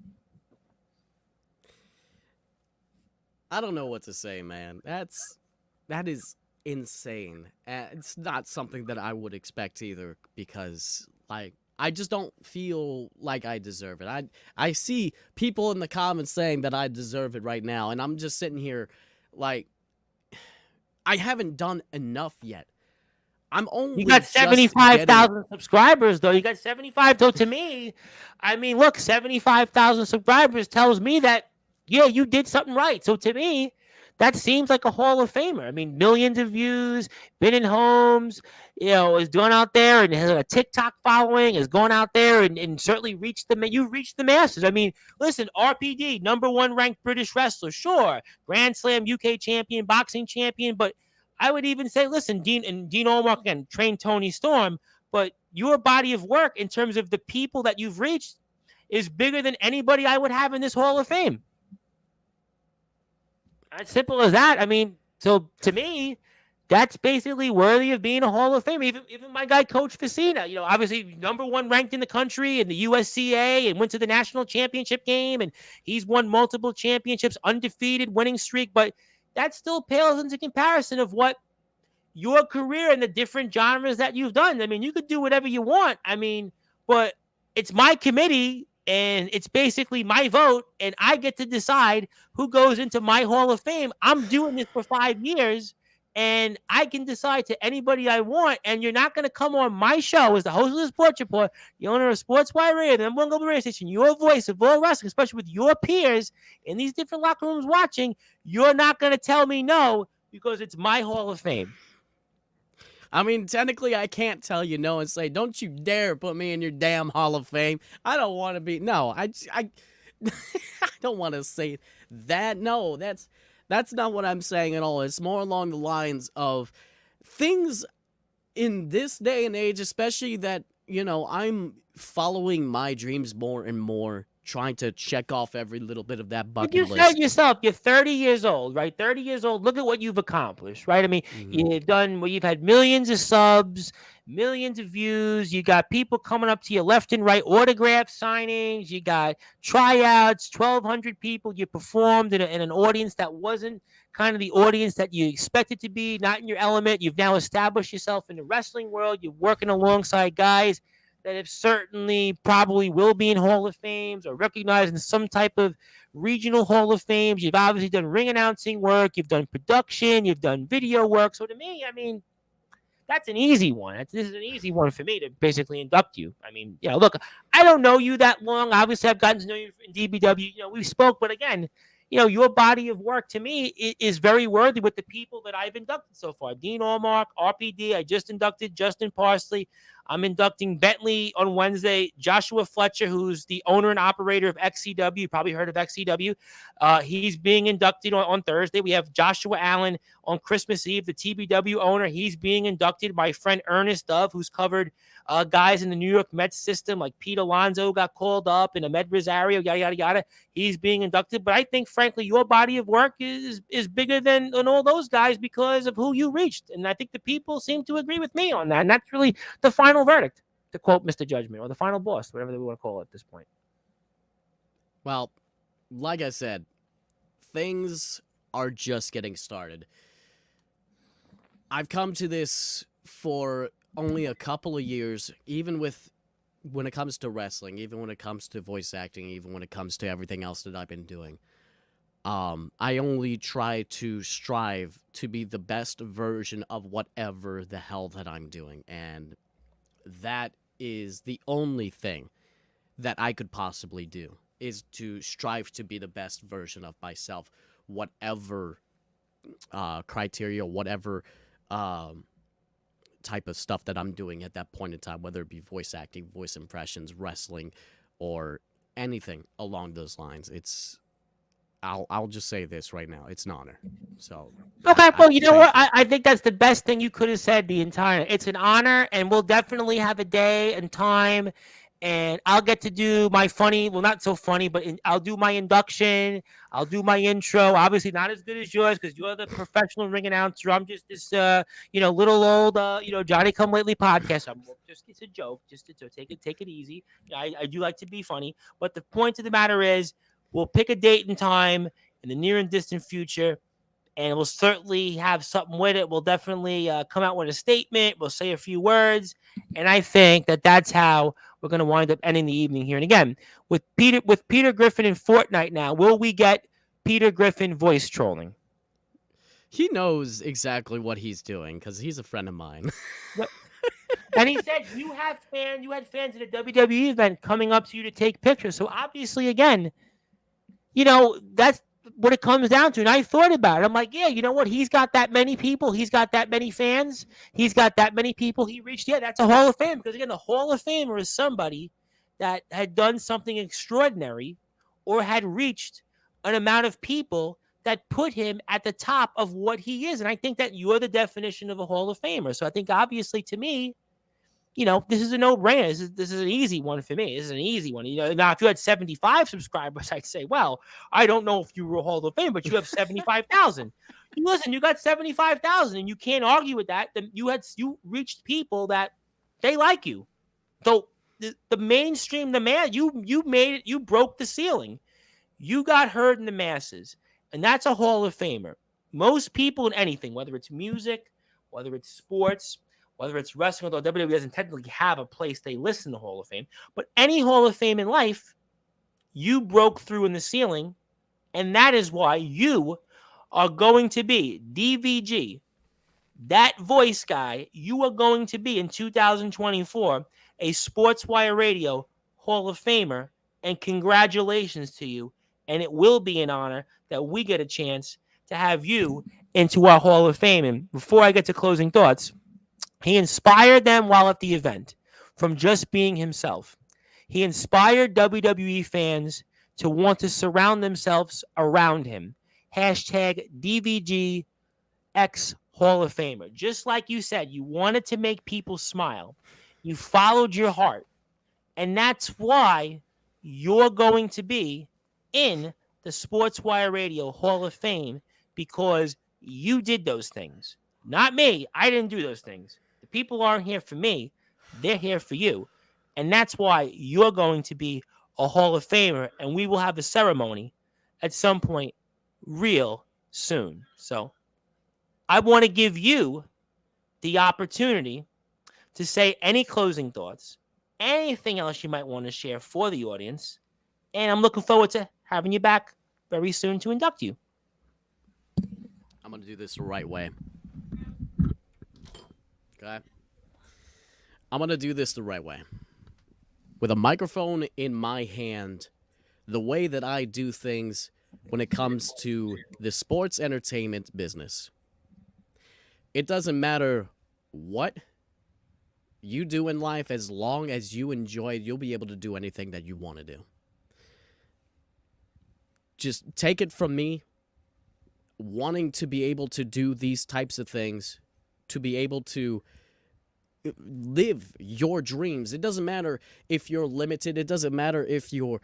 I don't know what to say, man. That is insane. It's not something that I would expect either, because I just don't feel like I deserve it. I see people in the comments saying that I deserve it right now, and I'm just sitting here like I haven't done enough yet. I'm only You got 75,000 subscribers, though. You got 75. So to me, I mean, look, 75,000 subscribers tells me that, yeah, you did something right. So to me, that seems like a Hall of Famer. I mean, millions of views, been in homes, has gone out there and has a TikTok following, has gone out there and certainly you've reached the masses. I mean, listen, RPD, number 1 ranked British wrestler, sure, Grand Slam UK champion, boxing champion, but I would even say, listen, Dean Allmark, again, trained Tony Storm, but your body of work in terms of the people that you've reached is bigger than anybody I would have in this Hall of Fame. As simple as that. I mean, so to me, that's basically worthy of being a Hall of Fame. Even my guy, Coach Facina, obviously number 1 ranked in the country in the USCA and went to the national championship game, and he's won multiple championships, undefeated winning streak, but that still pales into comparison of what your career and the different genres that you've done. I mean, you could do whatever you want. I mean, but it's my committee, and it's basically my vote, and I get to decide who goes into my Hall of Fame. I'm doing this for 5 years, and I can decide to anybody I want, and you're not going to come on my show as the host of the Sports Report, the owner of Sportzwire Radio, the number one global radio station, your voice of all wrestling, especially with your peers in these different locker rooms watching. You're not going to tell me no because it's my Hall of Fame. I mean, technically, I can't tell you no and say, don't you dare put me in your damn Hall of Fame. I don't want to be. No, I I don't want to say that. No, that's not what I'm saying at all. It's more along the lines of things in this day and age, especially that, I'm following my dreams more and more, trying to check off every little bit of that bucket You list. said yourself, you're 30 years old, right? 30 years old. Look at what you've accomplished, right? I mean, you've had millions of subs, millions of views. You got people coming up to you left and right, autograph signings. You got tryouts, 1,200 people. You performed in an audience that wasn't kind of the audience that you expected to be, not in your element. You've now established yourself in the wrestling world. You're working alongside guys that have certainly probably will be in Hall of Fames or recognized in some type of regional Hall of Fames. You've obviously done ring announcing work. You've done production. You've done video work. So to me, I mean, that's an easy one. This is an easy one for me to basically induct you. I mean, look, I don't know you that long. Obviously, I've gotten to know you in DBW. We spoke, but again, your body of work to me is very worthy with the people that I've inducted so far. Dean Allmark, RPD, I just inducted Justin Parsley. I'm inducting Bentley on Wednesday. Joshua Fletcher, who's the owner and operator of XCW. You probably heard of XCW. He's being inducted on Thursday. We have Joshua Allen on Christmas Eve, the TBW owner. He's being inducted. My friend Ernest Dove, who's covered guys in the New York Mets system, like Pete Alonso got called up, and Ahmed Rosario, yada, yada, yada. He's being inducted. But I think, frankly, your body of work is bigger than all those guys because of who you reached. And I think the people seem to agree with me on that. And that's really the final verdict, to quote Mr. Judgment, or the final boss, whatever they want to call it at this point. Well, like I said, things are just getting started. I've come to this for only a couple of years, even when it comes to wrestling, even when it comes to voice acting, even when it comes to everything else that I've been doing. I only try to strive to be the best version of whatever the hell that I'm doing. And that is the only thing that I could possibly do, is to strive to be the best version of myself, whatever criteria, whatever type of stuff that I'm doing at that point in time, whether it be voice acting, voice impressions, wrestling, or anything along those lines. I'll just say this right now. It's an honor. So okay, well, you know what? I think that's the best thing you could have said the entire. It's an honor, and we'll definitely have a day and time, and I'll get to do my funny. Well, not so funny, but I'll do my induction. I'll do my intro. Obviously, not as good as yours because you're the professional ring announcer. I'm just this, little old, Johnny Come Lately podcast. It's a joke. Just to take it easy. I do like to be funny, but the point of the matter is, we'll pick a date and time in the near and distant future, and we'll certainly have something with it. We'll definitely come out with a statement. We'll say a few words, and I think that's how we're going to wind up ending the evening here. And again, with Peter Griffin in Fortnite now, will we get Peter Griffin voice trolling? He knows exactly what he's doing because he's a friend of mine. Yep. And he said you had fans at a WWE event coming up to you to take pictures. So obviously, again, that's what it comes down to. And I thought about it. I'm like, yeah, you know what? He's got that many people. He's got that many fans. He's got that many people he reached. Yeah, that's a Hall of Fame. Because, again, the Hall of Famer is somebody that had done something extraordinary or had reached an amount of people that put him at the top of what he is. And I think that you're the definition of a Hall of Famer. So I think, obviously, to me, this is a no-brainer. This is an easy one for me. This is an easy one. Now, if you had 75 subscribers, I'd say, well, I don't know if you were a Hall of Fame, but you have 75,000. Listen, you got 75,000, and you can't argue with that. You reached people that they like you. So the mainstream, you made it. You broke the ceiling. You got heard in the masses, and that's a Hall of Famer. Most people in anything, whether it's music, whether it's sports, whether it's wrestling, although WWE doesn't technically have a place they list in the Hall of Fame, but any Hall of Fame in life, you broke through in the ceiling, and that is why you are going to be DVG, That voice guy, you are going to be in 2024 a Sportswire Radio Hall of Famer, and congratulations to you. And it will be an honor that we get a chance to have you into our Hall of Fame. And before I get to closing thoughts, he inspired them while at the event from just being himself. He inspired WWE fans to want to surround themselves around him. Hashtag DVG X Hall of Famer. Just like you said, you wanted to make people smile. You followed your heart. And that's why you're going to be in the Sportswire Radio Hall of Fame, because you did those things. Not me. I didn't do those things. The people aren't here for me. They're here for you. And that's why you're going to be a Hall of Famer. And we will have a ceremony at some point real soon. So I want to give you the opportunity to say any closing thoughts, anything else you might want to share for the audience. And I'm looking forward to having you back very soon to induct you. I'm going to do this the right way. Okay? I'm going to do this the right way. With a microphone in my hand, the way that I do things when it comes to the sports entertainment business. It doesn't matter what you do in life, as long as you enjoy it, you'll be able to do anything that you want to do. Just take it from me, wanting to be able to do these types of things, to be able to live your dreams. It doesn't matter if you're limited. It doesn't matter if you're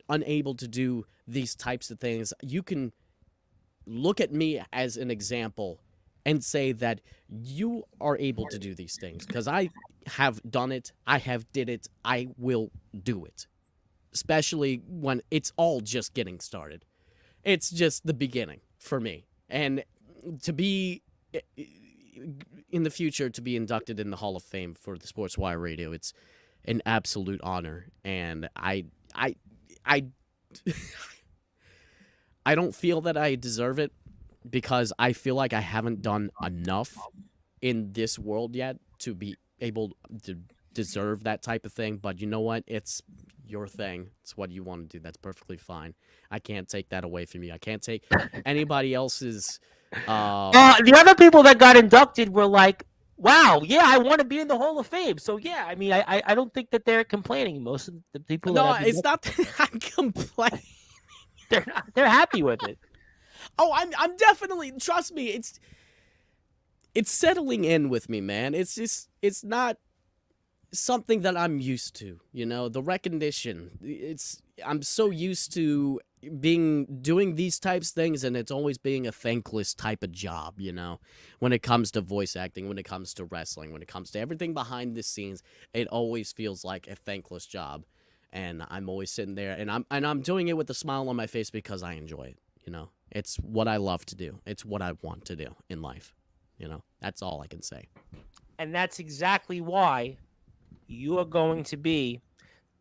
unable to do these types of things. You can look at me as an example and say that you are able to do these things, because I have done it, I have did it, I will do it. Especially when it's all just getting started. It's just the beginning for me. And to be in the future, to be inducted in the Hall of Fame for the Sportswire Radio, it's an absolute honor. And I don't feel that I deserve it, because I feel like I haven't done enough in this world yet to be able to deserve that type of thing. But you know what? It's your thing. It's what you want to do. That's perfectly fine. I can't take that away from you. I can't take anybody else's... The other people that got inducted were like, wow, yeah, I want to be in the Hall of Fame. So, yeah, I mean, I don't think that they're complaining. Most of the people... No, it's not that I'm complaining. They're happy with it. Oh, I'm definitely, trust me, it's settling in with me, man. It's not something that I'm used to, you know, the recognition. I'm so used to doing these types of things, and it's always being a thankless type of job, you know, when it comes to voice acting, when it comes to wrestling, when it comes to everything behind the scenes, it always feels like a thankless job. And I'm always sitting there, and I'm doing it with a smile on my face because I enjoy it, you know. It's what I love to do. It's what I want to do in life. You know, that's all I can say. And that's exactly why you are going to be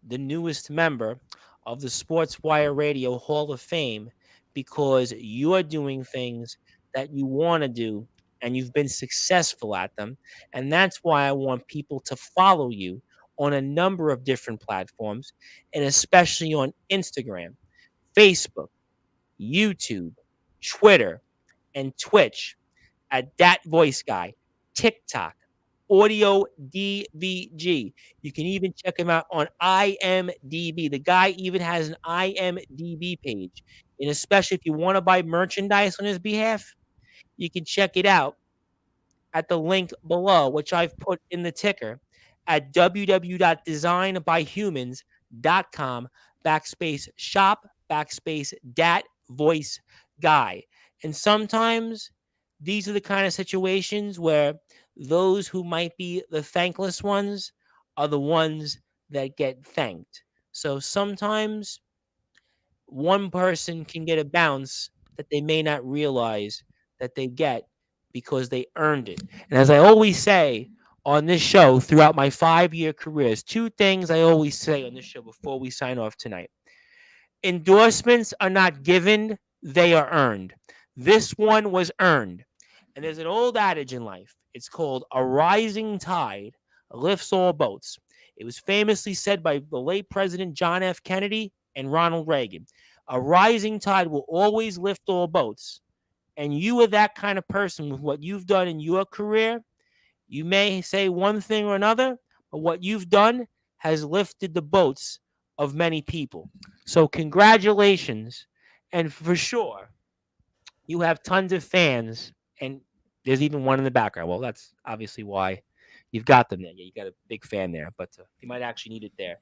the newest member of the Sportswire Radio Hall of Fame, because you are doing things that you want to do and you've been successful at them. And that's why I want people to follow you on a number of different platforms, and especially on Instagram, Facebook, YouTube, Twitter, and Twitch at That Voice Guy, TikTok, Audio DVG. You can even check him out on IMDb. The guy even has an IMDb page. And especially if you want to buy merchandise on his behalf, you can check it out at the link below, which I've put in the ticker at www.designbyhumans.com/shop/Dat Voice Guy. And sometimes these are the kind of situations where those who might be the thankless ones are the ones that get thanked. So sometimes one person can get a bounce that they may not realize that they get because they earned it. And as I always say on this show throughout my 5-year careers, two things I always say on this show before we sign off tonight. Endorsements are not given, they are earned. This one was earned. And there's an old adage in life. It's called a rising tide lifts all boats. It was famously said by the late President John F. Kennedy and Ronald Reagan. A rising tide will always lift all boats. And you are that kind of person with what you've done in your career. You may say one thing or another, but what you've done has lifted the boats of many people. So congratulations. And for sure, you have tons of fans, and there's even one in the background. Well, that's obviously why you've got them there. Yeah, you got a big fan there, but you might actually need it there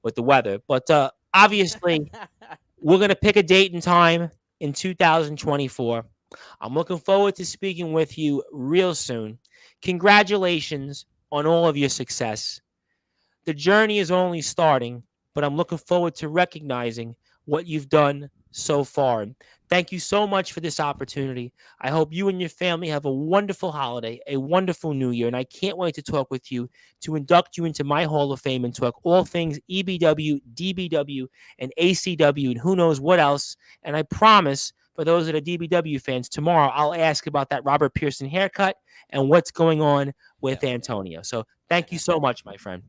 with the weather. But obviously, we're going to pick a date and time in 2024. I'm looking forward to speaking with you real soon. Congratulations on all of your success. The journey is only starting, but I'm looking forward to recognizing what you've done so far. Thank you so much for this opportunity. I hope you and your family have a wonderful holiday, a wonderful new year, and I can't wait to talk with you, to induct you into my Hall of Fame and talk all things EBW, DBW, and ACW, and who knows what else. And I promise, for those that are DBW fans, tomorrow I'll ask about that Robert Pearson haircut and what's going on with Antonio. So thank you so much, my friend.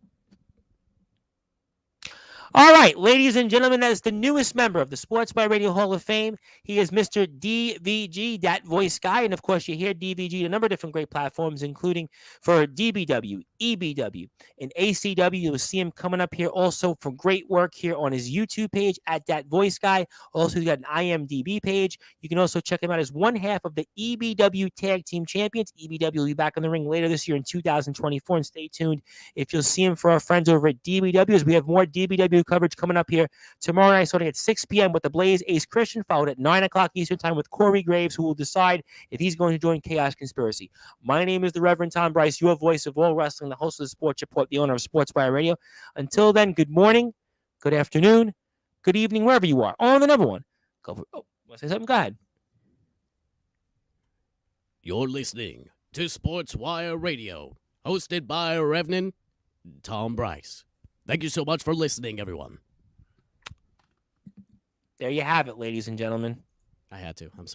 All right, ladies and gentlemen, that is the newest member of the Sportswire Radio Hall of Fame. He is Mr. DVG, that voice guy. And of course, you hear DVG on a number of different great platforms, including for DBW, EBW, and ACW. You'll see him coming up here also for great work here on his YouTube page at that voice guy. Also, he's got an IMDb page. You can also check him out as one half of the EBW Tag Team Champions. EBW will be back in the ring later this year in 2024. And stay tuned if you'll see him for our friends over at DBW, as we have more DBW coverage coming up here tomorrow night, starting at 6 p.m. with the Blaze Ace Christian, followed at 9 o'clock Eastern Time with Corey Graves, who will decide if he's going to join Chaos Conspiracy. My name is the Reverend Tom Bryce, your voice of all wrestling, the host of the Sports Report, the owner of Sportswire Radio. Until then, good morning, good afternoon, good evening, wherever you are. On the number one. Go for, want to say something? Go ahead. You're listening to Sportswire Radio, hosted by Reverend Tom Bryce. Thank you so much for listening, everyone. There you have it, ladies and gentlemen. I had to. I'm sorry.